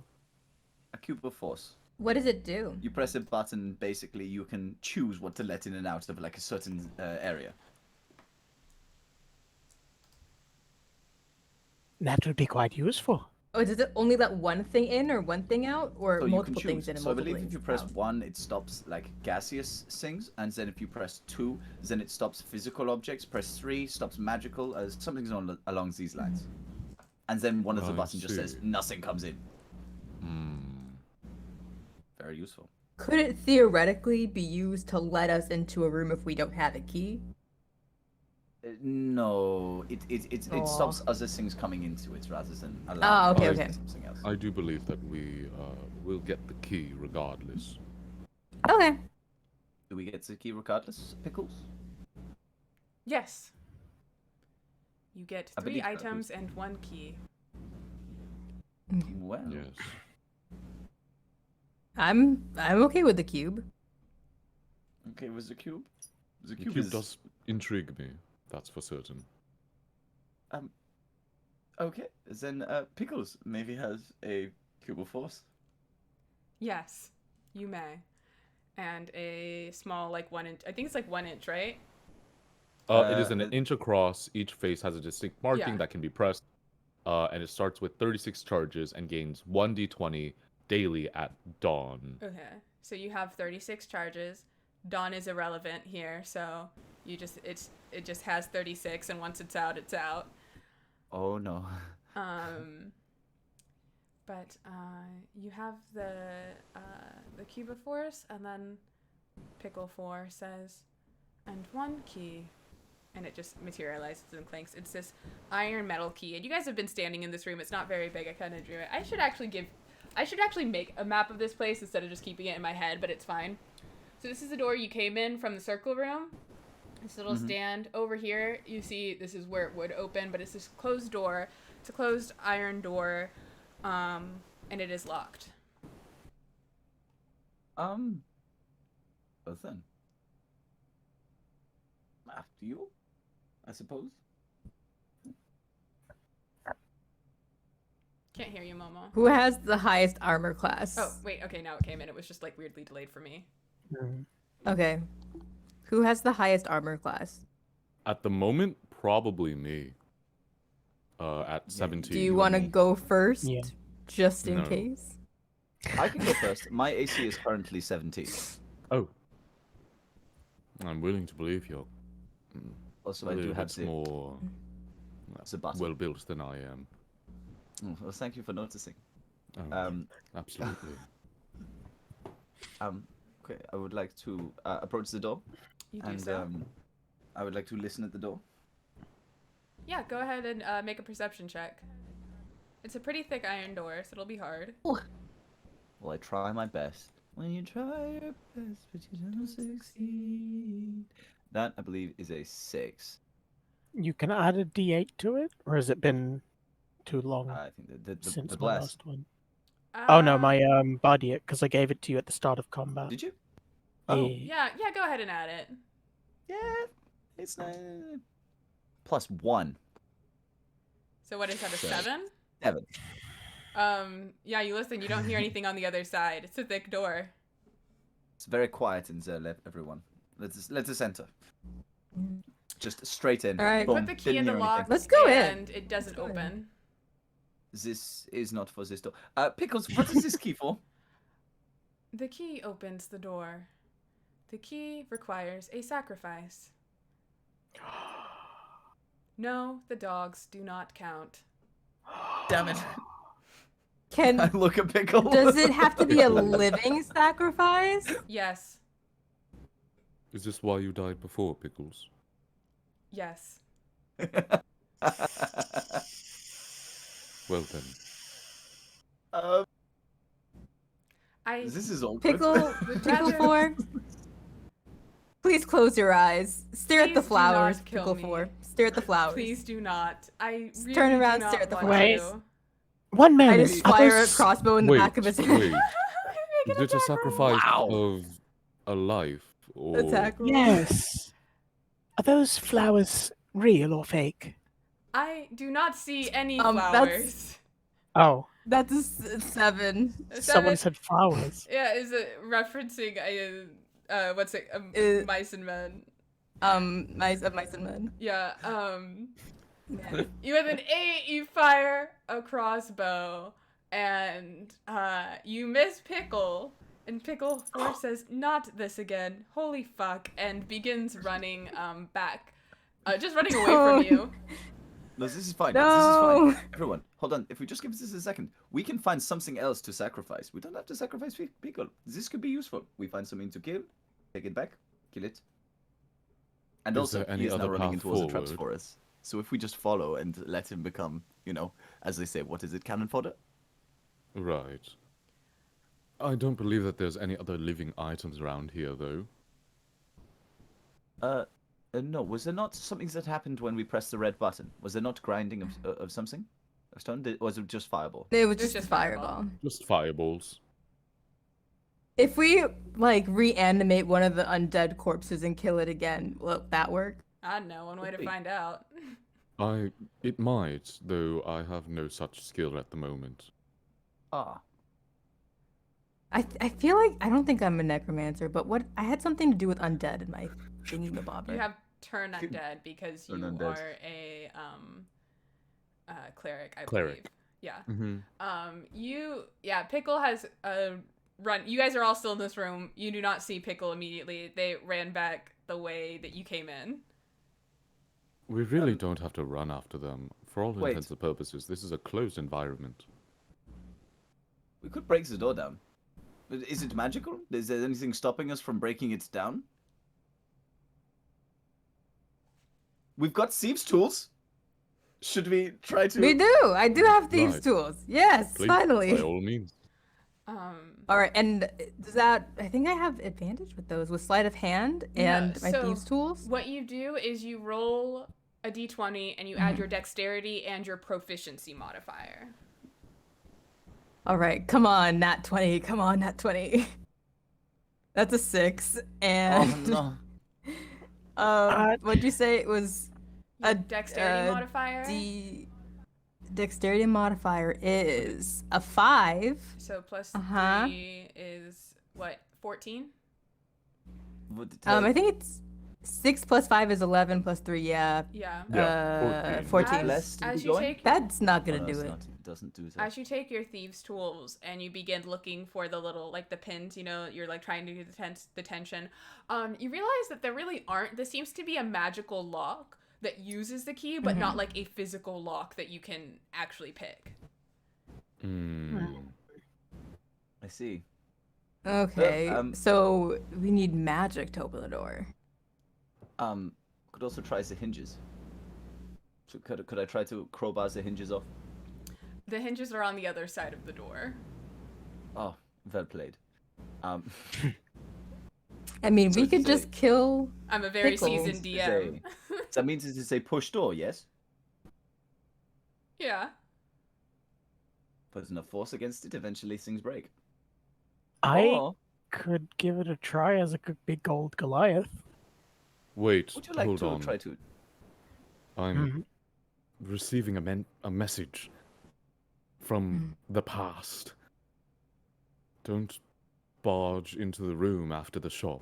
A cube of force. What does it do? You press a button, basically you can choose what to let in and out of a certain area. That would be quite useful. Oh, does it only let one thing in or one thing out, or So you can multiple choose. things in and So I multiple believe if things you press out? 1, it stops gaseous things, and then if you press 2, then it stops physical objects. Press 3 stops magical, something's along these lines. And then one of the I buttons just says see. nothing comes in. Hmm. Very useful. Could it theoretically be used to let us into a room if we don't have a key? No, it Aw. stops other things coming into it rather than Oh, allowing okay, us to okay. do something else. I do believe that we will get the key regardless. Okay. Do we get the key regardless, Pickles? Yes. You get I 3 believe that items and 1 key. Well, Yes. I'm okay with the cube. okay, with the cube? The The cube, cube is... does intrigue me, that's for certain. Okay, then Pickles maybe has a cube of force. Yes, you may. And a small, 1 inch. I think it's 1 inch, right? It is an inch across. Each face has a distinct marking Yeah. that can be pressed. And it starts with 36 charges and gains 1d20 daily at dawn. Okay. So you have 36 charges. Dawn is irrelevant here, so it just has 36, and once it's out, it's out. Oh no. But you have the Cubiforce, and then Pickle 4 says, and 1 key, and it just materializes and clanks. It's this iron metal key, and you guys have been standing in this room. It's not very big. I kind of drew it. I should actually make a map of this place instead of just keeping it in my head, but it's fine. So this is the door you came in from the circle room. This little stand over here, you see this is where it would open, but it's this closed door. It's a closed iron door, and it is locked. Listen. After you, I suppose. Can't hear you, Momo. Who has the highest armor class? Oh, wait, okay, now it came in. It was just like weirdly delayed for me. Okay. Who has the highest armor class? At the moment, probably me. At 17. Do you want to go first? Yeah. Just in No. case? I can go first. My AC is currently 17. Oh. I'm willing to believe you're Also, a I do little have bit the more button. well-built than I am. Well, thank you for noticing. Oh, absolutely. Okay, I would like to approach the door, You do and so. I would like to listen at the door. Yeah, go ahead and make a perception check. It's a pretty thick iron door, so it'll be hard. Well, I try my best. When you try your best, but you don't succeed. That, I believe, is a 6. You can add a D8 to it, or has it been too long I think the since my blast. last one? Oh no, my body it because I gave it to you at the start of combat. Did you? Oh, Yeah, go ahead and add it. yeah. It's +1. So what is that, a So- 7? 7. Yeah, you listen, you don't hear anything on the other side. It's a thick door. It's very quiet in there, everyone. Let us enter. Just straight in. All right. Boom. Put the key Didn't in the hear lock, anything. Let's go in. and it doesn't Let's go in. open. This is not for this door. Pickles, what is this key for? The key opens the door. The key requires a sacrifice. No, the dogs do not count. Damn it. I Can look at Pickle. does it have to be a living sacrifice? Yes. Is this why you died before, Pickles? Yes. Well then. This is awkward. Pickle, Pickle Four. Please close your eyes. Stare at the Please do not flowers, kill Pickle me. Four. Stare at the flowers. Please do not. I really turn do around, not stare at the want flowers. to. One I minute. just are fire a those- crossbow in the back of his head. Wait. Make Is an it a attack roll. sacrifice Wow. of a life? Or... Attack roll. Yes. Are those flowers real or fake? I do not see any That's- flowers. Oh, That's a 7. someone said flowers. Yeah, is it referencing what's it? Mice and Men. Mice and men. Yeah. Yeah. You have an 8. You fire a crossbow, and you miss Pickle. And Pickle 4 says, "Not this again! Holy fuck!" and begins running back, just running away from you. No, this is fine. No. This is fine. Everyone, hold on. If we just give this a second, we can find something else to sacrifice. We don't have to sacrifice Pickle. This could be useful. We find something to kill, take it back, kill it. And Is also, there any he is now other running path into all the traps forward? for us. So if we just follow and let him become, as they say, what is it, cannon fodder? Right. I don't believe that there's any other living items around here, though. No. Was there not something that happened when we pressed the red button? Was there not grinding of something? Of stone? Was it just fireball? It was It's just a just fireball. fireball. Just fireballs. If we reanimate one of the undead corpses and kill it again, will that work? I don't know. One way to Could be. find out. It might, though I have no such skill at the moment. Ah. I feel like I don't think I'm a necromancer, but I had something to do with undead in my thingy mabobber. You have turn undead because you Turn undead. are a cleric, I Cleric. believe. Yeah. Mm-hmm. Pickle has run. You guys are all still in this room. You do not see Pickle immediately. They ran back the way that you came in. We really don't have to run after them. For all Wait. intents and purposes, this is a closed environment. We could break the door down. But is it magical? Is there anything stopping us from breaking it down? We've got thieves' tools. Should we try to? We do. I do have thieves' Right. tools. Yes, Please, finally. by all means. All right, and does that? I think I have advantage with those, with sleight of hand and my so thieves' tools. What you do is you roll a d20 and you add your dexterity and your proficiency modifier. All right, come on, nat 20. Come on, nat 20. That's a 6. And Oh no. what'd you say? It was Your dexterity modifier. Dexterity modifier is a 5. So plus Uh-huh. 3 is what? 14? I think it's 6 plus 5 is 11 plus 3. Yeah. Yeah. Yeah, 14. Less to As be you going? take That's not Oh, gonna no, do it's it. not. It doesn't do that. As you take your thieves' tools and you begin looking for the little, like the pins, you know, you're like trying to do the tension, you realize that there really aren't. This seems to be a magical lock that uses the key, but not like a physical lock that you can actually pick. I see. Okay, so we need magic to open the door. Could also try the hinges. So could I try to crowbar the hinges off? The hinges are on the other side of the door. Oh, well played. I mean, So we could to say- just kill. I'm a very Pickles. seasoned DM. That means it is a push door, yes? Yeah. Put enough force against it, eventually things break. I Or could give it a try as a big gold Goliath. Wait, would you like hold to on. try to? I'm receiving a message from the past. Don't barge into the room after the shop.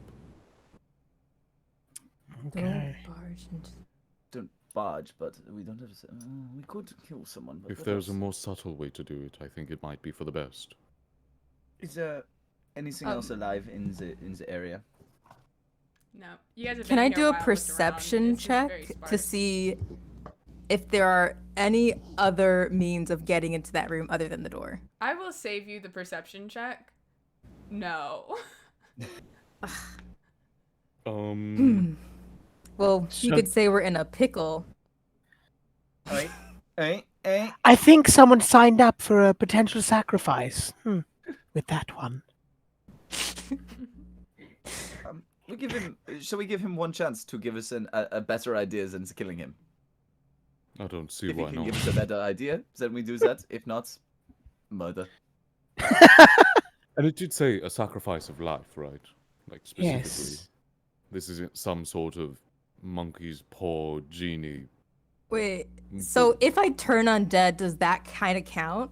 Okay. Don't barge, but we don't have. We could kill someone. But If what there's a else? more subtle way to do it, I think it might be for the best. Is there anything else alive in the area? No. You guys have Can been I in here do a while, looked around. perception It's just very check to sparse. see if there are any other means of getting into that room other than the door? I will save you the perception check. No. Well, you So- could say we're in a pickle. I think someone signed up for a potential sacrifice. With that one. We give him. Shall we give him one chance to give us a better idea than killing him? I don't see If he why can not. give us a better idea, then we do that. If not, murder. And it did say a sacrifice of life, right? Like specifically. Yes. This isn't some sort of monkey's paw genie. Wait, so if I turn undead, does that kind of count?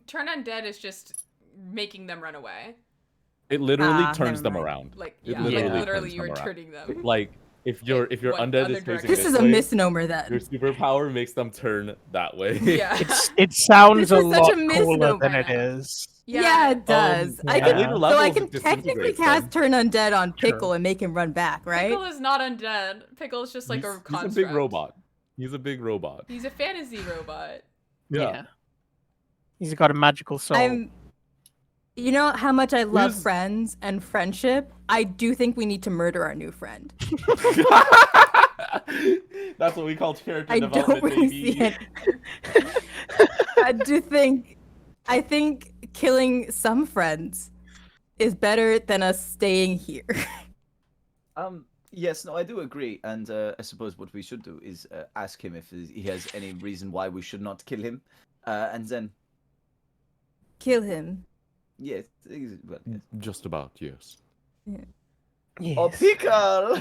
Turn undead is just making them run away. It literally Ah, turns never them mind. around. Like, It yeah, literally like literally turns you them are around. turning them. Like if your What undead other is facing This is a way, misnomer your then. superpower makes them turn that way. Yeah. It sounds This a is such lot a cooler than misnomer. it is. Yeah, it does. I yeah. can, Later so I levels, can it technically disintegrates cast them. turn undead on Sure. Pickle and make him run back, right? Pickle is not undead. Pickle is just like a He's construct. a big robot. He's a big robot. He's a fantasy robot. Yeah. He's got a magical soul. You know how much I love Who's- friends and friendship? I do think we need to murder our new friend. That's what we call character I development, don't really baby. see it. I think killing some friends is better than us staying here. Yes, no, I do agree, and I suppose what we should do is ask him if he has any reason why we should not kill him, and then Kill him. yes, well, yes. Just about, yes. Yes. Oh, pickle!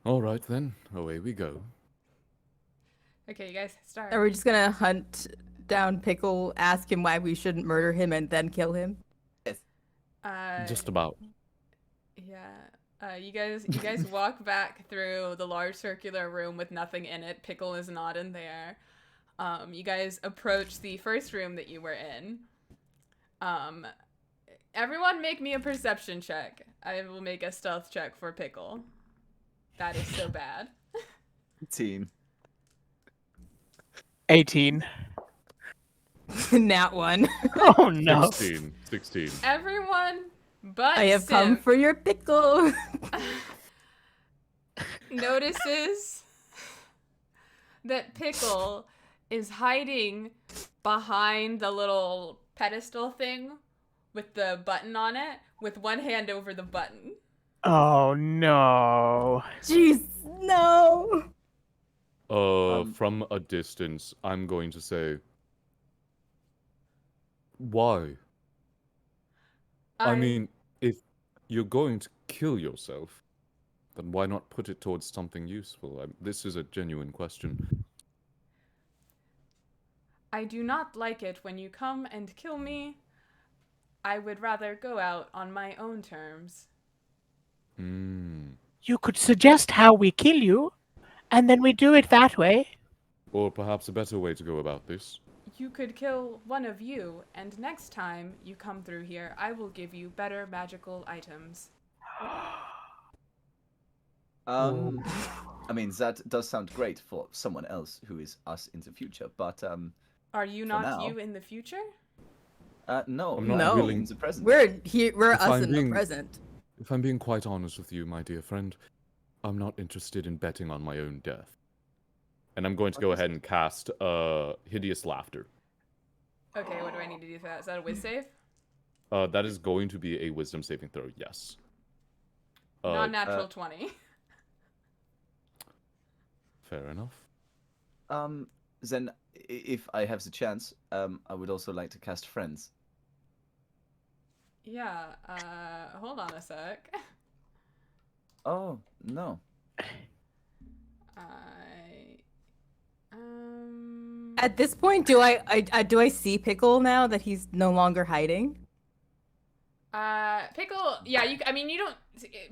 All right then, away we go. Okay, you guys start. Are we just gonna hunt down Pickle, ask him why we shouldn't murder him, and then kill him? Just about. Yeah. You guys walk back through the large circular room with nothing in it. Pickle is not in there. You guys approach the first room that you were in. Everyone make me a perception check. I will make a stealth check for Pickle. That is so bad. 18. 18. Nat 1. Oh no. 16. Everyone but I have come Simp for your pickle. notices that Pickle is hiding behind the little pedestal thing with the button on it with one hand over the button. Oh no. Jeez, no. From a distance, I'm going to say, why? I mean, if you're going to kill yourself, then why not put it towards something useful? This is a genuine question. I do not like it when you come and kill me. I would rather go out on my own terms. You could suggest how we kill you, and then we do it that way. Or perhaps a better way to go about this. You could kill one of you, and next time you come through here, I will give you better magical items. I mean, that does sound great for someone else who is us in the future, but Are you for not now- you in the future? no, I'm not No. willing in the present. We're here. We're If us I'm in being- the present. If I'm being quite honest with you, my dear friend, I'm not interested in betting on my own death. And I'm going to go ahead and cast Hideous Laughter. Okay, what do I need to do for that? Is that a whiz save? That is going to be a Wisdom saving throw, yes. Non-natural 20. Fair enough. Then, if I have the chance, I would also like to cast Friends. Yeah, hold on a sec. Oh, no. At this point, do I see Pickle now that he's no longer hiding? Pickle, yeah, you don't,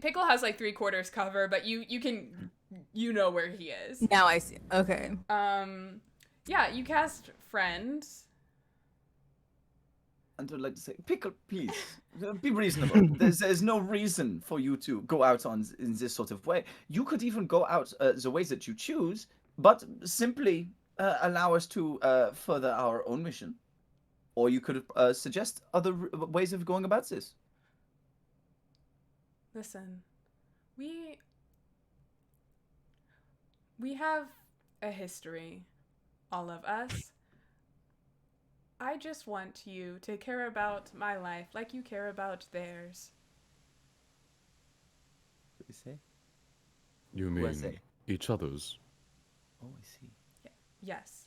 Pickle has like 3/4 cover, but you know where he is. Now I see. Okay. Yeah, you cast Friends. And I would like to say, Pickle, please, be reasonable. There's no reason for you to go out in this sort of way. You could even go out the ways that you choose, but simply allow us to further our own mission. Or you could suggest other ways of going about this. Listen, we have a history, all of us. I just want you to care about my life like you care about theirs. What do you say? You Who I mean say? each other's? Oh, I see. Yes.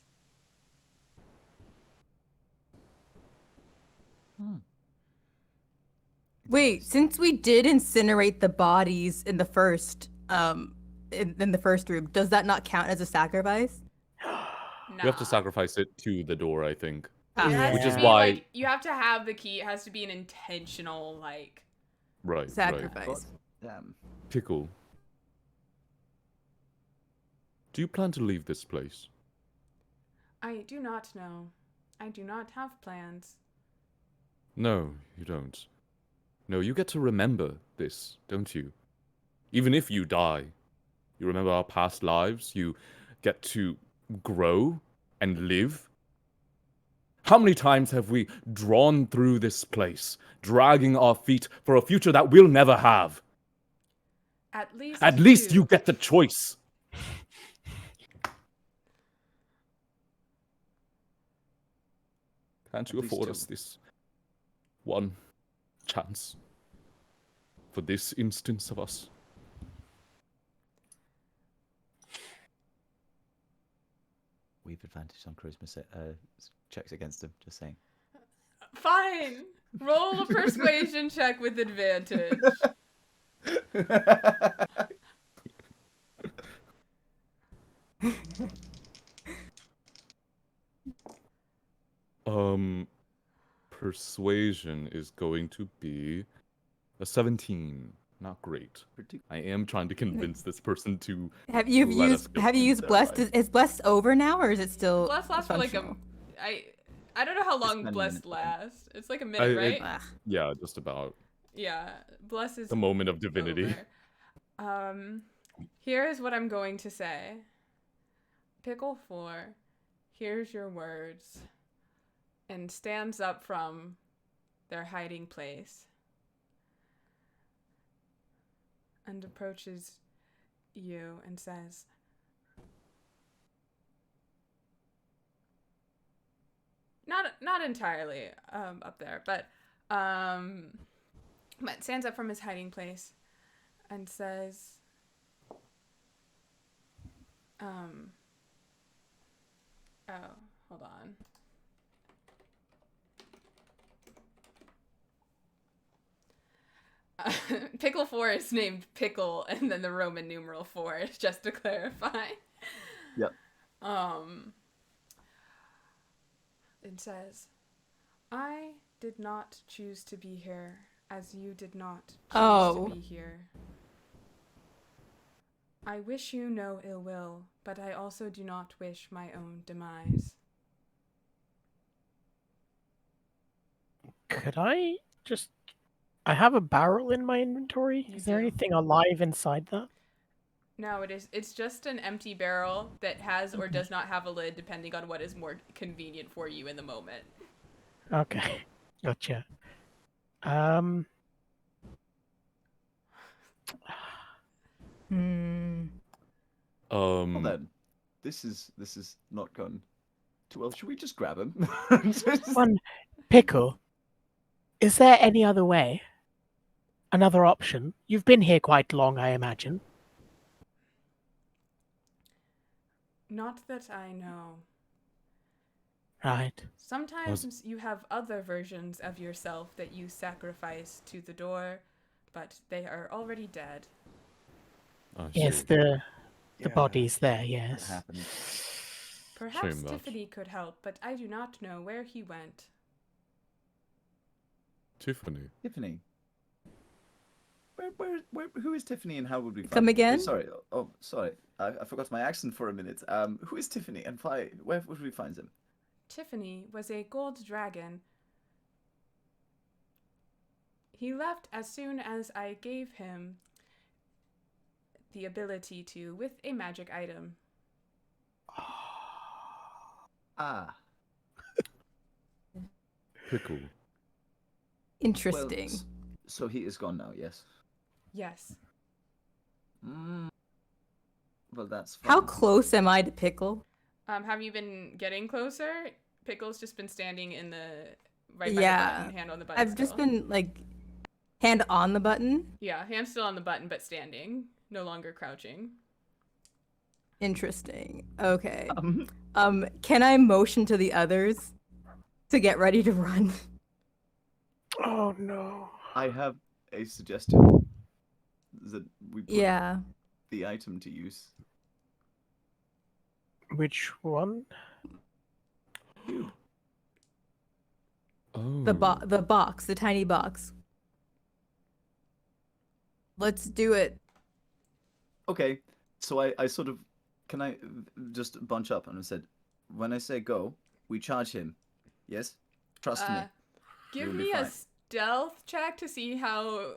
Wait, since we did incinerate the bodies in the first in the first room, does that not count as a sacrifice? Nah. You have to sacrifice it to the door, I think. It has Which to is be, why- like, you have to have the key. It has to be an intentional, like... Right, Sacrifice. right. Damn. Pickle. Do you plan to leave this place? I do not know. I do not have plans. No, you don't. No, you get to remember this, don't you? Even if you die, you remember our past lives, you get to grow and live. How many times have we drawn through this place, dragging our feet for a future that we'll never have? At least At least two. you get the choice. Can't you At least afford two. us this one chance for this instance of us? We have advantage on charisma checks against him, just saying. Fine. Roll a persuasion check with advantage. Persuasion is going to be a 17. not great. I am trying to convince this person to Have you let us used go. Blessed? Alright. Is Blessed over now, or is it still Bless lasts for like functional? I don't know how long been a Blessed minute, I think. lasts. It's like a minute, right? Ugh. Yeah, just about Yeah, Bless is the moment of divinity. over. Here is what I'm going to say. Pickle 4, here's your words, and stands up from their hiding place and approaches you and says, not entirely up there, but stands up from his hiding place and says, oh, hold on. Pickle 4 is named Pickle and then the Roman numeral 4, just to clarify. Yep. It says, I did not choose to be here, as you did not choose to be here. I wish you no ill will, but I also do not wish my own demise. Could I just... I have a barrel in my inventory. You Is there do. anything alive inside that? No, it's just an empty barrel that has or does not have a lid, depending on what is more convenient for you in the moment. Okay, gotcha. Well Um, then, this is not gone too well. Should we just grab him? One Pickle. Is there any other way? Another option? You've been here quite long, I imagine. Not that I know. Right. Sometimes you have other versions of yourself that you sacrifice to the door, but they are already dead. I Yes, see. the Yeah, body's there, that yes. happened. Perhaps Shame that. Tiffany could help, but I do not know where he went. Tiffany. Tiffany. Where, who is Tiffany and how would we find Come her? again? Sorry. Oh, sorry. I forgot my accent for a minute. Who is Tiffany and where would we find him? Tiffany was a gold dragon. He left as soon as I gave him the ability to with a magic item. Ah. Pickle. Interesting. Well, so he is gone now, yes? Yes. Well, that's fine. How close am I to Pickle? Have you been getting closer? Pickle's just been standing in the right by the button, hand on the button. I've just been like hand on the button. Yeah, hand still on the button, but standing, no longer crouching. Interesting. Okay. Can I motion to the others to get ready to run? Oh no. I have a suggestion that we put Yeah. the item to use. Which one? Oh. The box, the tiny box. Let's do it. Okay, so I sort of, can I just bunch up and I said, when I say go, we charge him. Yes? Trust me. Give You'll be me a fine. stealth check to see how,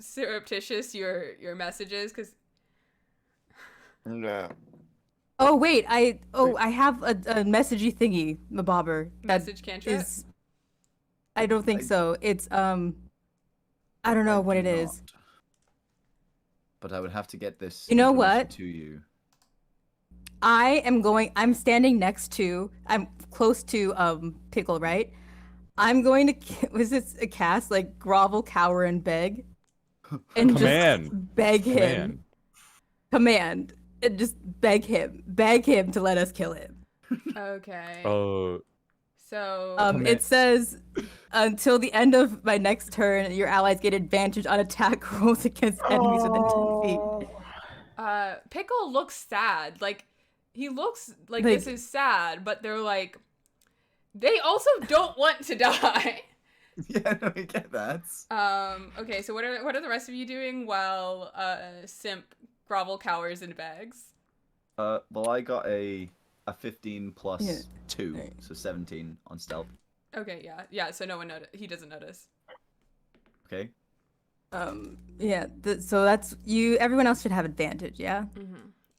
surreptitious your message is, because... No. Oh wait, I have a messagey thingy, Mabobber. Message cantrip? I don't think so. It's I don't know what it is. not. But I would have to get this You know information what? to you. I'm standing next to, I'm close to Pickle, right? I'm going to was this a cast like grovel, cower, and beg, and Command. just beg him. Command. And just beg him to let us kill him. Okay. Uh, So... It says, until the end of my next turn, your allies get advantage on attack rolls against enemies within 10 feet. Pickle looks sad. Like, he looks like Like- this is sad, but they're like... They also don't want to die. Yeah, no, we get that. Okay, so what are the rest of you doing while Simp grovel cowers in bags? Well, I got a 15 plus Yeah. 2, Right. so 17 on stealth. Okay, yeah. So no one he doesn't notice. Okay. Yeah. So that's you. Everyone else should have advantage. Yeah.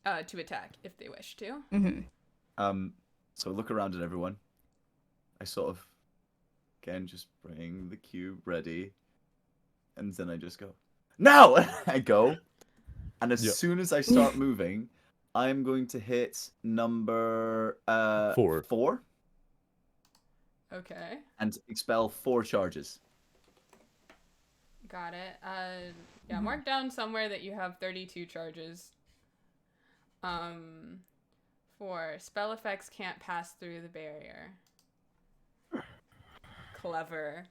To attack if they wish to. So I look around at everyone. I sort of, again, just bring the cube ready, and then I just go, now! I go, and as soon as I start moving, I'm going to hit number 4. Okay. And expel 4 charges. Got it. Yeah, mark down somewhere that you have 32 charges. 4 spell effects can't pass through the barrier. Clever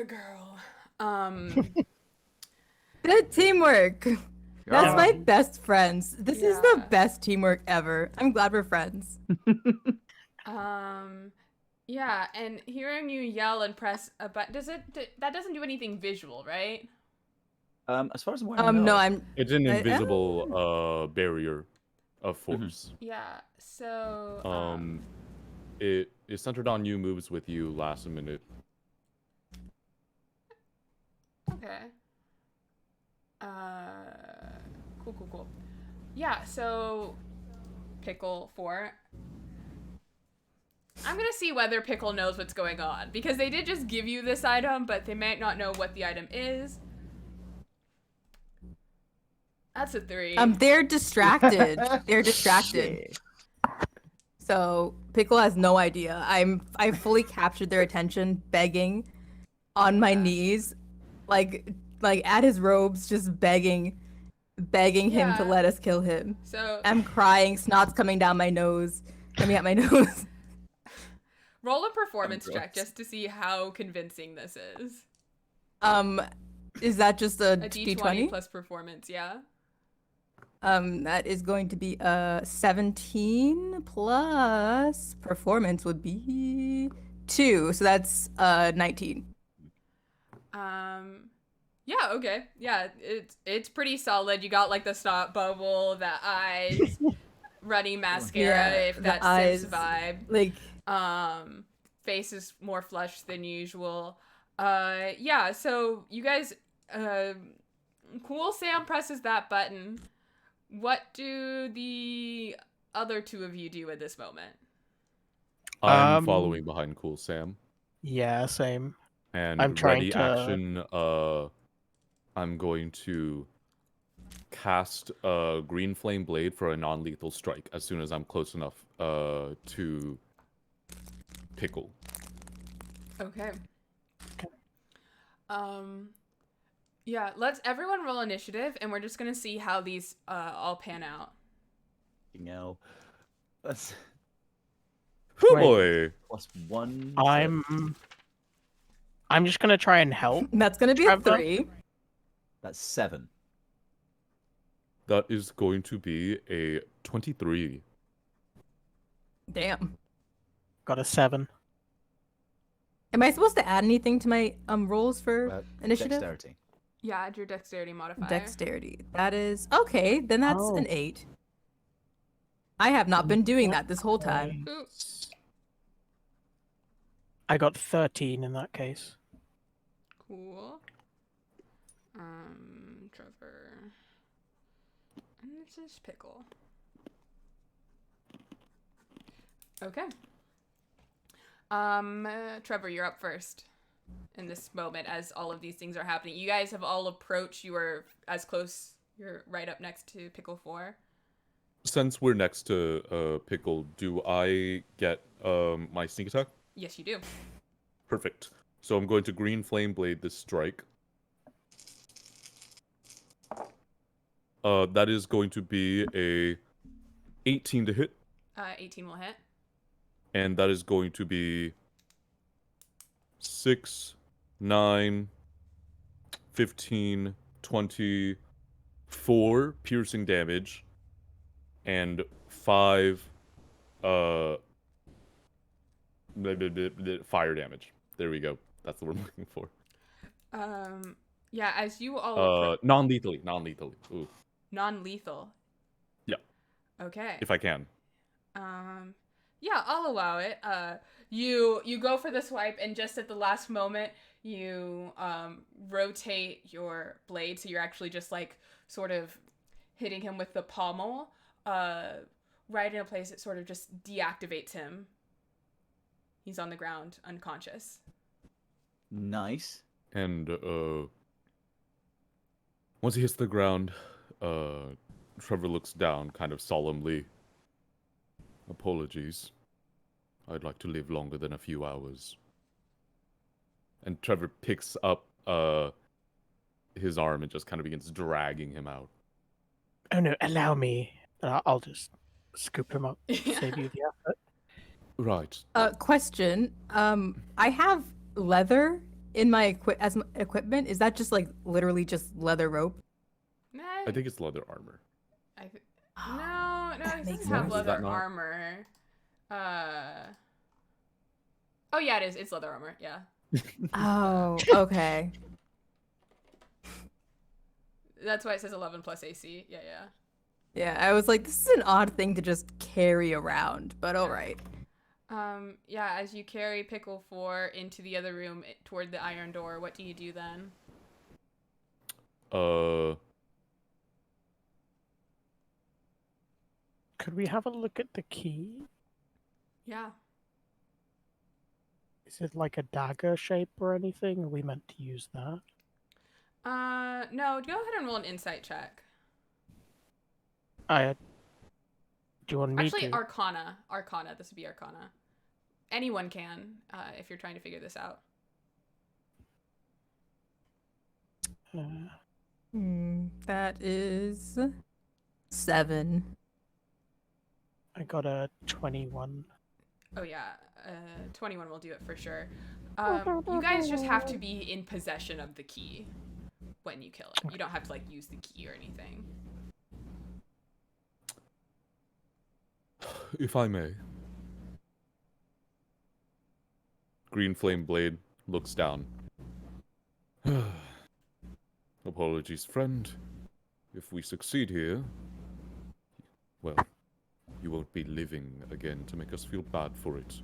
girl. Good teamwork. That's Yeah. my best friends. This is the Yeah. best teamwork ever. I'm glad we're friends. Yeah, and hearing you yell and press a button, that doesn't do anything visual, right? As far as I'm aware, No, I'm. It's an I- invisible barrier of force. Yeah. So It is centered on you, moves with you, lasts a minute. Okay. Cool. Yeah, so Pickle 4. I'm gonna see whether Pickle knows what's going on, because they did just give you this item, but they might not know what the item is. That's a 3. They're distracted. They're distracted. So Pickle has no idea. I fully captured their attention, begging on my knees, like at his robes, just begging him to Yeah. let us kill him. So I'm crying, snot's coming out my nose. roll a performance gross. check just to see how convincing this is. Is that just a A D20 plus performance, yeah. That is going to be 17 plus performance would be 2, so that's 19. Yeah, okay. Yeah, it's pretty solid. You got like the snot bubble, the eyes, runny mascara, Yeah, if the that's eyes, Sim's vibe. Like Face is more flushed than usual. Yeah, so you guys, cool Sam presses that button. What do the other 2 of you do at this moment? I'm following behind Cool Sam. Yeah, same. And I'm trying ready to- action, I'm going to cast a green flame blade for a non-lethal strike as soon as I'm close enough to Pickle. Okay. Yeah, let's everyone roll initiative, and we're just gonna see how these all pan out. That's Oh Wait. boy! +1. I'm just gonna try and help. that's gonna be a Trevor? 3. That's 7. That is going to be a 23. Damn. Got a 7. Am I supposed to add anything to my rolls for initiative? Dexterity. Yeah, add your dexterity modifier. Dexterity. That is okay. Then that's Oh. an 8. I have not been doing that this whole time. Ooh. I got 13 in that case. Cool. Trevor. And this is Pickle. Okay. Trevor, you're up first in this moment as all of these things are happening. You guys have all approached. You are as close. You're right up next to Pickle 4. Since we're next to Pickle, do I get my sneak attack? Yes, you do. Perfect. So I'm going to green flame blade this strike. That is going to be a 18 to hit, 18 will hit. and that is going to be 6, 9, 15, 24 piercing damage, and 5 Fire damage. There we go. That's what we're looking for. Yeah, as you all Non-lethally. Ooh. non-lethal. Yeah. Okay. If I can. Yeah, I'll allow it. You go for the swipe, and just at the last moment, you rotate your blade, so you're actually just like sort of hitting him with the pommel, right in a place that sort of just deactivates him. He's on the ground, unconscious. Nice. And once he hits the ground, Trevor looks down kind of solemnly. Apologies. I'd like to live longer than a few hours. And Trevor picks up his arm and just kind of begins dragging him out. Oh no, allow me. I'll just scoop him up. Save you the effort. Right. Question. I have leather in my equipment. Is that just like literally just leather rope? Nah, I think it's leather armor. no, it makes doesn't have sense. leather Is that not- armor. Oh yeah, it is. It's leather armor. Yeah. Oh, okay. That's why it says 11 plus AC. Yeah. Yeah, I was like, this is an odd thing to just carry around, but all right. Yeah, as you carry Pickle 4 into the other room toward the iron door, what do you do then? Could we have a look at the key? Yeah. Is it like a dagger shape or anything? Are we meant to use that? No, go ahead and roll an insight check. Do you want me Actually, to? Arcana. This would be Arcana. Anyone can, if you're trying to figure this out. That is 7. I got a 21. Oh yeah, 21 will do it for sure. You guys just have to be in possession of the key when you kill it. You don't have to like use the key or anything. If I may. Green Flame Blade looks down. Apologies, friend. If we succeed here, well, you won't be living again to make us feel bad for it.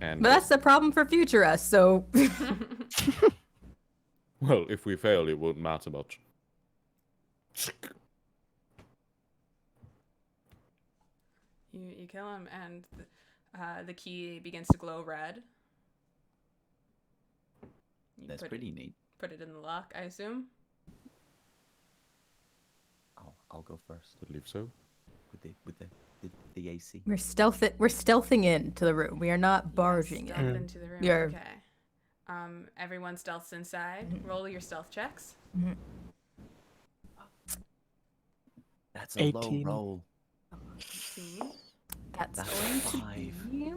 And But that's the problem for future us, so... well, if we fail, it won't matter much. You kill him, and the key begins to glow red. That's pretty neat. Put it in the lock, I assume. I'll go first I believe so. with the AC. We're stealthing into the room. We are not barging Stealth in. into the room. Yeah. Okay. Everyone stealths inside. Roll your stealth checks. That's a low 18. roll. 18. That's That's going to 5. be...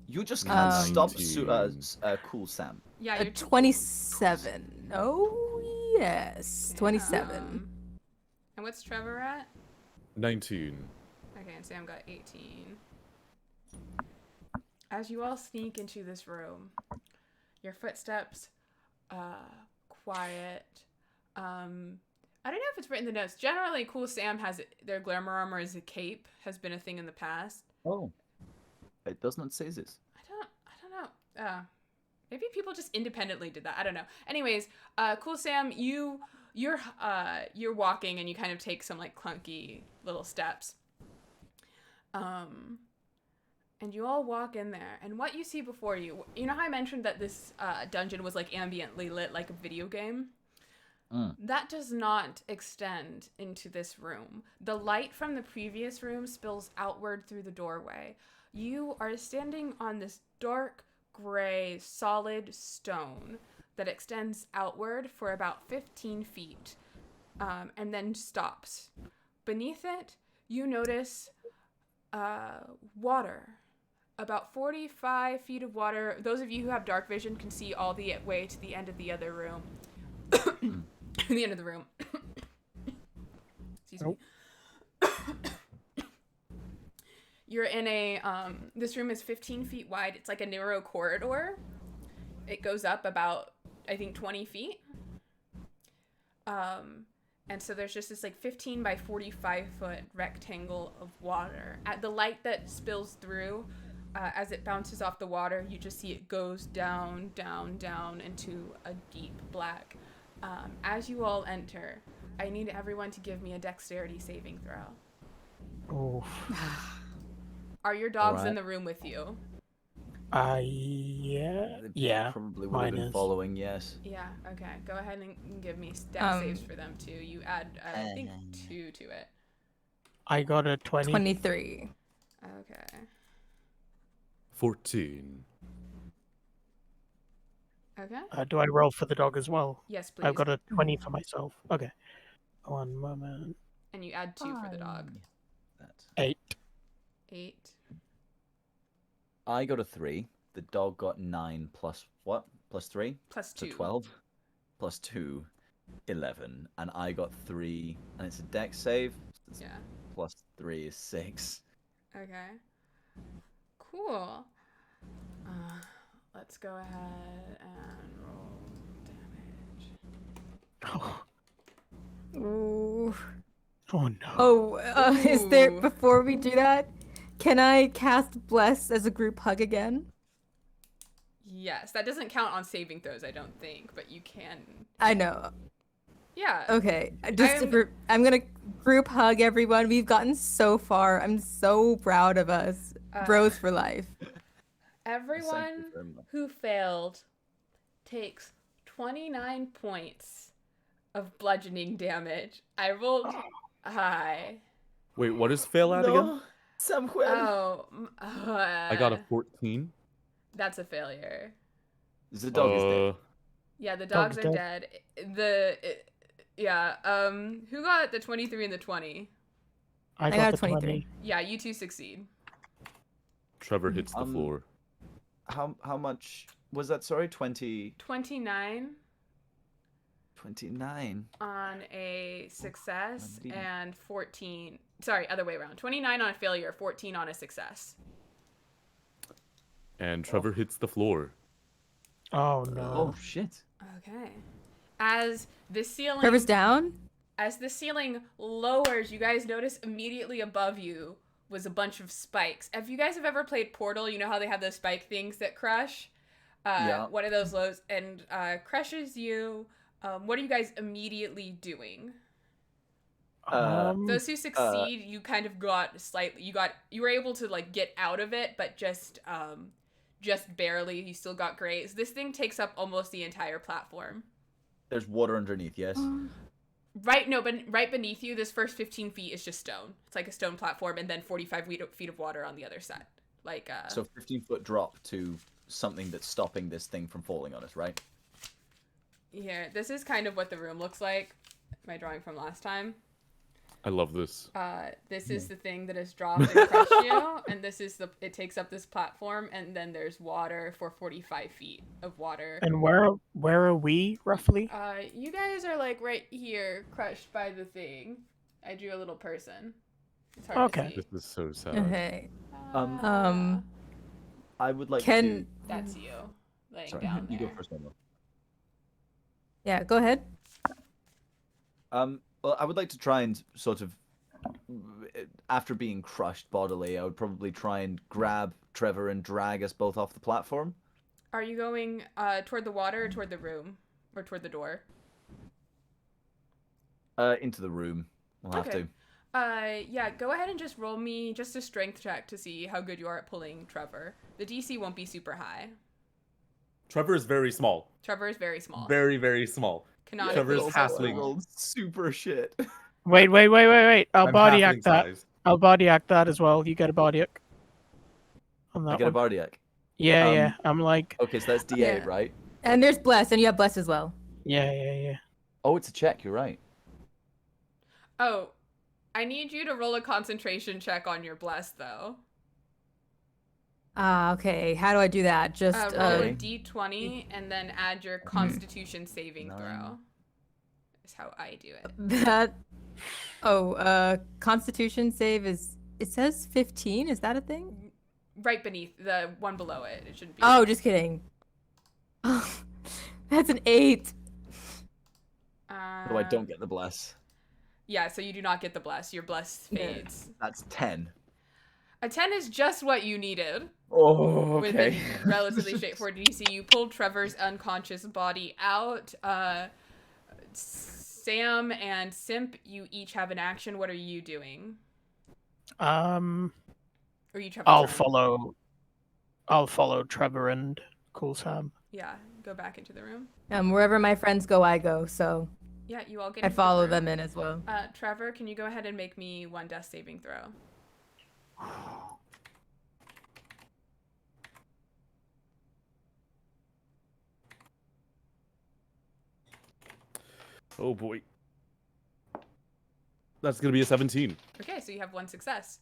You just can't stop 19. Cool Sam. Yeah, you're 27. Oh, yes. 27. And what's Trevor at? 19. Okay, and Sam got 18. As you all sneak into this room, your footsteps, quiet. I don't know if it's written in the notes. Generally, Cool Sam has their glamour armor as a cape, has been a thing in the past. Oh. It does not say this. I don't know. Maybe people just independently did that. I don't know. Anyways, Cool Sam, you're walking and you kind of take some like clunky little steps. And you all walk in there, and what you see before you, you know how I mentioned that this dungeon was like ambiently lit like a video game? That does not extend into this room. The light from the previous room spills outward through the doorway. You are standing on this dark gray solid stone that extends outward for about 15 feet and then stops. Beneath it, you notice water. About 45 feet of water. Those of you who have dark vision can see all the way to the end of the other room. The end of the room. Excuse me. You're in a this room is 15 feet wide. It's like a narrow corridor. It goes up about, I think, 20 feet. And so there's just this like 15 by 45 foot rectangle of water. At the light that spills through, as it bounces off the water, you just see it goes down, down, down into a deep black. As you all enter, I need everyone to give me a dexterity saving throw. Oh. Are your dogs Alright. in the room with you? Yeah. They Yeah. Probably would have mine been is. following, yes. Yeah, okay. Go ahead and give me dex saves for them too. You add, I think, 2 to it. I got a 20. 23. Okay. 14. Okay. Do I roll for the dog as well? Yes, please. I've got a 20 for myself. Okay. One moment. And you add 2 for the dog. That. 8. 8. I got a 3. The dog got 9 plus what? Plus 3? Plus So 2. 12. Plus 2, 11. And I got 3. And it's a dex save. So Yeah. plus 3 is 6. Okay. Cool. Let's go ahead and roll damage. Oh, Ooh. oh no. Oh, is there, Ooh. before we do that, can I cast Bless as a group hug again? Yes, that doesn't count on saving throws, I don't think, but you can. I know. Yeah. Okay, I'm gonna group hug everyone. We've gotten so far. I'm so proud of us. Bros for life. Everyone very much. who failed takes 29 points of bludgeoning damage. I rolled high. Wait, what is fail at again? Samuel. Oh, I got a 14. that's a failure. The dog is dead. Yeah, the dogs Dog's are dead. dead. Who got the 23 and the 20? I got a the 23. Yeah, you two succeed. Trevor hits the floor. How much was that? Sorry, 20. 29 29. on a success I'm bleeding. and 14. Sorry, other way around. 29 on a failure, 14 on a success. And Trevor hits the floor. Oh no. Oh shit. Okay. As the ceiling Trevor's down? As the ceiling lowers, you guys notice immediately above you was a bunch of spikes. If you guys have ever played Portal, you know how they have those spike things that crush? Yeah. One of those lows and crushes you. What are you guys immediately doing? Those who succeed, you kind of got slightly. You were able to like get out of it, but just barely. You still got graze. This thing takes up almost the entire platform. There's water underneath, yes? Right beneath you, this first 15 feet is just stone. It's like a stone platform, and then 45 feet of water on the other side. Like So 15-foot drop to something that's stopping this thing from falling on us, right? here. This is kind of what the room looks like. My drawing from last time. I love this. This is the thing that has dropped and crushed you, and this is it takes up this platform, and then there's water for 45 feet of water. And where are we roughly? You guys are like right here, crushed by the thing. I drew a little person. It's hard to see. This is so sad. Okay. I would like Can- to... That's you laying Sorry, down you there. go first, Emma. Yeah, go ahead. Well, I would like to try and sort of, after being crushed bodily, I would probably try and grab Trevor and drag us both off the platform. Are you going toward the water or toward the room? Or toward the door? Into the room. We'll have to. Yeah, go ahead and just roll me just a strength check to see how good you are at pulling Trevor. The DC won't be super high. Trevor is very small. Trevor is very small. Very, very small. Canonically Trevor's so halfling. small. Rolled super shit. Wait. I'll I'm body halfling act that. size. I'll body act that as well. You get a body act. On that I get a one. Bardiac. Yeah. I'm like, Okay, so that's D8, Yeah. right? And there's Bless, and you have Bless as well. yeah. Oh, it's a check, you're right. Oh, I need you to roll a concentration check on your bless, though. Okay. How do I do that? Just Roll a Okay. d20 and then add your Constitution saving Nine. throw. Is how I do it. that. Oh, Constitution save is It says 15. Is that a thing? Right beneath the one below it. It shouldn't be. Oh, just kidding. Oh, that's an 8. So I don't get the bless. Yeah, so you do not get the bless. Your bless fades. That's 10. A 10 is just what you needed. Oh, With okay. a relatively straightforward DC. You pulled Trevor's unconscious body out. Sam and Simp, you each have an action. What are you doing? Or you each have a I'll turn. follow Trevor and Cool Sam. Yeah, go back into the room. Wherever my friends go, I go. So Yeah, you all get I into follow the room. them in as well. Trevor, can you go ahead and make me one death saving throw? Oh boy. That's gonna be a 17. Okay, so you have one success.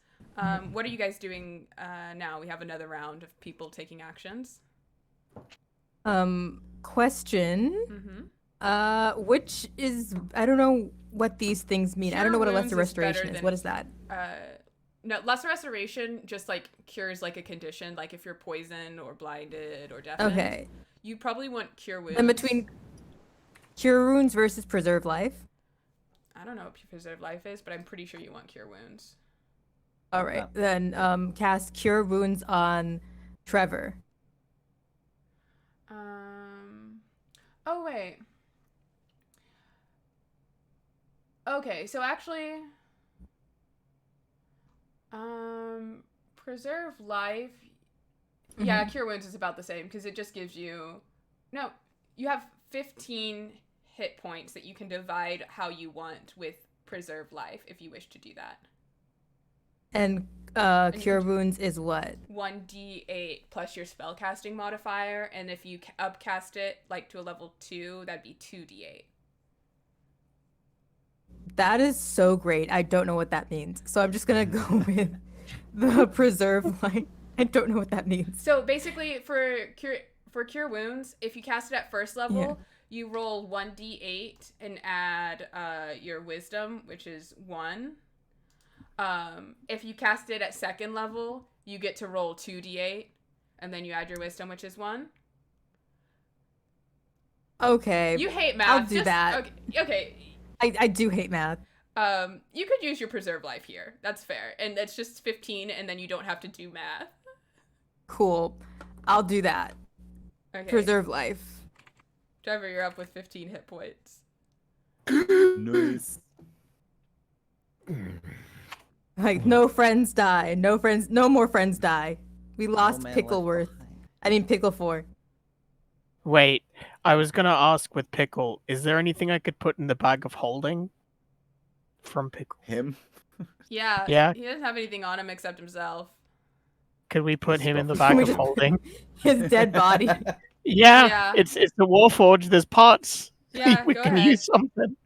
What are you guys doing now? We have another round of people taking actions. Question. Which is, I don't know what these things mean. I don't know what a lesser restoration is. What is that? No, lesser restoration just like cures like a condition, like if you're poisoned or blinded or deafened. Okay. You probably want cure wounds. And between cure wounds versus preserve life? I don't know what preserve life is, but I'm pretty sure you want cure wounds. All right, then cast cure wounds on Trevor. Oh wait. Okay, so actually, preserve life. Yeah, cure wounds is about the same because it just gives you. No, you have 15 hit points that you can divide how you want with preserve life if you wish to do that. And cure wounds is what? 1d8 plus your spellcasting modifier, and if you upcast it like to a level 2, that'd be 2d8. That is so great. I don't know what that means, so I'm just gonna go with the preserve life. I don't know what that means. So basically, for cure wounds, if you cast it at first level, you roll 1d8 and add your wisdom, which is 1. If you cast it at second level, you get to roll 2d8, and then you add your wisdom, which is 1. Okay. You hate math. I'll do that. Okay. I do hate math. You could use your preserve life here. That's fair. And it's just 15, and then you don't have to do math. Cool. I'll do that. Okay. Preserve life. Trevor, you're up with 15 hit points. Nice. Like, no friends die. No more friends die. We lost Pickleworth. I mean, Pickle4. Wait, I was gonna ask with Pickle, is there anything I could put in the bag of holding from Pickle? Him? Yeah. Yeah. He doesn't have anything on him except himself. Could we put him in the bag of holding? His dead body. Yeah, it's the Warforged. There's parts. Yeah, we go can ahead. use something.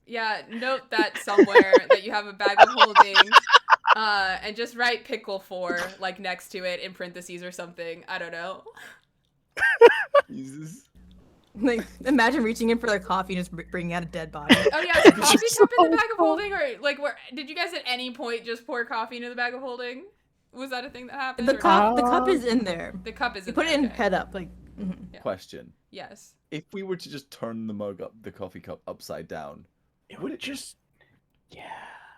Yeah, note that somewhere that you have a bag of holding, and just write Pickle4 like next to it in parentheses or something. I don't know. Jesus. Like, imagine reaching in for their coffee and just bringing out a dead body. Oh yeah, is the coffee cup in the bag of holding, or like where? Did you guys at any point just pour coffee into the bag of holding? Was that a thing that happened? The cup is in there. The cup is in You put there. it in Okay. head up, like. Yeah. Question. Yes. If we were to just turn the mug up, the coffee cup upside down, It would just... Yeah.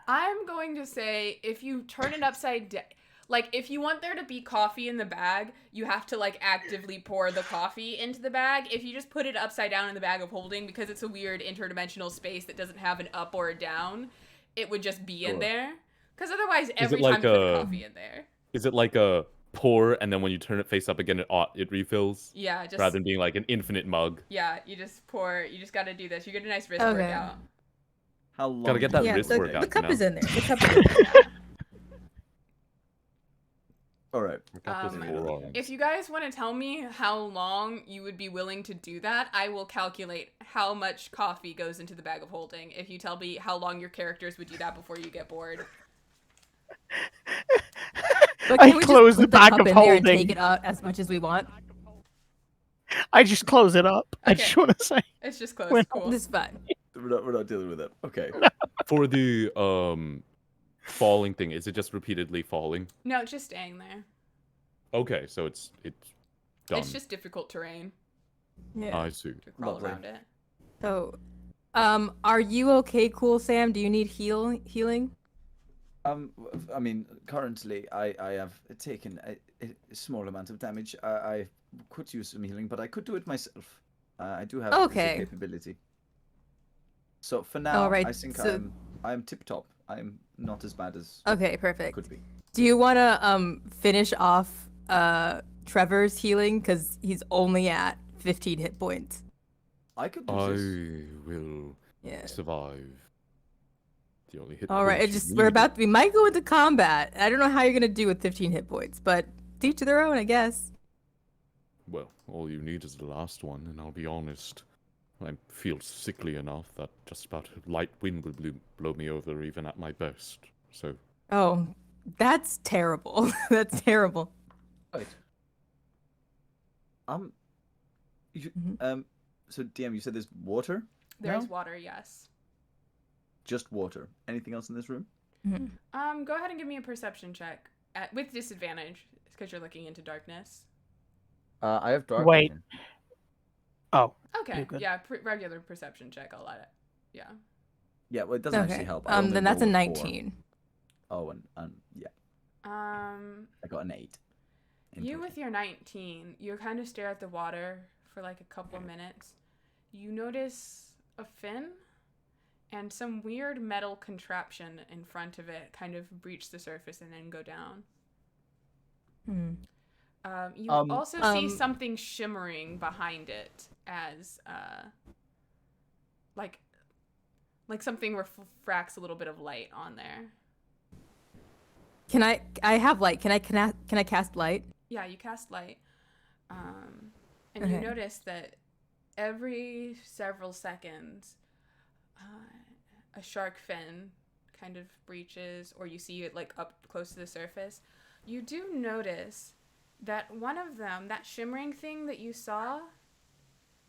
I'm going to say if you turn it upside down, like if you want there to be coffee in the bag, you have to like actively pour the coffee into the bag. If you just put it upside down in the bag of holding, because it's a weird interdimensional space that doesn't have an up or a down, it would just be in there. Because otherwise, every time you put coffee in there. Is it like a pour, and then when you turn it face up again, it refills? Yeah, just... rather than being like an infinite mug. Yeah, you just pour. You just got to do this. You get a nice wrist workout. How long? Gotta get that wrist workout. The cup you know? is in there. The cup is in there. All right. If you guys want to tell me how long you would be willing to do that, I will calculate how much coffee goes into the bag of holding. If you tell me how long your characters would do that before you get bored. But I can we close just the put bag cup of in there holding. and take it out as much as we want? I just close it up. I Okay. just want to say. It's just close. When- Cool. This is fine. We're not dealing with it. Okay. For the falling thing, is it just repeatedly falling? No, it's just staying there. Okay, so it's done. It's just difficult terrain Yeah. I see. to crawl Lovely. around it. So, are you okay, Cool Sam? Do you need healing? I mean, currently I have taken a small amount of damage. I could use some healing, but I could do it myself. I do have the Okay. capability. So for now, All right, I think so- I'm tip top. I'm not as bad as Okay, I perfect. could be. Do you want to finish off Trevor's healing because he's only at 15 hit points? I could do I this. will Yeah. survive. The only hit All right, points it's you just need. we might go into combat. I don't know how you're gonna do with 15 hit points, but each to their own, I guess. Well, all you need is the last one, and I'll be honest. I feel sickly enough that just about a light wind will blow me over even at my best. So, Oh, that's terrible. That's terrible. Right. You, Mhm. So DM, you said there's water? There's No? water, yes. Just water. Anything else in this room? Go ahead and give me a perception check with disadvantage because you're looking into darkness. I have dark Wait. vision. Oh, Okay, You're good. yeah, regular perception check. I'll let it. Yeah. Yeah, well, it doesn't actually Okay. help. I only Then that's a rolled 19. 4. Oh, and yeah, I got an 8. in You total. with your 19, you kind of stare at the water for like a couple minutes. You notice a fin and some weird metal contraption in front of it kind of breach the surface and then go down. You also see something shimmering behind it as like something refracts a little bit of light on there. Can I have light. Can I cast light? Yeah, you cast light. And Okay. you notice that every several seconds a shark fin kind of breaches, or you see it like up close to the surface. You do notice that one of them, that shimmering thing that you saw,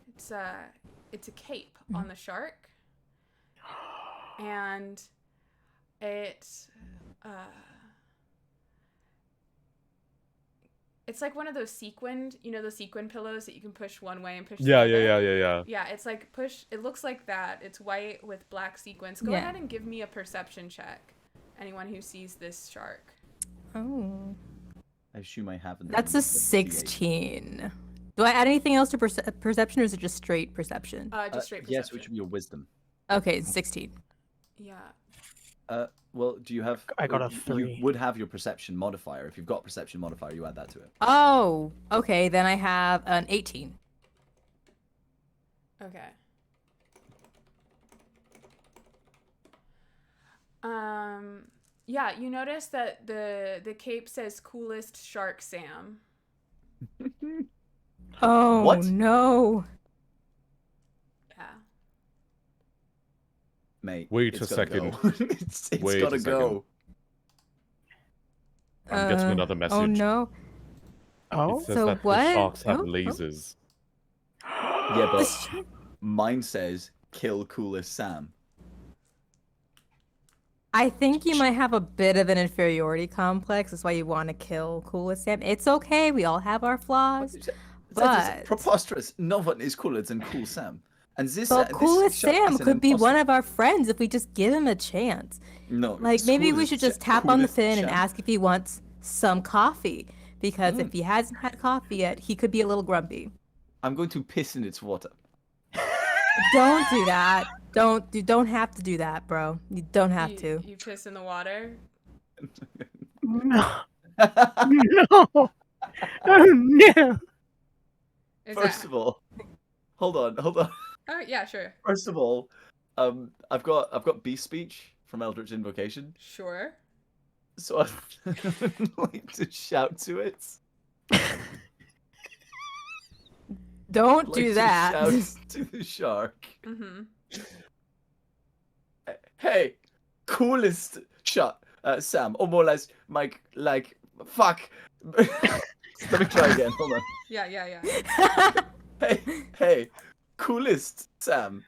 it's a cape on the shark, and it's like one of those sequined, those sequin pillows that you can push one way and push the other. Yeah. Yeah, it's like it looks like that. It's white with black sequins. Go Yeah. ahead and give me a perception check. Anyone who sees this shark. Oh. I assume I haven't. That's a 16. Do I add anything else to perception, or is it just straight perception? Just straight perception. Yes, which would be your wisdom. Okay, 16. Yeah. Well, do you have? I got a You 3. would have your perception modifier. If you've got perception modifier, you add that to it. Oh, okay. Then I have an 18. Okay. Yeah, you notice that the cape says "Coolest Shark Sam." Oh What? no! Yeah. Mate, Wait it's a gotta go. second. it's Wait gotta a go. I'm getting another message. Oh no! Oh, It says So that what? the sharks have Oh. lasers. Yeah, but mine says kill Coolest Sam. I think you might have a bit of an inferiority complex. That's why you want to kill Coolest Sam. It's okay. We all have our flaws. That is But preposterous. No one is cooler than Cool Sam. And this, well, this Coolest shark Sam is an could be one imposter. of our friends if we just give him a chance. No, Like maybe we Coolest should just Sh- tap on the Coolest fin and Sham. ask if he wants some coffee. Because if he hasn't had coffee yet, he could be a little grumpy. I'm going to piss in its water. Don't do that. You don't have to do that, bro. You don't have to. You piss in the water. no. No. Oh, no. First of all, hold on. Oh yeah, sure. First of all, I've got beast speech from Eldritch Invocation, Sure. so I'd like to shout to it. Don't Like do to that. shout to the shark. Mm-hmm. Hey, coolest shark, Sam, or more like fuck. Let me try again. Hold on. Yeah. Hey, coolest Sam,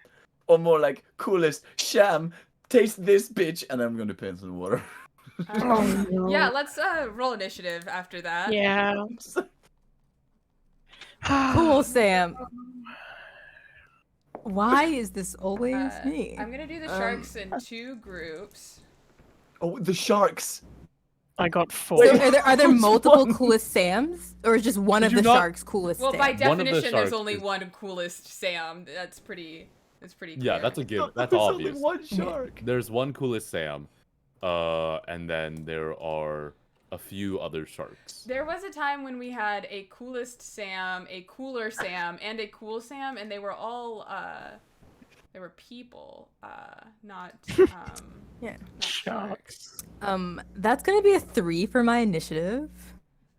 or more like coolest Sham. Taste this, bitch, and I'm gonna piss in the water. Oh, no. Yeah, let's roll initiative after that. Yeah. Cool, Sam. Why is this always me? I'm gonna do the sharks in 2 groups. Oh, the sharks. I got 4. So are there Which multiple one? coolest Sams, or is just one Did of you the not- sharks coolest? Well, Sam? by One of the definition, there's sharks only is- one coolest Sam. That's pretty clear. Yeah, that's a given. That's There's obvious. only one shark. There's one coolest Sam, and then there are a few other sharks. There was a time when we had a coolest Sam, a cooler Sam, and a cool Sam, and they were all they were people, not Yeah. not sharks. That's gonna be a 3 for my initiative.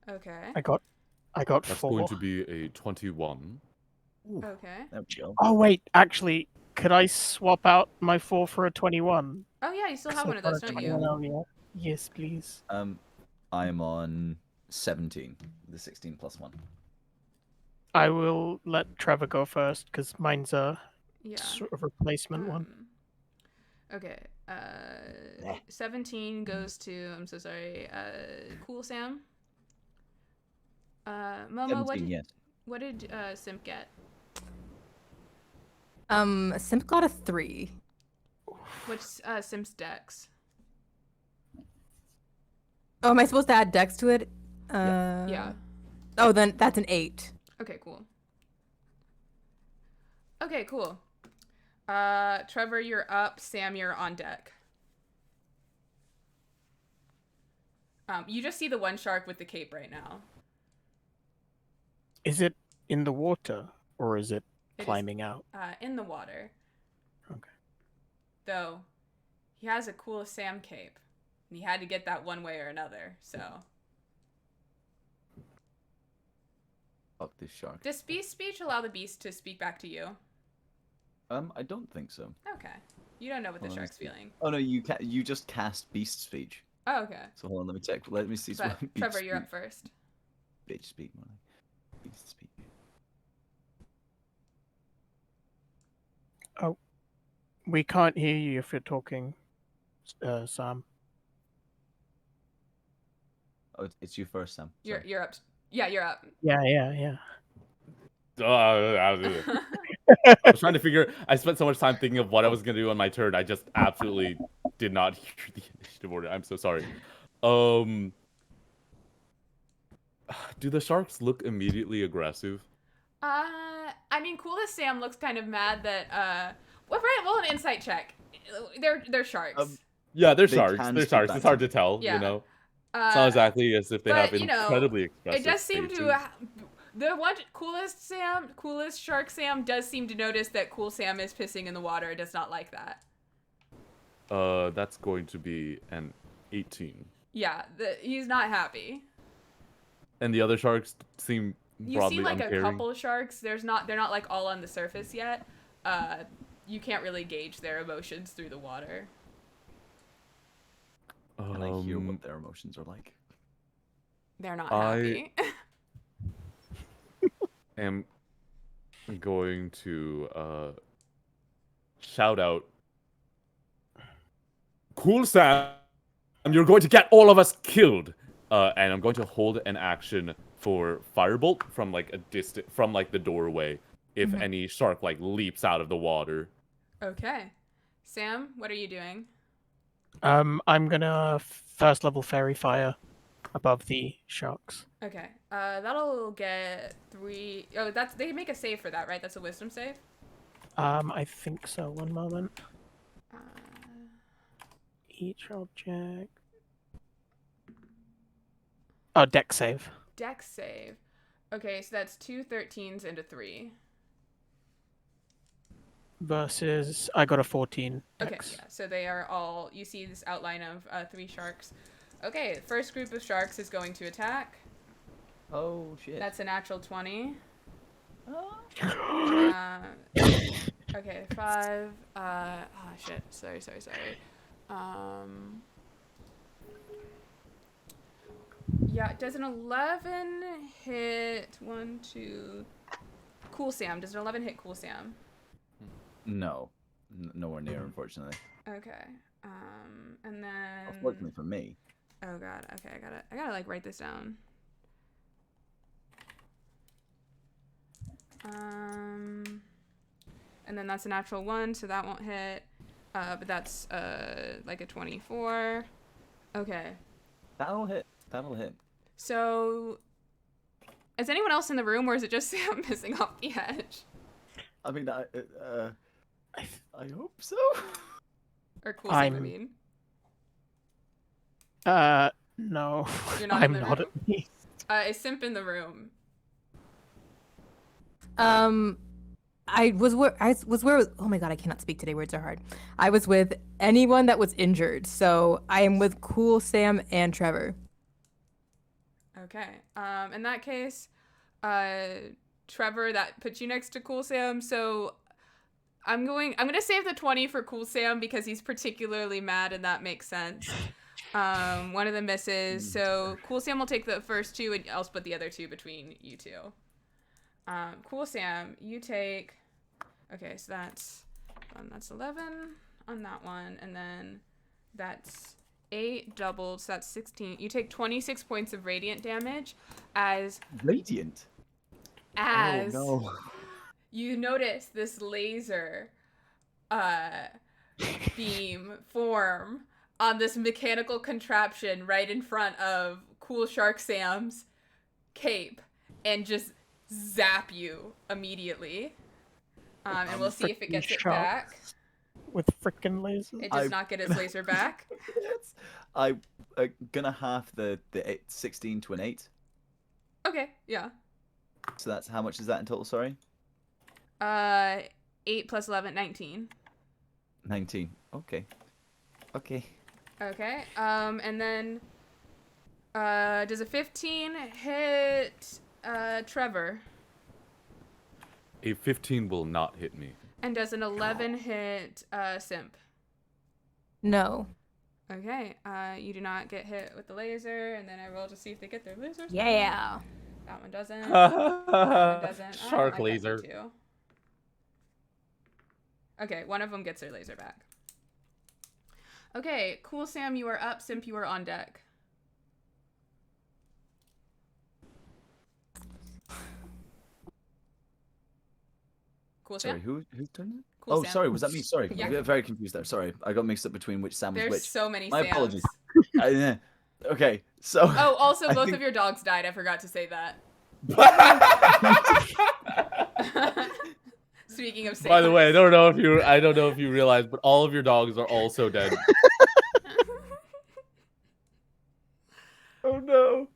Okay. I got That's 4. going to be a 21. Okay. There we go. Oh wait, actually, could I swap out my 4 for a 21? Oh yeah, you still have So one of those, far, don't you? 21, yeah. Yes, please. I'm on 17. The 16 plus 1. I will let Trevor go first because mine's a Yeah. sort of replacement one. Okay. 17 goes to. I'm so sorry. Cool Sam. Momo, 17, yes. what did Simp get? Simp got a 3. What's Simp's dex? Oh, am I supposed to add dex to it? Yeah. Oh, then that's an 8. Okay, cool. Okay, cool. Trevor, you're up. Sam, you're on deck. You just see the one shark with the cape right now. Is it in the water or is it It is, climbing out? in the water. Okay. Though, he has a cool Sam cape. And he had to get that one way or another, so. Fuck this shark. Does beast speech allow the beast to speak back to you? I don't think so. Okay. You don't know what the Hold on, shark's let's see. feeling. Oh no, you just cast beast speech. Oh, okay. So hold on, let me check. Let me see. But beast Trevor, you're speak. up first. Bitch speak, more like beast speak. We can't hear you if you're talking, Sam. Oh, it's you first, Sam. Sorry. You're up. Yeah, you're up. Yeah. I was trying to figure. I spent so much time thinking of what I was gonna do on my turn. I just absolutely did not hear the initiative order. I'm so sorry. Do the sharks look immediately aggressive? I mean, coolest Sam looks kind of mad that roll an insight check. They're sharks. Yeah, they're They sharks. can They're speak sharks. back It's hard to to tell. Yeah. You know, it's not exactly as if they but, have you know, incredibly expressive. It does seem faces. to. The one coolest shark Sam does seem to notice that cool Sam is pissing in the water. It does not like that. That's going to be an 18. Yeah, he's not happy. And the other sharks seem You broadly see like uncaring. a couple sharks. They're not like all on the surface yet. You can't really gauge their emotions through the water. Can I hear what their emotions are like? They're not I- happy. Am going to shout out, "Cool Sam, you're going to get all of us killed!" And I'm going to hold an action for firebolt from like a distant, from like the doorway, if any shark like leaps out of the water. Okay. Sam, what are you doing? I'm gonna first level fairy fire above the sharks. Okay. That'll get 3. Oh, they make a save for that, right? That's a wisdom save? I think so. One moment. Uh, Each object. Oh, deck save. Dex save. Okay, so that's 2 13s and a 3. Versus, I got a 14. Okay, Dex. yeah. So they are all. You see this outline of 3 sharks. Okay, first group of sharks is going to attack. Oh shit. That's a natural 20. Okay, 5. Shit. Sorry. Yeah, does an 11 hit 1, 2? Cool Sam. Does an 11 hit Cool Sam? No. Nowhere near, unfortunately. Okay. And then. Unfortunately for me. Oh god. Okay, I gotta like write this down. And then that's a natural 1, so that won't hit. But that's like a 24. Okay. That'll hit. That'll hit. So, is anyone else in the room, or is it just Sam missing off the edge? I mean, I hope so. Or cool Sam, I mean. No. You're not I'm in the not room? at least. Is Simp in the room? I was where oh my god, I cannot speak today, words are hard. I was with anyone that was injured, so I am with Cool Sam and Trevor. Okay. In that case, Trevor, that puts you next to Cool Sam, so I'm gonna save the 20 for Cool Sam because he's particularly mad and that makes sense. One of them misses, so Cool Sam will take the first 2 and I'll split the other 2 between you two. Cool Sam, you take, okay, so that's 11 on that one, and then that's 8 doubled, so that's 16. You take 26 points of radiant damage as Radiant? Oh, no. You notice this laser beam form on this mechanical contraption right in front of Cool Shark Sam's cape and just zap you immediately. And we'll see if it gets it back. With frickin' lasers. It does not get its laser back. I'm gonna half the 16 to an 8. Okay, yeah. So that's, how much is that in total, sorry? 8 plus 11, 19. 19. Okay. Okay. Okay, and then, does a 15 hit, Trevor? A 15 will not hit me. And does an 11 hit, Simp? No. Okay, you do not get hit with the laser, and then I roll to see if they get their lasers. Yeah. That one doesn't. That one doesn't. I Shark don't like laser. that too. Okay, one of them gets their laser back. Okay, Cool Sam, you are up. Simp, you are on deck. Cool Sorry, Sam? who's turn it? Cool Oh, Sam. sorry, was that me? Sorry. Yeah. I got very confused there. Sorry. I got mixed up between which Sam was There's which. so many My Sams. apologies. Okay, so... Oh, also, I both think- of your dogs died. I forgot to say that. Speaking of Sams. By the way, I don't know if you realize, but all of your dogs are also dead. Oh no.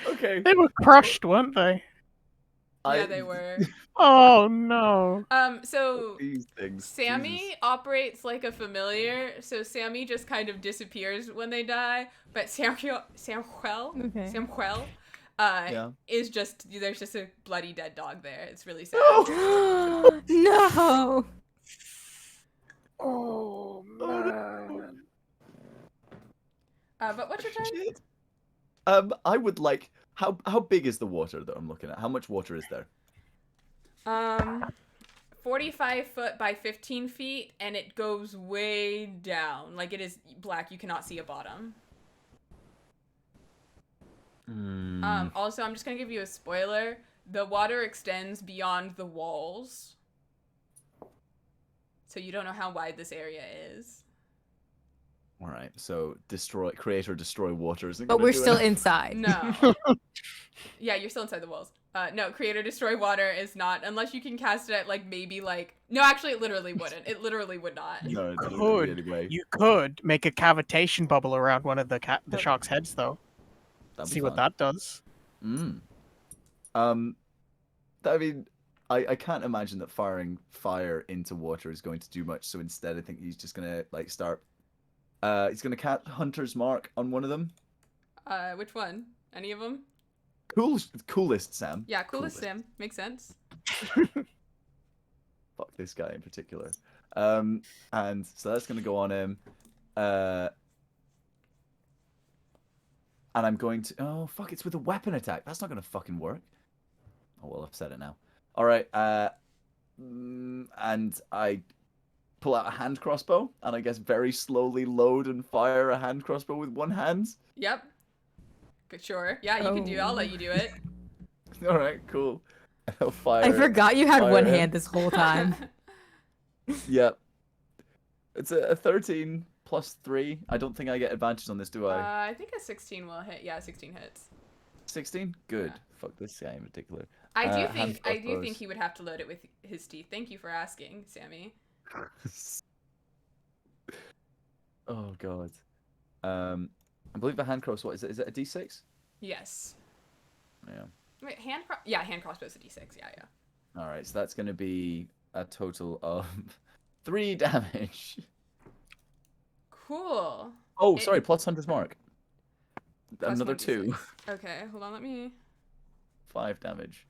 Okay. They were crushed, weren't they? Yeah, they were. Oh no. So These things. Sammy Jesus. operates like a familiar, so Sammy just kind of disappears when they die. But Samuel, Okay. Yeah. is just, there's just a bloody dead dog there. It's really sad. No. Oh man. But what's your turn? Shit. I would like, how big is the water that I'm looking at? How much water is there? 45 foot by 15 feet, and it goes way down. Like, it is black. You cannot see a bottom. Also, I'm just gonna give you a spoiler. The water extends beyond the walls. So you don't know how wide this area is. All right, so create or destroy water isn't But gonna we're do still anything. inside. No. Yeah, you're still inside the walls. No, create or destroy water is not, unless you can cast it at, like, maybe, like... No, actually, it literally wouldn't. It literally would not. No, it doesn't Could. anyway. You could make a cavitation bubble around one of the shark's heads, though. That'd be See what fun. that does. I mean, I can't imagine that firing fire into water is going to do much. So instead, I think he's just gonna like start. He's gonna cast Hunter's Mark on one of them. Which one? Any of them? Coolest Sam. Yeah, coolest Sim. Makes sense. Fuck this guy in particular. And so that's gonna go on him. And I'm going to... Oh, fuck, it's with a weapon attack. That's not going to fucking work. Oh, well, I've said it now. All right. And I pull out a hand crossbow and I guess very slowly load and fire a hand crossbow with one hand. Yep. Good, sure. Yeah, you can do. I'll let you do it. All right, cool. I'll fire. I forgot you had fire one him. hand this whole time. Yep. It's a 13 plus 3. I don't think I get advantage on this, do I? I think a 16 will hit. Yeah, 16 hits. 16? Good. Yeah. Fuck this guy in particular. I do hand think crossbows. he would have to load it with his teeth. Thank you for asking, Sammy. Oh god. I believe the hand cross. What is it? Is it a D6? Yes. Yeah. Wait, hand crossbow's a d6. Yeah. All right, so that's going to be a total of 3 damage. Cool. Oh, sorry, plus Hunter's Mark. Plus Another 2. 1d6. Okay, hold on. Let me. 5 damage.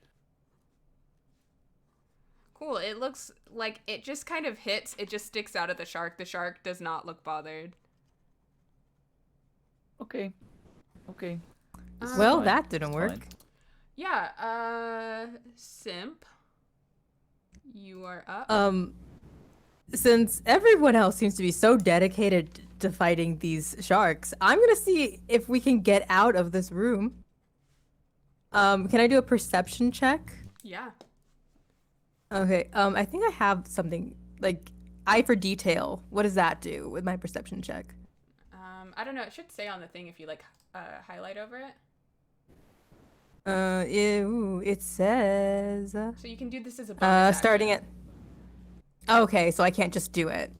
Cool. It looks like it just kind of hits. It just sticks out of the shark. The shark does not look bothered. Okay. Okay. This is Well, fine. that didn't It's work. fine. Yeah. Simp. You are up. Since everyone else seems to be so dedicated to fighting these sharks, I'm gonna see if we can get out of this room. Can I do a perception check? Yeah. Okay, I think I have something, like, eye for detail. What does that do with my perception check? I don't know. It should say on the thing if you like highlight over it. It says... So you can do this as a bonus starting action. at... Okay, so I can't just do it.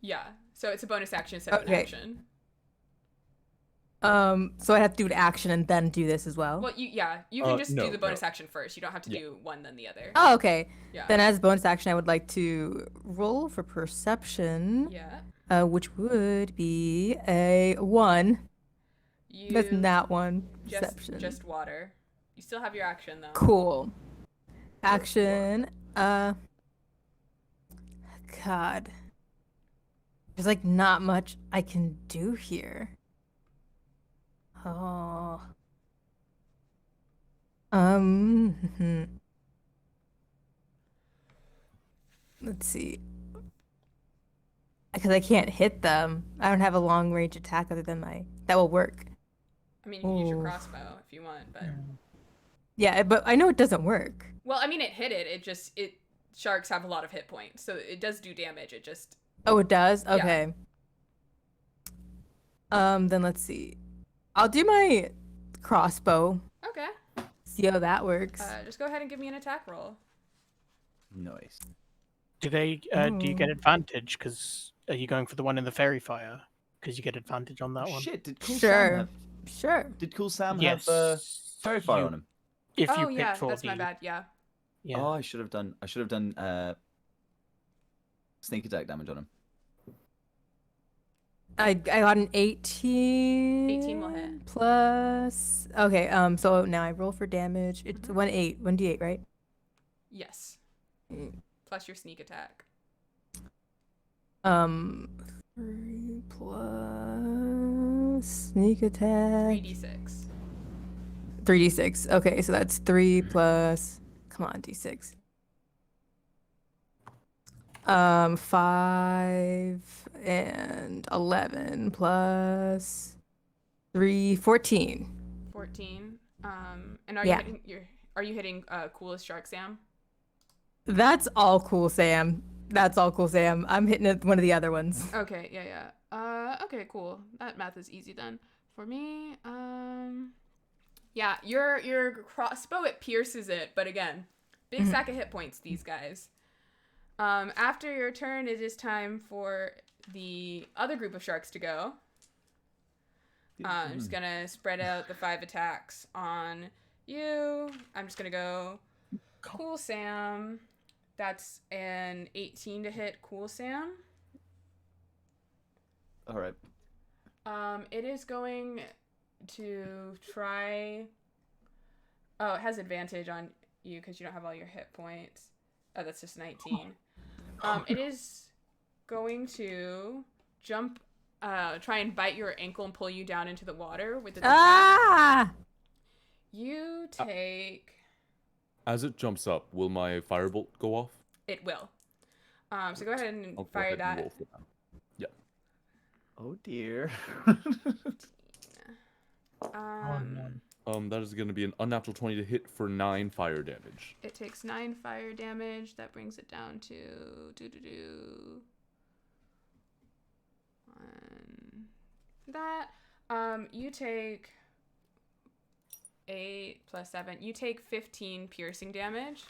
Yeah. So it's a bonus action instead of an Okay. action. So I have to do an action and then do this as well? Well, you can just no, do the bonus no. action first. You don't have to do one then the other. Oh, okay. Yeah. Then as bonus action, I would like to roll for perception, Yeah. which would be a 1. You That's not one. Perception. just water. You still have your action though. Cool. Action. God. There's like not much I can do here. Oh. Let's see. Because I can't hit them. I don't have a long range attack other than my. That will work. I mean, you can use your Ooh. crossbow if you want, but Yeah, but I know it doesn't work. well, I mean, it hit it. Sharks have a lot of hit points, so it does do damage. It just Oh, it does? Yeah. Okay. Then let's see. I'll do my crossbow. okay. See how that works. Just go ahead and give me an attack roll. Nice. Do you get advantage? Because are you going for the one in the fairy fire? Because you get advantage on that one. Shit, did Cool Sure. Sam have... Sure. Did Cool Sam Yes. have fairy fire you- on him? If Oh you yeah, pick 4D. that's my bad. Yeah. Yeah. Oh, I should have done sneak attack damage on him. I got an 18. 18 will hit. Plus. Okay. So now I roll for damage. It's 1d8, right? Yes. Mm. Plus your sneak attack. 3 plus sneak attack. 3d6. 3d6. Okay, so that's 3 plus. Come on, d6. 5 and 11 plus 3, 14. 14. And are Yeah. you hitting coolest shark, Sam? That's all cool, Sam. That's all cool, Sam. I'm hitting one of the other ones. Okay, yeah. Okay, cool. That math is easy then. For me, yeah, your crossbow, it pierces it, but again, big stack of hit points, these guys. After your turn, it is time for the other group of sharks to go. I'm just gonna spread out the 5 attacks on you. I'm just gonna go Cool Sam. That's an 18 to hit Cool Sam. All right. It is going to try. Oh, it has advantage on you because you don't have all your hit points. Oh, that's just 19. It is going to jump, try and bite your ankle and pull you down into the water with its attack. Ah! You take. As it jumps up, will my firebolt go off? It will. So go ahead and I'll go fire ahead and that. roll for that. Yeah. Oh dear. That is going to be an unnatural 20 to hit for 9 fire damage. It takes 9 fire damage. That brings it down to that. You take 8 plus 7. You take 15 piercing damage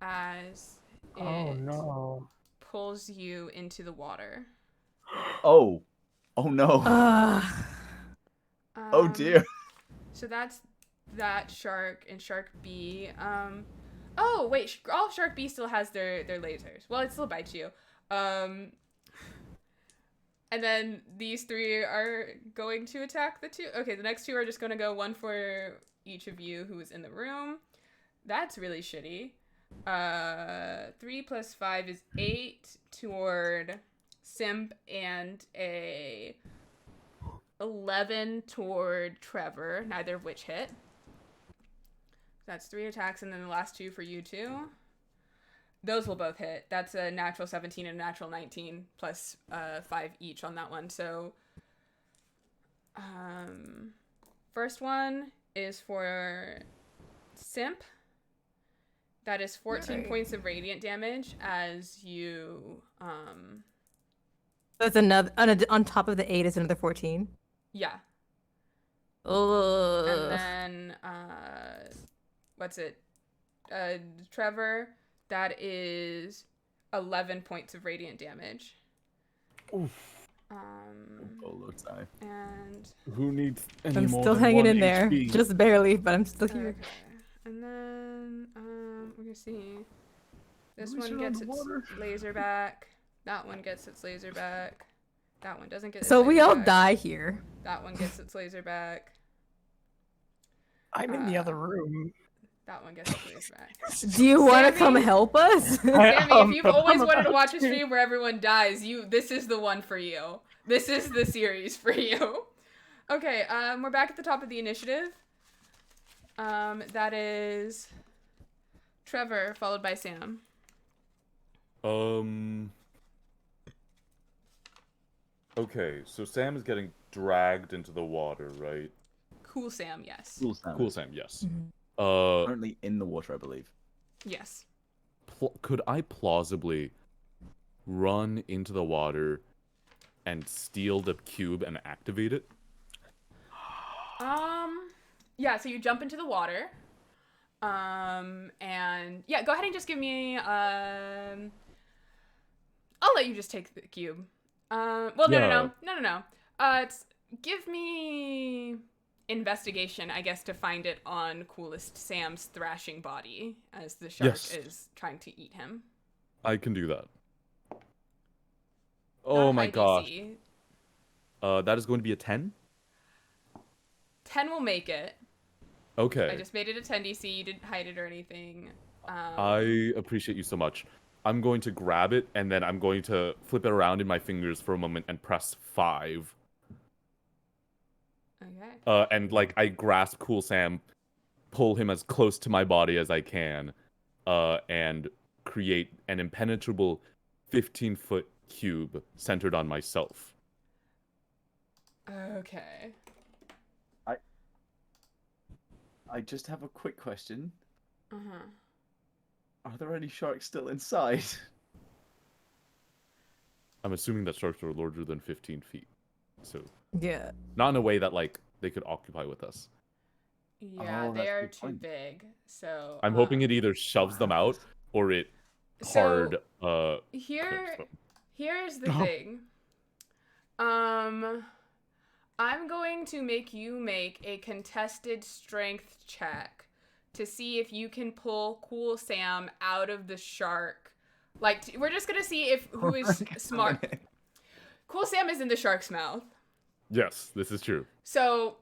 as it pulls you into the water. Oh. Oh no. Oh dear. So that's that shark and Shark B. Oh wait, all Shark B still has their lasers. Well, it still bites you. And then these 3 are going to attack the 2. Okay, the next 2 are just going to go 1 for each of you who is in the room. That's really shitty. 3 plus 5 is 8 toward Simp and a 11 toward Trevor, neither of which hit. That's 3 attacks, and then the last 2 for you two. Those will both hit. That's a natural 17 and a natural 19 plus 5 each on that one. So, first one is for Simp. That is 14 points of radiant damage as you That's another on top of the 8 is another 14. Yeah. Ugh. And then what's it? Trevor, that is 11 points of radiant damage. Oof. And Who needs any I'm more still than hanging 1 in there, HP? just barely, but I'm still here. okay. And then we're gonna see. This At least one you're gets its underwater. laser back. That one gets its laser back. That one doesn't get its So we laser all back. die here. That one gets its laser back. I'm in the other room. That one gets its laser back. Do you want to Sammy? come help us? Sammy, if you've but always I'm wanted to about watch a to. stream where everyone dies, this is the one for you. This is the series for you. Okay, we're back at the top of the initiative. That is Trevor, followed by Sam. Okay, so Sam is getting dragged into the water, right? Cool Sam, yes. Cool sound. Cool Sam, yes. Currently in the water, I believe. Yes. Could I plausibly run into the water and steal the cube and activate it? Yeah, so you jump into the water. And yeah, go ahead and just give me I'll let you just take the cube. No. Give me investigation, I guess, to find it on Coolest Sam's thrashing body as the shark is trying to eat him. I can do that. Oh my gosh. That is going to be a 10? 10 will make it. Okay. I just made it a 10 DC. You didn't hide it or anything. I appreciate you so much. I'm going to grab it, and then I'm going to flip it around in my fingers for a moment and press 5. Okay. And, like, I grasp Cool Sam, pull him as close to my body as I can, and create an impenetrable 15-foot cube centered on myself. Okay. I just have a quick question. Uh-huh. Are there any sharks still inside? I'm assuming that sharks are larger than 15 feet. So, Yeah. not in a way that, like, they could occupy with us. Yeah, Oh, they that's a are good too point. big. So I'm hoping it either shoves them out or it hard Here's the Oh. thing. I'm going to make you make a contested strength check to see if you can pull Cool Sam out of the shark. Like, we're just gonna see if who is smart. Cool Sam is in the shark's mouth. Yes, this is true. So,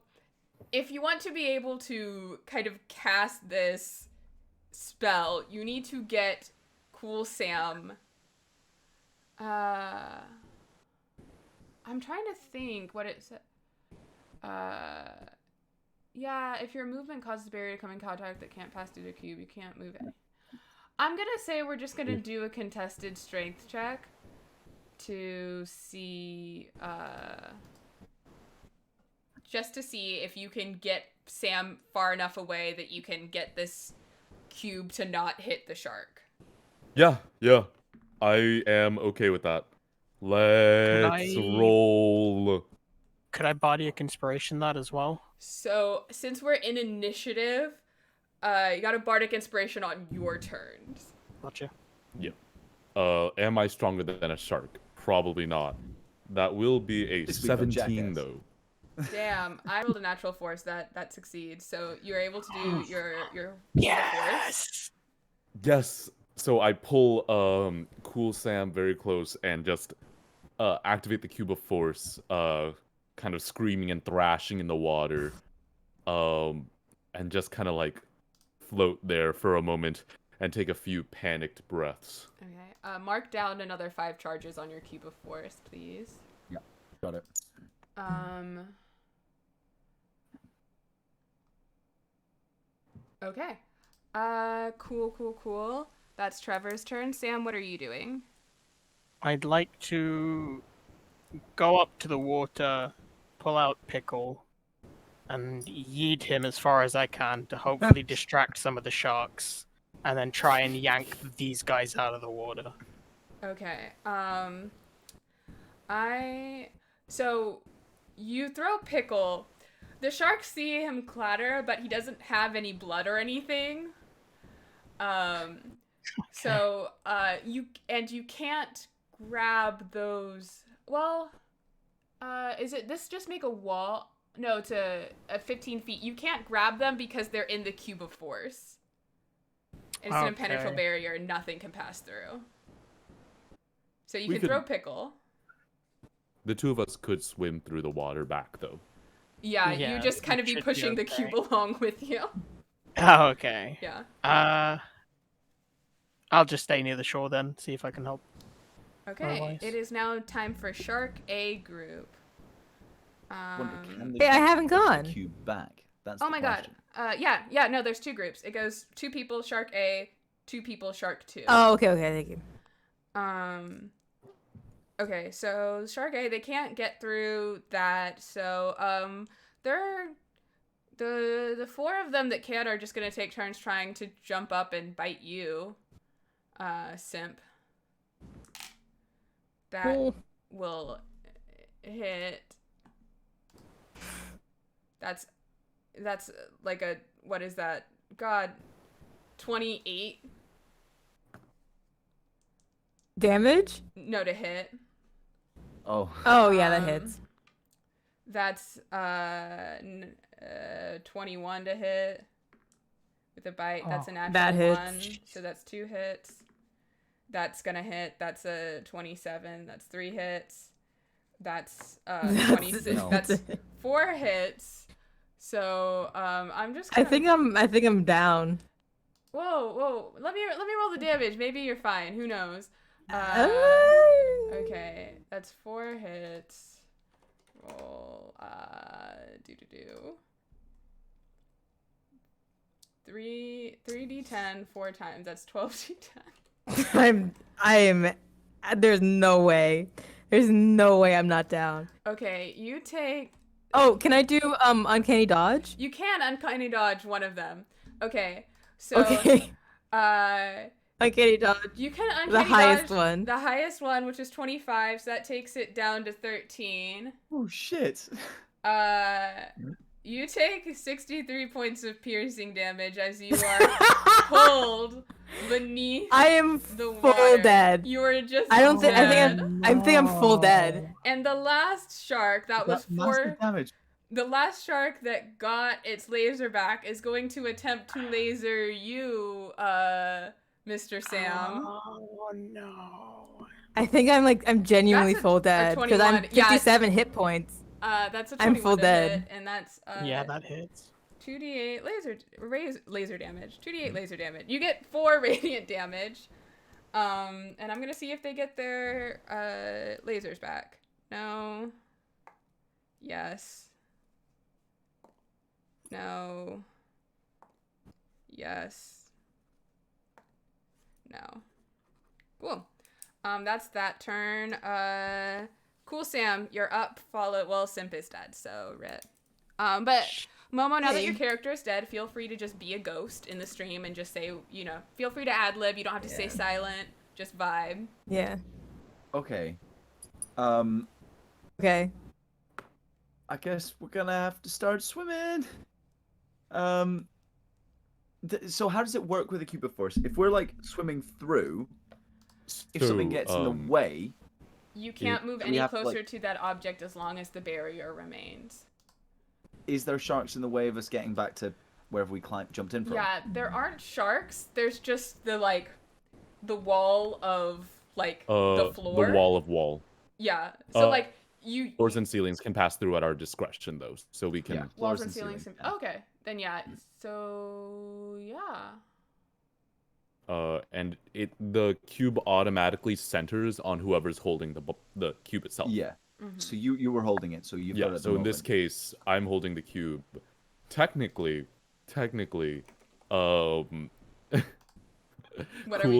if you want to be able to kind of cast this spell, you need to get Cool Sam. I'm trying to think what it said. Yeah, if your movement causes a barrier to come in contact that can't pass through the cube, you can't move it. I'm gonna say we're just gonna do a contested strength check to see, just to see if you can get Sam far enough away that you can get this cube to not hit the shark. Yeah. I am okay with that. Let's roll. Could I body a conspiration that as well? So, since we're in initiative, you got a bardic inspiration on your turns. Gotcha. Yeah. Am I stronger than a shark? Probably not. That will be a This week on 17 Jackass. though. Damn, I rolled a natural force that succeeds. So you're able to do your force. Yes. Yes. So I pull Cool Sam very close and just activate the cube of force, kind of screaming and thrashing in the water, and just kind of like float there for a moment and take a few panicked breaths. Okay. Mark down another 5 charges on your cube of force, please. Yeah, got it. Okay. Cool. That's Trevor's turn. Sam, what are you doing? I'd like to go up to the water, pull out Pickle, and yeet him as far as I can to hopefully distract some of the sharks, and then try and yank these guys out of the water. Okay. So you throw Pickle. The sharks see him clatter, but he doesn't have any blood or anything. So you can't grab those. Well, is it this just make a wall? No, it's a 15 feet. You can't grab them because they're in the cube of force. It's an impenetrable barrier and nothing can pass through. So you can throw Pickle. The two of us could swim through the water back, though. Yeah, you just kind of be pushing the cube along with you. Oh, okay. Yeah. I'll just stay near the shore then, see if I can help. Okay, otherwise. It is now time for Shark A group. Can Hey, I haven't push the gone. cube back? That's Oh the my question. god. Yeah, no, there's 2 groups. It goes 2 people, Shark A, 2 people, Shark 2. Oh, okay, thank you. Okay, so Shark A, they can't get through that, so, they're... The 4 of them that can are just gonna take turns trying to jump up and bite you, Simp. That will hit. That's like a, what is that? God, 28. Damage? No, to hit. Oh. Oh, yeah, that hits. That's 21 to hit with a bite. That's a natural that hits. 1, so that's 2 hits. That's gonna hit. That's a 27. That's 3 hits. That's 26. No. That's 4 hits. So I'm just. I think I'm down. Whoa! Let me roll the damage. Maybe you're fine. Who knows? Okay, that's 4 hits. Roll. 3d10 4 times. That's 12d10. There's no way. There's no way I'm not down. Okay, you take. Oh, can I do uncanny dodge? You can uncanny dodge one of them. Okay, so Okay. Uncanny dodge. you can uncanny The highest dodge one. the highest one, which is 25, so that takes it down to 13. Oh shit. You take 63 points of piercing damage as you are pulled beneath I am the full water. dead. You are just I don't think. dead. I think I'm full dead. And the last shark that was massive damage. the last shark that got its laser back is going to attempt to laser you, Mr. Sam. Oh no. I think I'm genuinely That's a- full a dead because I'm 21. Yeah, 57 hit points. That's a 21 I'm full to dead. hit, and that's Yeah, that hits. 2d8 laser damage. 2d8 laser damage. You get 4 radiant damage. And I'm gonna see if they get their lasers back. No. Yes. No. Yes. No. Cool. That's that turn. Cool, Sam. You're up. Well, Simp is dead, so rip. But Momo, now that your character is dead, feel free to just be a ghost in the stream and just say, feel free to ad lib. You don't have to stay silent. Just vibe. Yeah. Okay. Okay. I guess we're gonna have to start swimming. So how does it work with the cube of force? If we're like swimming through, if something gets in the way, you can't move any closer to that object as long as the barrier remains. Is there sharks in the way of us getting back to wherever we jumped in from? Yeah, there aren't sharks. There's just the wall of the floor. The wall of wall. Yeah. So floors and ceilings can pass through at our discretion, though, so we can. Yeah, walls and ceilings. Okay, then yeah. So yeah. And the cube automatically centers on whoever's holding the cube itself. Yeah. Mm-hmm. So you were holding it, so you've got it. So in this case, I'm holding the cube. Technically, Cool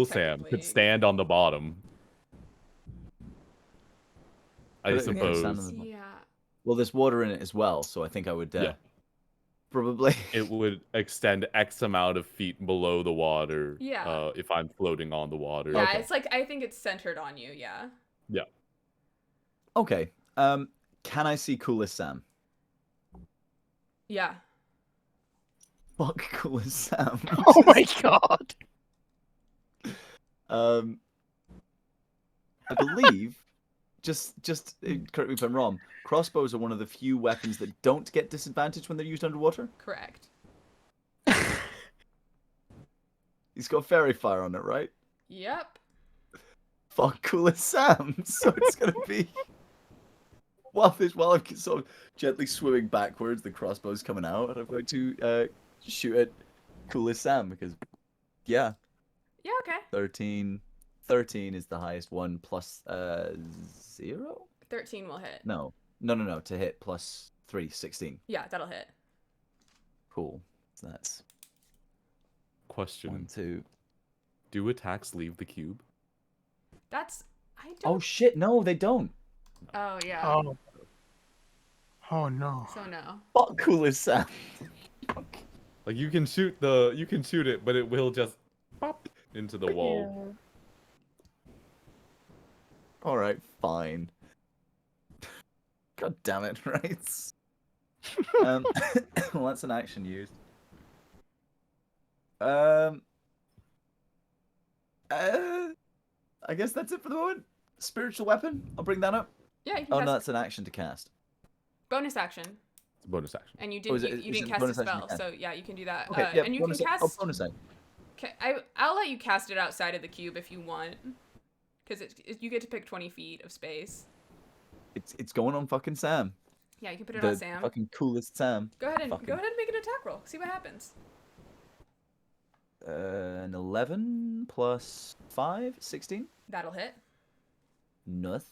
Sam could stand on the bottom. I suppose. Yeah. Well, there's water in it as well, so I think I would probably. It would extend X amount of feet below the water. Yeah. If I'm floating on the water. Yeah, it's I think it's centered on you. Yeah. Yeah. Okay. Can I see Coolest Sam? Yeah. Fuck Coolest Sam. Oh my god. I believe. Just correct me if I'm wrong. Crossbows are one of the few weapons that don't get disadvantage when they're used underwater. Correct. He's got fairy fire on it, right? Yep. Fuck Coolest Sam. So it's gonna be while I'm sort of gently swimming backwards, the crossbow's coming out, and I'm going to shoot at Coolest Sam because Yeah. Okay. 13 is the highest one plus 0. 13 will hit. No. To hit plus 3, 16. Yeah, that'll hit. Cool. So that's question. 1, 2. Do attacks leave the cube? I don't. Oh shit! No, they don't. Oh yeah. Oh. Oh no. So no. Fuck Coolest Sam. Like you can shoot it, but it will just pop into the wall. All right, fine. God damn it, right? Well, that's an action used. I guess that's it for the moment. Spiritual weapon. I'll bring that up. Yeah, you can Oh cast no, that's an action to cast. bonus action. It's a bonus action. And you Oh, didn't you didn't cast a bonus action spell, to cast? so yeah, you can do that. Okay, yeah, and you bonus can cast. Oh, bonus action. I'll let you cast it outside of the cube if you want, because you get to pick 20 feet of space. It's going on fucking Sam. Yeah, you can put it The on Sam. fucking Coolest Sam. Go ahead and make an attack roll. See what happens. An 11 plus 5, 16. That'll hit. Noth.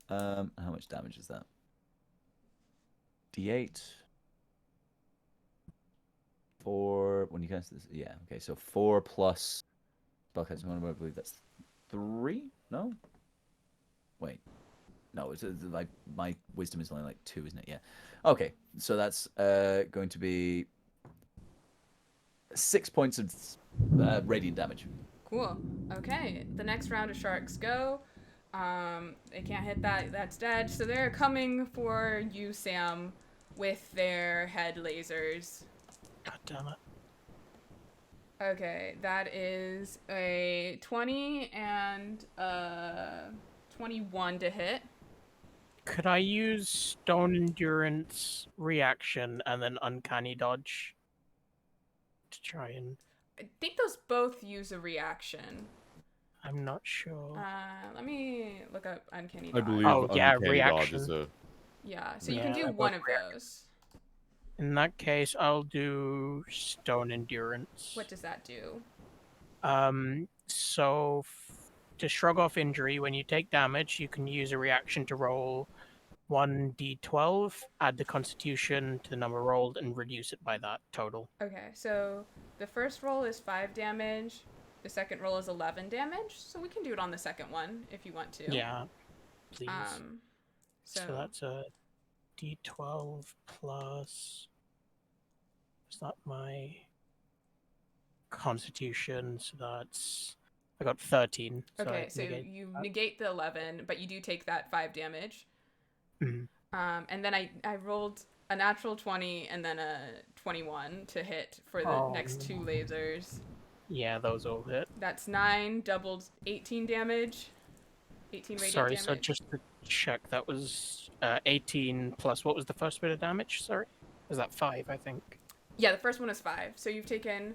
How much damage is that? D8. 4. When you cast this, yeah. Okay, so 4 plus spellcasting. I believe that's 3. No. Wait. No, it's like my wisdom is only like 2, isn't it? Yeah. Okay, so that's going to be 6 points of radiant damage. Cool. Okay, the next round of sharks go. They can't hit that. That's dead. So they're coming for you, Sam, with their head lasers. God damn it. Okay, that is a 20 and 21 to hit. Could I use Stone Endurance reaction and then Uncanny Dodge to try and... I think those both use a reaction. I'm not sure. Let me look up Uncanny Dodge. I believe Uncanny reaction. Dodge is a... Yeah, so you can do one of those. In that case, I'll do Stone Endurance. What does that do? So to shrug off injury, when you take damage, you can use a reaction to roll 1d12, add the Constitution to the number rolled, and reduce it by that total. Okay, so the first roll is 5 damage. The second roll is 11 damage, so we can do it on the second one if you want to. Yeah, please. So So that's a d12 plus. Is that my constitution? So that's. I got 13. So okay, I so negate you that. negate the 11, but you do take that 5 damage. Mhm. And then I rolled a natural 20 and then a 21 to hit for the next 2 lasers. Yeah, those all hit. That's 9, doubled 18 damage. 18 radiant Sorry, damage. so just to check, that was 18 plus what was the first bit of damage? Sorry? Was that 5, I think? Yeah, the first one is 5. So you've taken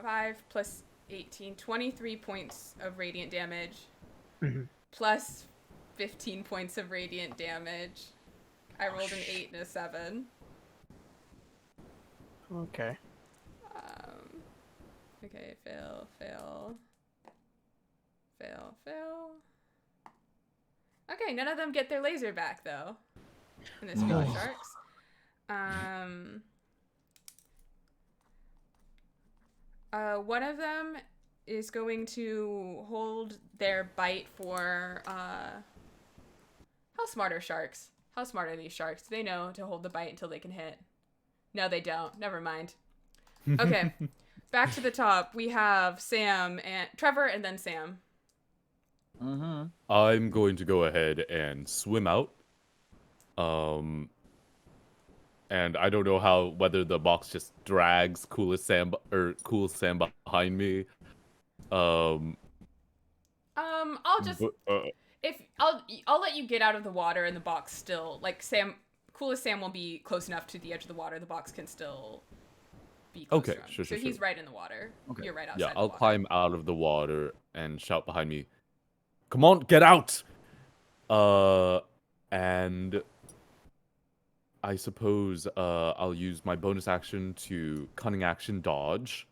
5 plus 18, 23 points of radiant damage, plus 15 points of radiant damage. I rolled an 8 and a 7. Okay. Okay, fail, fail. Fail, fail. Okay, none of them get their laser back, though. In this field of sharks. One of them is going to hold their bite for, how smart are sharks? How smart are these sharks? Do they know to hold the bite until they can hit? No, they don't. Never mind. Okay, back to the top. We have Sam and Trevor and then Sam. I'm going to go ahead and swim out. And I don't know whether the box just drags Cool Sam behind me. I'll just I'll let you get out of the water and the box still like Coolest Sam will be close enough to the edge of the water. The box can still be close to him. Sure. So he's right in the water. Okay. You're right outside. Yeah, the I'll water. climb out of the water and shout behind me, "Come on, get out!" And I suppose I'll use my bonus action to cunning action dodge.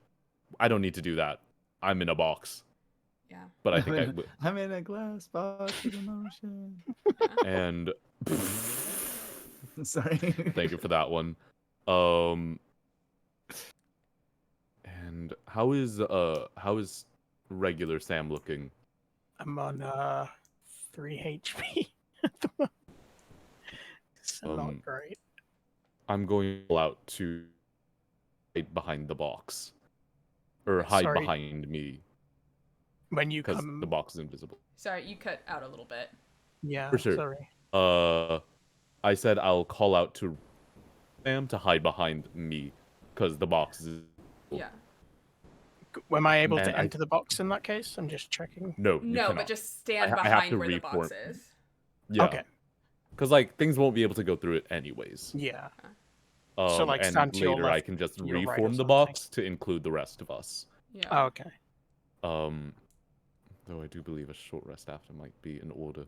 I don't need to do that. I'm in a box. Yeah. But I think I will. I'm in a glass box with emotion. And Sorry. thank you for that one. And how is regular Sam looking? I'm on 3 HP at the moment. It's not great. I'm going out to hide behind the box. Or hide Sorry. behind me. When you Because come... the box is invisible. Sorry, you cut out a little bit. Yeah, For sure. Sorry. I said I'll call out to Sam to hide behind me. Because the box is... Yeah. Am I able to enter the box in that case? I'm just checking. No, you No, cannot. but just stand I have behind to where the box reform. is. Yeah. Okay. Because, like, things won't be able to go through it anyways. Yeah. So, like, and stand to your later left, I can just your right or reform the something. box to include the rest of us. Yeah. Oh, okay. Though I do believe a short rest after might be in order.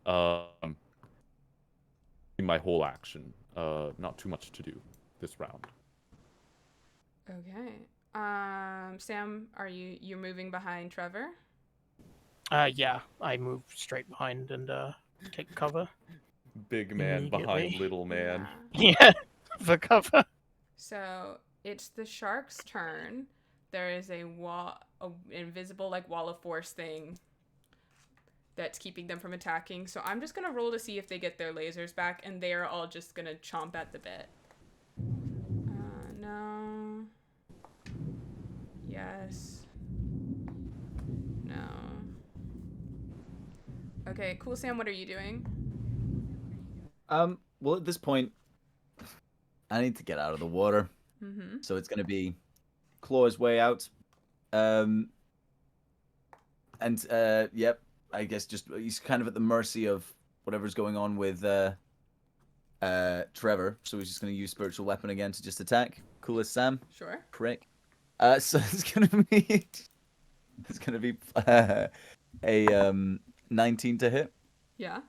My whole action. Not too much to do this round. Okay. Sam, you're moving behind Trevor? Yeah, I move straight behind and take cover. Big man behind Immediately. little man. Yeah. Yeah, for cover. So it's the shark's turn. There is a invisible like wall of force thing that's keeping them from attacking. So I'm just gonna roll to see if they get their lasers back, and they are all just gonna chomp at the bit. No. Yes. No. Okay, cool, Sam. What are you doing? Well, at this point, I need to get out of the water. Mm-hmm. So it's going to be claw his way out. Yep, I guess just he's kind of at the mercy of whatever's going on with Trevor. So he's just going to use spiritual weapon again to just attack. Coolest Sam. Sure. Prick. So it's going to be a 19 to hit. Yeah.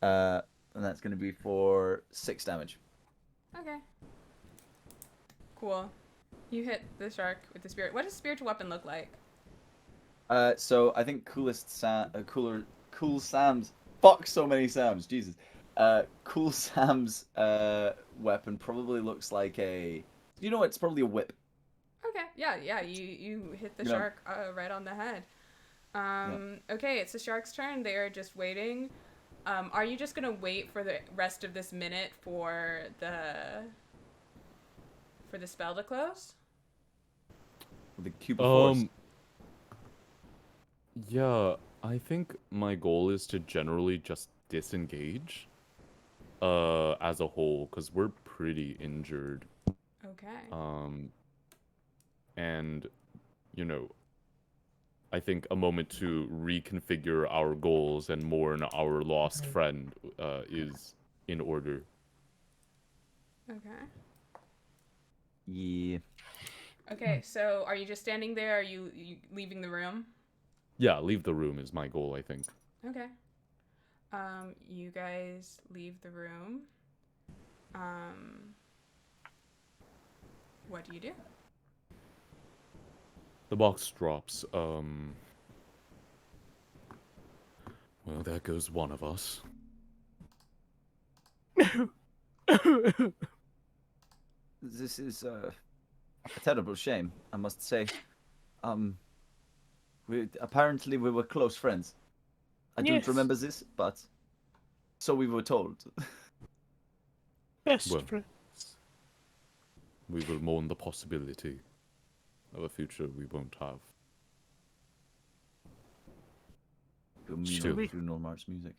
And that's going to be for 6 damage. Okay. Cool. You hit the shark with the spirit. What does spiritual weapon look like? So I think Cool Sam's. Fuck, so many Sams. Jesus. Cool Sam's weapon probably looks like a. You know what? It's probably a whip. Okay. Yeah. You hit the Yeah. shark right on the head. Okay, it's the shark's turn. They are just waiting. Are you just gonna wait for the rest of this minute for the spell to close? With the cube of force. Yeah, I think my goal is to generally just disengage as a whole, because we're pretty injured. Okay. And, you know, I think a moment to reconfigure our goals and mourn our lost friend is in order. Okay. Yeah. Okay, so are you just standing there? Are you leaving the room? Yeah, leave the room is my goal, I think. Okay. You guys leave the room. What do you do? The box drops. Well, there goes one of us. This is a terrible shame, I must say. Apparently we were close friends. I don't Yes. remember this, but so we were told. Best Well. friends. We will mourn the possibility of a future we won't have. Shall we- Through Normars music.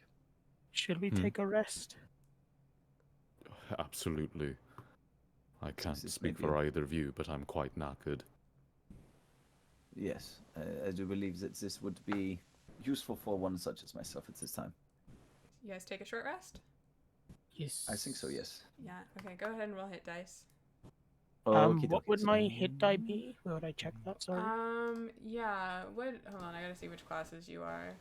Should we take a rest? Absolutely. I can't This speak may be for either of you, but I'm quite knackered. Yes, I do believe that this would be useful for one such as myself at this time. You guys take a short rest? Yes. I think so, yes. Yeah. Okay, go ahead and roll hit dice. What would my hit die be? Where would I check that? Sorry. Yeah. Hold on, I gotta see which classes you are.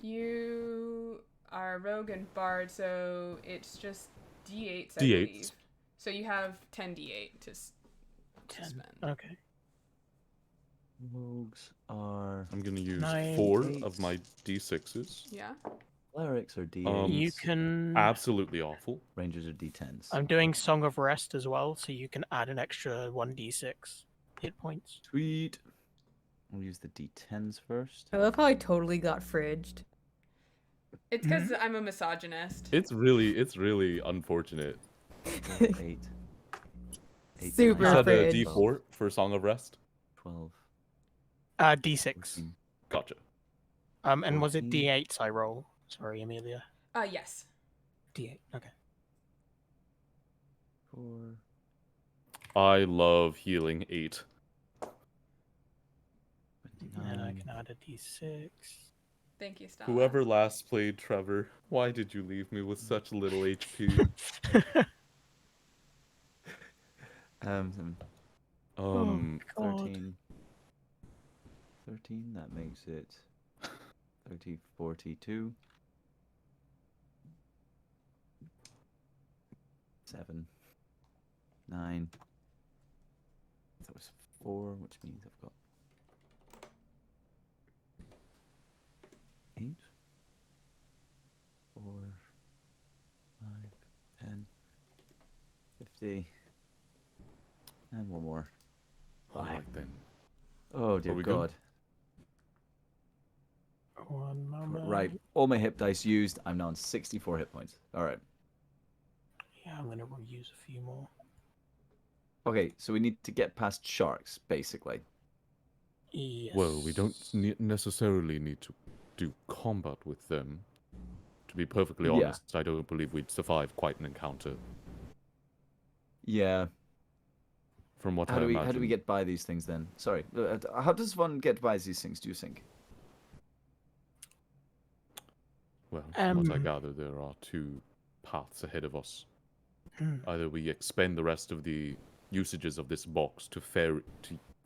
You are rogue and bard, so it's just d8s, I D8s. believe. So you have 10 d8 to 10. spend. Okay. Rogues are... I'm gonna use 9, 4 8. of my d6s. Yeah. Clerics are D8s. You can. Absolutely awful. Rangers are D10s. I'm doing Song of Rest as well, so you can add an extra 1d6 hit points. Sweet. We'll use the D10s first. I love how I totally got fridged. It's because I'm a misogynist. It's really unfortunate. 8. Super You said a fridge. d4 for Song of Rest? 12. D6. 14. Gotcha. And was it 14. d8s I roll? Sorry, Amelia. Yes. D8. Okay. 4. I love healing 8. And I 29. can add a d6. Thank you, Stella. Whoever last played Trevor, why did you leave me with such little HP? God. 13. 13, that makes it 30, 42. 7. 9. That was 4, which means I've got 8. 4, 5, 10, 50. And one more. Alright then. Oh dear we good? God. One moment. Right, all my hit dice used. I'm now on 64 hit points. All right. Yeah, I'm gonna use a few more. Okay, so we need to get past sharks, basically. Yes. Well, we don't necessarily need to do combat with them. To be perfectly Yeah. honest, I don't believe we'd survive quite an encounter. Yeah. From what How I do we imagine. get by these things then? Sorry. How does one get by these things? Do you think? Well, from what I gather, there are 2 paths ahead of us. Either we expend the rest of the usages of this box to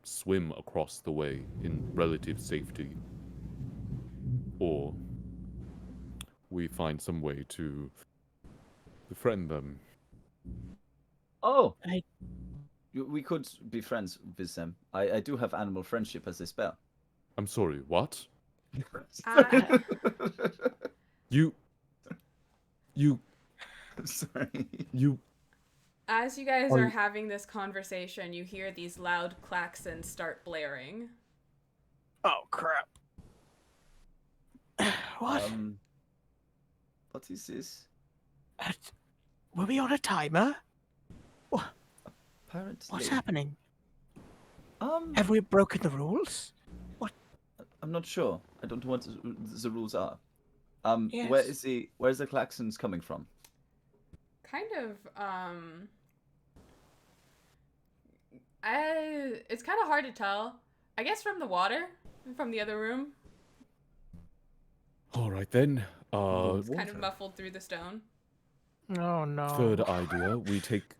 swim across the way in relative safety, or we find some way to befriend them. Oh. I- We could be friends with them. I do have animal friendship as a spell. I'm sorry, what? Uh, You Sorry. you As you guys are having this conversation, you hear these loud klaxons start blaring. Oh crap! What? What is this? Were we on a timer? Apparently. What's happening? Um, Have we broken the rules? I'm not sure. I don't know what the rules are. Yes. Where's the klaxons coming from? Kind of, it's kind of hard to tell. I guess from the water, from the other room. All right then. It's kind of muffled through the stone. Oh no. Third idea, we take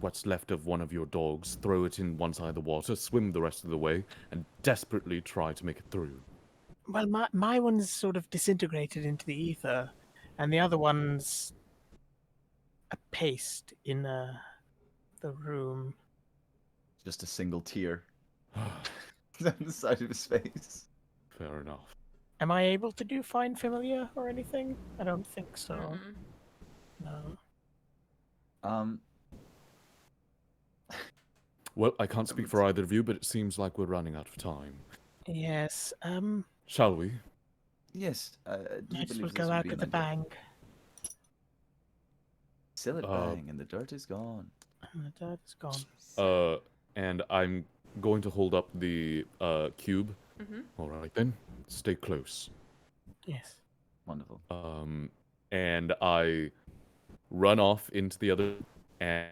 what's left of one of your dogs, throw it in one side of the water, swim the rest of the way, and desperately try to make it through. Well, my one's sort of disintegrated into the ether, and the other one's a paste in the room. Just a single tear down the side of his face. Fair enough. Am I able to do find familiar or anything? I don't think so. Mm-hmm. No. Well, I can't speak for either of you, but it seems like we're running out of time. Yes. Shall we? Yes. Do you Yes, believe we'll this go would out be with an a idea? bang. Still at bang, and the dirt is gone. And the dirt is gone. And I'm going to hold up the cube. Mm-hmm. All right then. Stay close. Yes. Wonderful. And I run off into the other and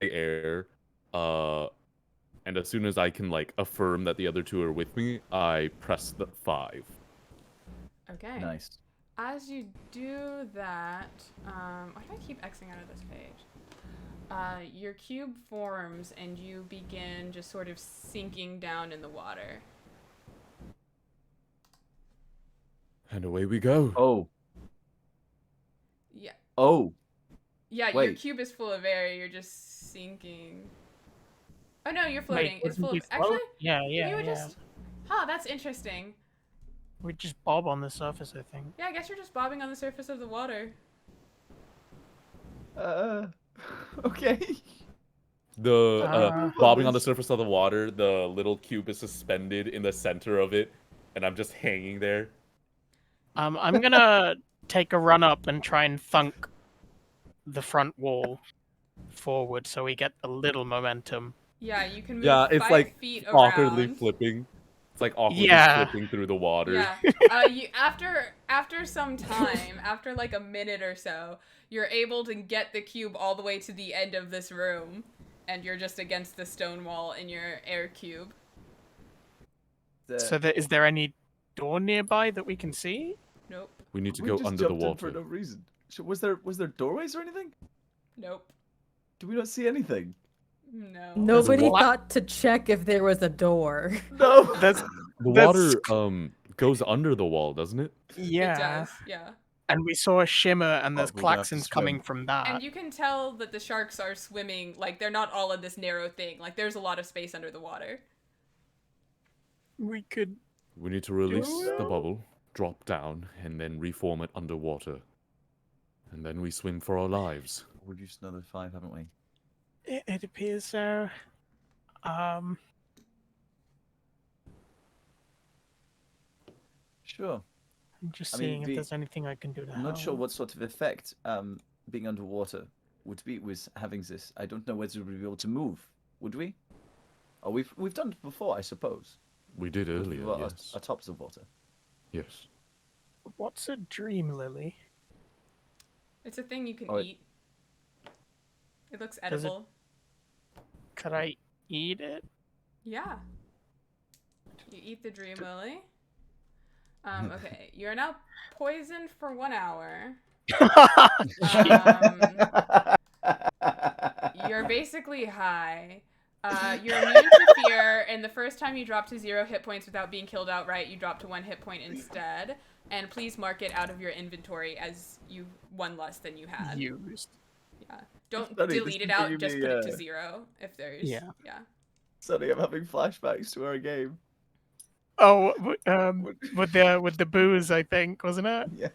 the air. And as soon as I can like affirm that the other two are with me, I press the 5. Okay. Nice. As you do that, why do I keep Xing out of this page? Your cube forms and you begin just sort of sinking down in the water. And away we go. Oh. Yeah. Oh. Yeah, your Wait. cube is full of air. You're just sinking. Oh no, you're floating. Wait, it's full of. wouldn't we float? Actually, Yeah, you would just. Huh, that's interesting. We just bob on the surface, I think. Yeah, I guess you're just bobbing on the surface of the water. Okay. The bobbing on the surface of the water, the little cube is suspended in the center of it, and I'm just hanging there. I'm gonna take a run up and try and thunk the front wall forward so we get a little momentum. Yeah, you can move It's 5 like feet awkwardly around. flipping. It's like awkwardly flipping through the water. Yeah. You after some time, after like a minute or so, you're able to get the cube all the way to the end of this room, and you're just against the stone wall in your air cube. So is there any door nearby that we can see? Nope. We need to We go just under the jumped in for water. no reason. Was there doorways or anything? Nope. Do we not see anything? No. Nobody What? thought to check if there was a door. No. That's The water goes under the wall, doesn't it? yeah. It does, yeah. And we saw a shimmer, and there's we're gonna have to klaxons coming swim. from that. And you can tell that the sharks are swimming, like they're not all in this narrow thing. Like there's a lot of space under the water. We could. We need to release the bubble, drop down, and then reform it underwater. And then we swim for our lives. We've used another 5, haven't we? It appears so. Sure. I'm just I mean, seeing if there's anything I can do to I'm not sure help. what sort of effect being underwater would be with having this. I don't know whether we'd be able to move. Would we? Oh, we've done it before, I suppose. We did earlier, yes. Tops of water. Yes. What's a dream lily? It's a thing you can Oh, eat. It looks edible. Could I eat it? Yeah. You eat the dream lily. Okay. You're now poisoned for 1 hour. You're basically high. You're immune to fear, and the first time you drop to 0 hit points without being killed outright, you drop to 1 hit point instead. And please mark it out of your inventory as you 1 less than you had. Used. Yeah. Don't Funny, delete this it is out, giving just me, put it to 0 if there's... Yeah. Yeah. Suddenly I'm having flashbacks to our game. Oh, with the booze, I think, wasn't it? Yeah.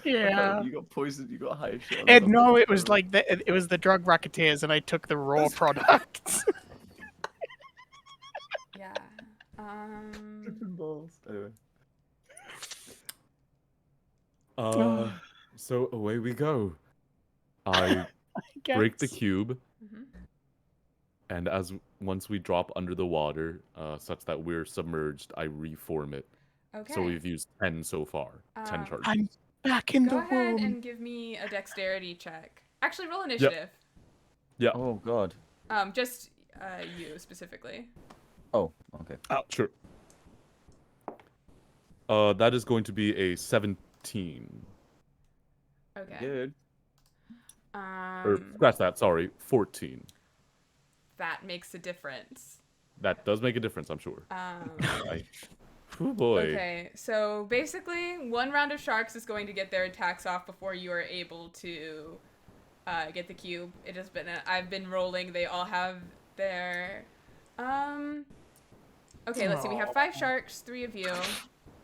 Yeah. You got poisoned. You got high shit. No, it was like it was the drug racketeers, and I took the raw products. Yeah. balls. Anyway. So away we go. I break the guess. cube, Mhm. and once we drop under the water, such that we're submerged, I reform it. Okay. So we've used 10 so far. 10 charges. I'm back in Go the ahead womb. and give me a dexterity check. Actually, roll initiative. Yeah. Oh god. Just you specifically. Oh, okay. Sure. That is going to be a 17. Okay. Good. Or scratch that, sorry, 14. That makes a difference. That does make a difference, I'm sure. Oh boy. Okay, so basically, one round of sharks is going to get their attacks off before you are able to get the cube. It has been I've been rolling. They all have their Okay, let's see. We have 5 sharks, 3 of you.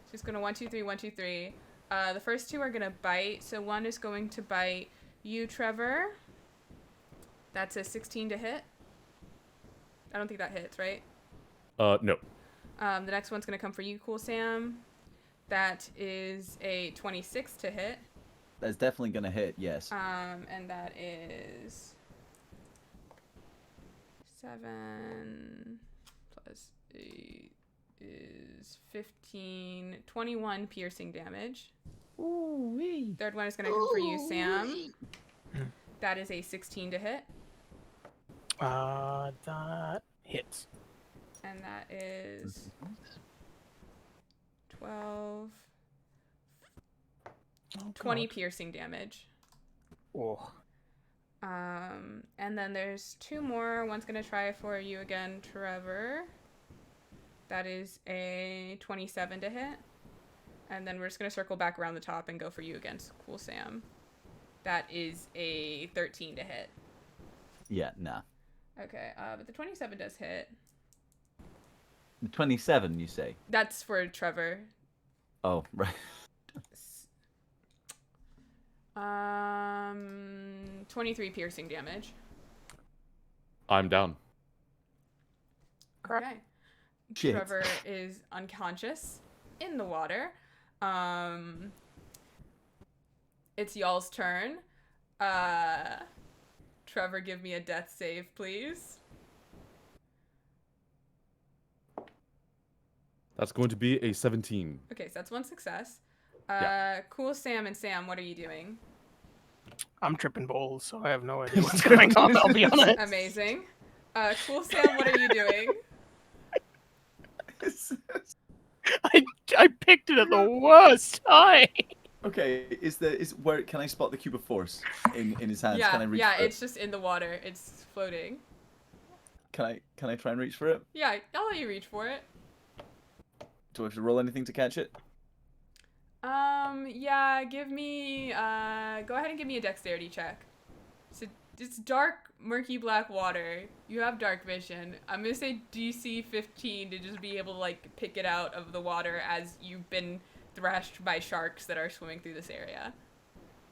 She's gonna 1, 2, 3, 1, 2, 3. The first 2 are gonna bite. So one is going to bite you, Trevor. That's a 16 to hit. I don't think that hits, right? No. The next one's gonna come for you, Cool Sam. That is a 26 to hit. That's definitely gonna hit. Yes. And that is 7 plus 8 is 15, 21 piercing damage. Ooh-wee. Third one is gonna come for you, Sam. That is a 16 to hit. That hits. And that is 12, 20 piercing damage. Oh. And then there's 2 more. One's gonna try for you again, Trevor. That is a 27 to hit. And then we're just gonna circle back around the top and go for you against Cool Sam. That is a 13 to hit. Yeah, nah. Okay, but the 27 does hit. 27, you say? That's for Trevor. Oh, right. 23 piercing damage. I'm down. Okay. Shit. Trevor is unconscious in the water. It's y'all's turn. Trevor, give me a death save, please. That's going to be a 17. Okay, so that's 1 success. Yeah. Cool Sam and Sam, what are you doing? I'm tripping balls, so I have no idea what's going on, I'll be honest. Amazing. Cool Sam, what are you doing? I picked it at the worst time. Okay, where can I spot the cube of force in his hands? Can I reach for it? It's just in the water. It's floating. Can I try and reach for it? Yeah, I'll let you reach for it. Do I have to roll anything to catch it? Yeah, give me, go ahead and give me a dexterity check. So, it's dark, murky black water. You have dark vision. I'm gonna say DC 15 to just be able to, like, pick it out of the water as you've been thrashed by sharks that are swimming through this area.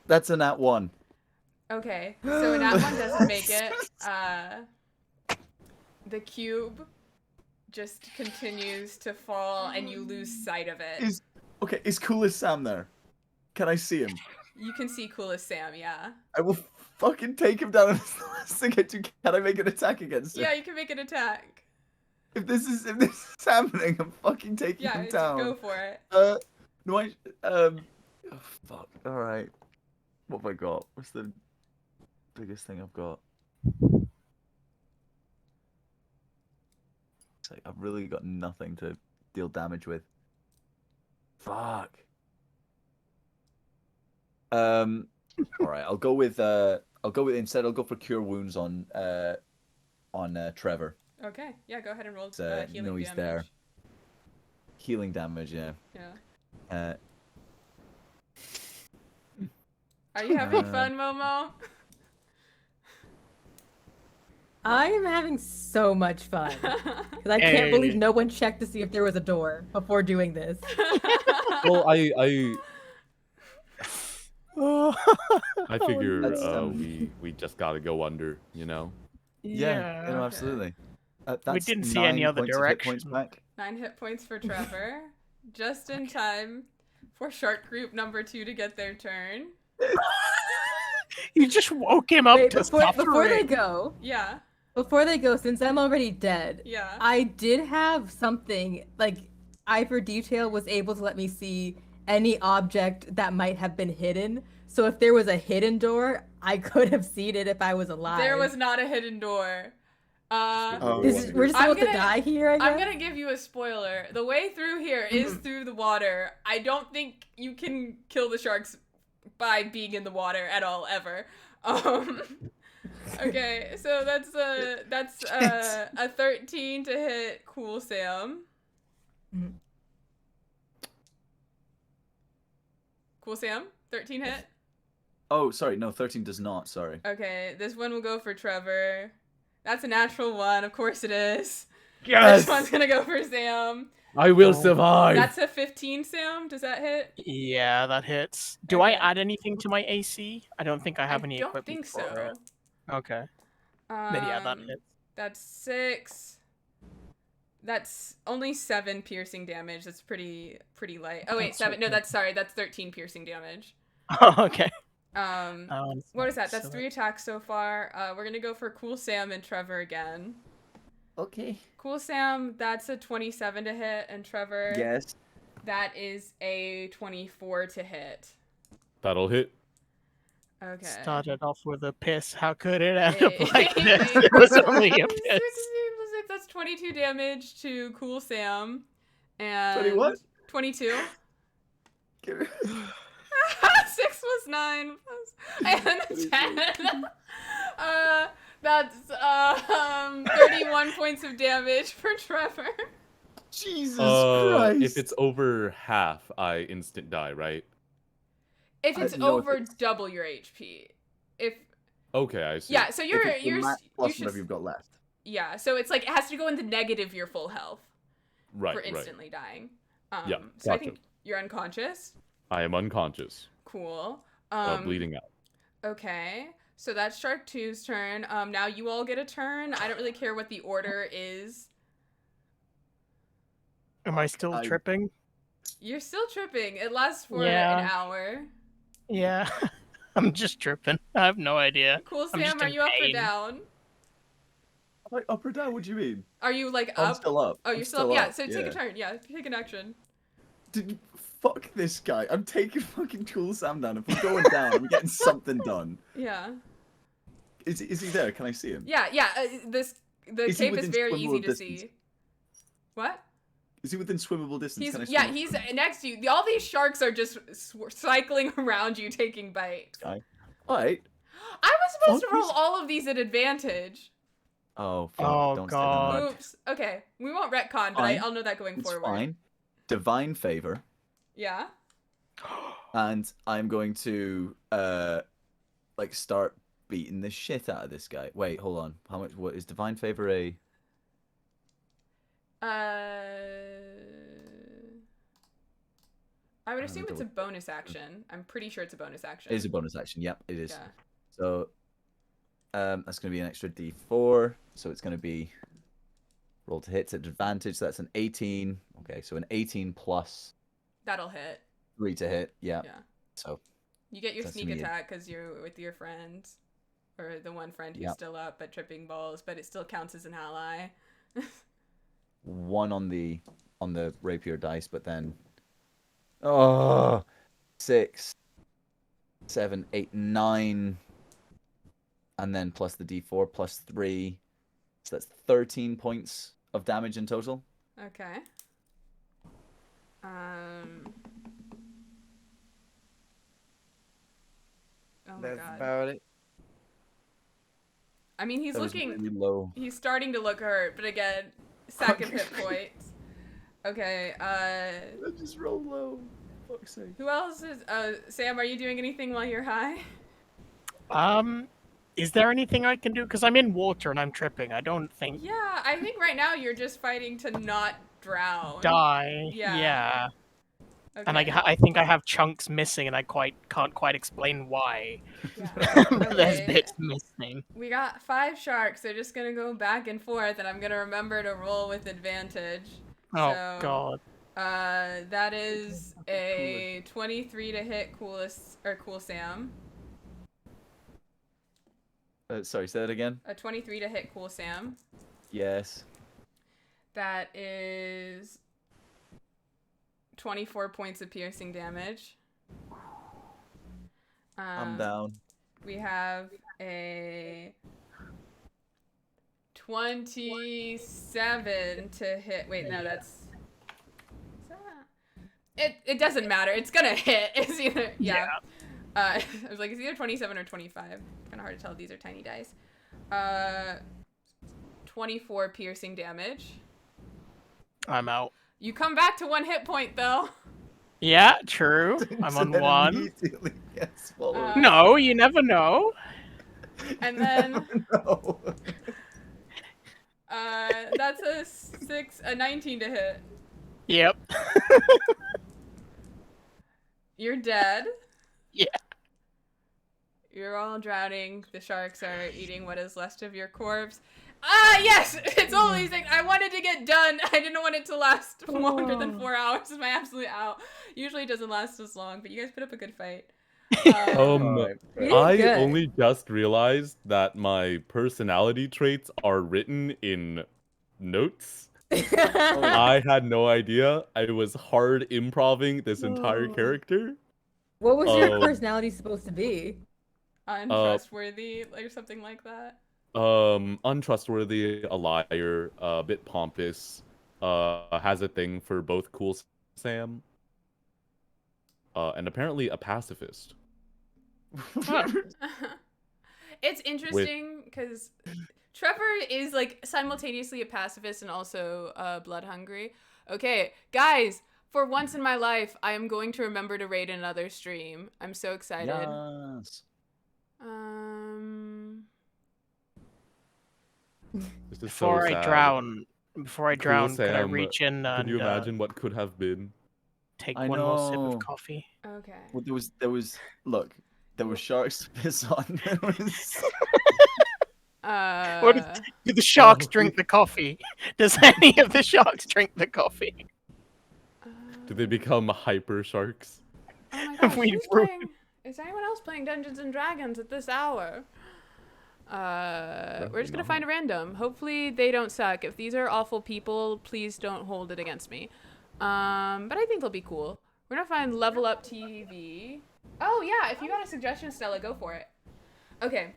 That's a nat 1. Okay, so that one doesn't make it. The cube just continues to fall and you lose sight of it. Is Coolest Sam there? Can I see him? You can see Coolest Sam, yeah. I will fucking take him down. Can I make an attack against him? Yeah, you can make an attack. If this is happening, I'm fucking taking him Yeah, down. go for it. No, oh, fuck. All right. What have I got? What's the biggest thing I've got? It's like I've really got nothing to deal damage with. Fuck. All right. I'll go with instead. I'll go for cure wounds on Trevor. Okay, yeah, go ahead and roll healing no, he's damage. there. Healing damage, yeah. Yeah. Are you having fun, Momo? I am having so much fun. Because I can't believe no one checked to see if there was a door before doing this. Well, I figure That's, we just gotta go under, you know. Yeah, you know, Okay. absolutely. We That's didn't see any 9 other points of hit points direction. back. 9 hit points for Trevor. Just in time for shark group number 2 to get their turn. You just woke him up Wait, to before they suffering. go, Yeah. since I'm already dead, Yeah. I did have something like Eye for Detail was able to let me see any object that might have been hidden. So if there was a hidden door, I could have seen it if I was alive. There was not a hidden door. We're just supposed to die here, I guess? I'm gonna give you a spoiler. The way through here is through the water. I don't think you can kill the sharks by being in the water at all, ever. Okay, so that's a 13 to hit Cool Sam. Cool Sam, 13 hit. Oh, sorry, no, 13 does not, sorry. Okay, this one will go for Trevor. That's a natural 1, of course it is. Yes! This one's gonna go for Sam. I will survive! That's a 15, Sam. Does that hit? Yeah, that hits. Do I add anything to my AC? I don't think I have any don't equipment think for so. it. Okay. Then yeah, that hits. That's 6. That's only 7 piercing damage. That's pretty light. Oh wait, 7. No, that's 13 piercing damage. Oh, okay. What is that? That's 3 attacks so far. We're gonna go for Cool Sam and Trevor again. Okay. Cool Sam, that's a 27 to hit, and Trevor, Yes. that is a 24 to hit. That'll hit. Okay. Started off with a piss. How could it end up like Hey. this? It was only a 16 piss. plus 6, that's 22 damage to Cool Sam. And 20 what? 22. 6 was 9 plus, and 10. That's 31 points of damage for Trevor. Jesus Christ. If it's over half, I instant die, right? If it's no, over if it's- double your HP. Okay, I see. Yeah, so If you're it's the max you plus should, whatever you've got left. yeah, so it's like it has to go in the negative your full health Right, for right. instantly dying. Yeah, So I gotcha. think you're unconscious. I am unconscious. Cool. Bleeding out. Okay. So that's Shark 2's turn. Now you all get a turn. I don't really care what the order is. Am I still tripping? You're still tripping. It lasts for Yeah. an hour. Yeah. I'm just tripping. I have no idea. Cool, I'm Sam, just are in you up or pain. down? Like, up or down? What do you mean? Are you like I'm up? still up. Oh, I'm you're still up. Yeah, so yeah. take a turn. Yeah, take an action. Dude, fuck this guy. I'm taking fucking Cool Sam down. If I'm going down, I'm getting something done. Yeah. Is he there? Can I see him? Yeah, yeah. The Is he cape is within very swimmable easy to distance? see. What? Is he within swimmable distance? Can I Yeah, swim up he's to him? next to you. All these sharks are just cycling around you, taking bites. Alright. I was supposed to Fuck roll this- all of these at advantage. Oh, fuck. Oh, Don't God. say that. Oops. Okay, we won't retcon, but Fine. I'll know that going It's forward. fine. Divine favor. Yeah. And I'm going to like start beating the shit out of this guy. Wait, hold on. What is divine favor a? I would assume it's a bonus action. I'm pretty sure it's a bonus action. It is a bonus action. Yep, it is. Yeah. So that's going to be an extra d4. So it's going to be roll to hits at advantage. So that's an 18. Okay, so an 18 plus That'll hit. 3 to hit. Yeah. Yeah. So You get your That's sneak me. attack because you're with your friend, or the one friend who's Yep. still up but tripping balls, but it still counts as an ally. 1 on the rapier dice, but then 6, 7, 8, 9, and then plus the d4 plus 3, so that's 13 points of damage in total. Okay. Oh my That's god. about it. I mean, he's That was looking. really low. He's starting to look hurt, but again, sack of hit points. Okay. I just rolled low. Fuck's sake. Who else is? Sam, are you doing anything while you're high? Is there anything I can do? Because I'm in water and I'm tripping. I don't think Yeah, I think right now you're just fighting to not drown. die. Yeah. Yeah. And I think I have chunks missing, and I can't quite explain why. Yeah. There's Okay. bits missing. We got 5 sharks. They're just gonna go back and forth, and I'm gonna remember to roll with advantage. Oh So, god. that is a 23 to hit Cool Sam. Sorry, say that again. A 23 to hit Cool Sam. Yes. That is 24 points of piercing damage. I'm down. We have a 27 to hit. Wait, no, that's. It doesn't matter. It's gonna hit. It's either I was like, it's either 27 or 25. Kind of hard to tell. These are tiny dice. 24 piercing damage. I'm out. You come back to 1 hit point though. Yeah, true. I'm on 1. Immediately gets swallowed. No, you never know. And then No. that's a 19 to hit. Yep. You're dead. Yeah. You're all drowning. The sharks are eating what is left of your corpse. Yes! It's only 6. I wanted to get done. I didn't want it to last longer than 4 hours. It's my absolute out. Usually it doesn't last as long, but you guys put up a good fight. I only just realized that my personality traits are written in notes. I had no idea. I was hard improving this entire character. What was your personality supposed to be? Untrustworthy, or something like that. Untrustworthy, a liar, a bit pompous, has a thing for both Cool Sam, and apparently a pacifist. It's interesting because Trevor is like simultaneously a pacifist and also blood hungry. Okay, guys, for once in my life, I am going to remember to raid another stream. I'm so excited. Yes. This is Before so I sad. drown, Cool can I Sam, reach in and Can you imagine what could have been? take I one more sip know. of coffee? Okay. Well, there was. Look, there were sharks to piss on. There was. Do the sharks drink the coffee? Does any of the sharks drink the coffee? Do they become hyper sharks? Oh my gosh, We who's ruined- playing? Is anyone else playing Dungeons and Dragons at this hour? We're just gonna find a random. Hopefully they don't suck. If these are awful people, please don't hold it against me. But I think they'll be cool. We're gonna find Level Up TV. Oh yeah, if you got a suggestion, Stella, go for it. Okay.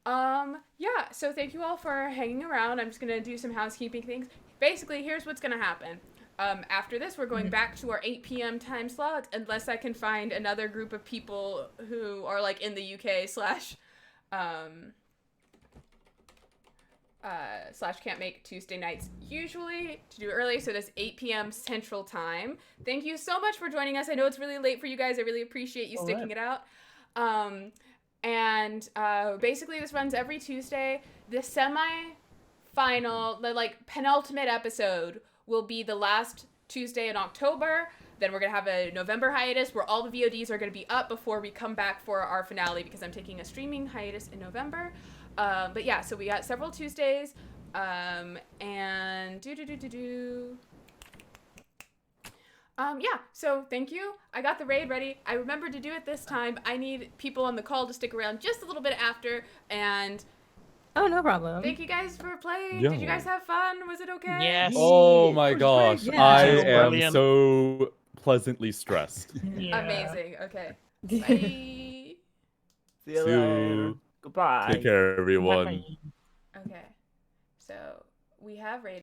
Yeah, so thank you all for hanging around. I'm just gonna do some housekeeping things. Basically, here's what's gonna happen. After this, we're going back to our 8 p.m. time slot, unless I can find another group of people who are like in the UK slash can't make Tuesday nights usually to do early, so that's 8 p.m. Central Time. Thank you so much for joining us. I know it's really late for you guys. I really appreciate you sticking it out. Basically this runs every Tuesday. The semi-final, the like penultimate episode will be the last Tuesday in October. Then we're going to have a November hiatus where all the VODs are going to be up before we come back for our finale because I'm taking a streaming hiatus in November. But yeah, so we got several Tuesdays. Yeah, so thank you. I got the raid ready. I remembered to do it this time. I need people on the call to stick around just a little bit after. And Oh, no problem. thank you guys for playing. Yeah. Did you guys have fun? Was it okay? Yes. Oh my It was gosh, great, I yeah. am Brilliant. so pleasantly stressed. Yeah. Amazing. Okay. Bye. See you See later. you. Goodbye. Take care, everyone. Bye-bye. Okay. So we have raid.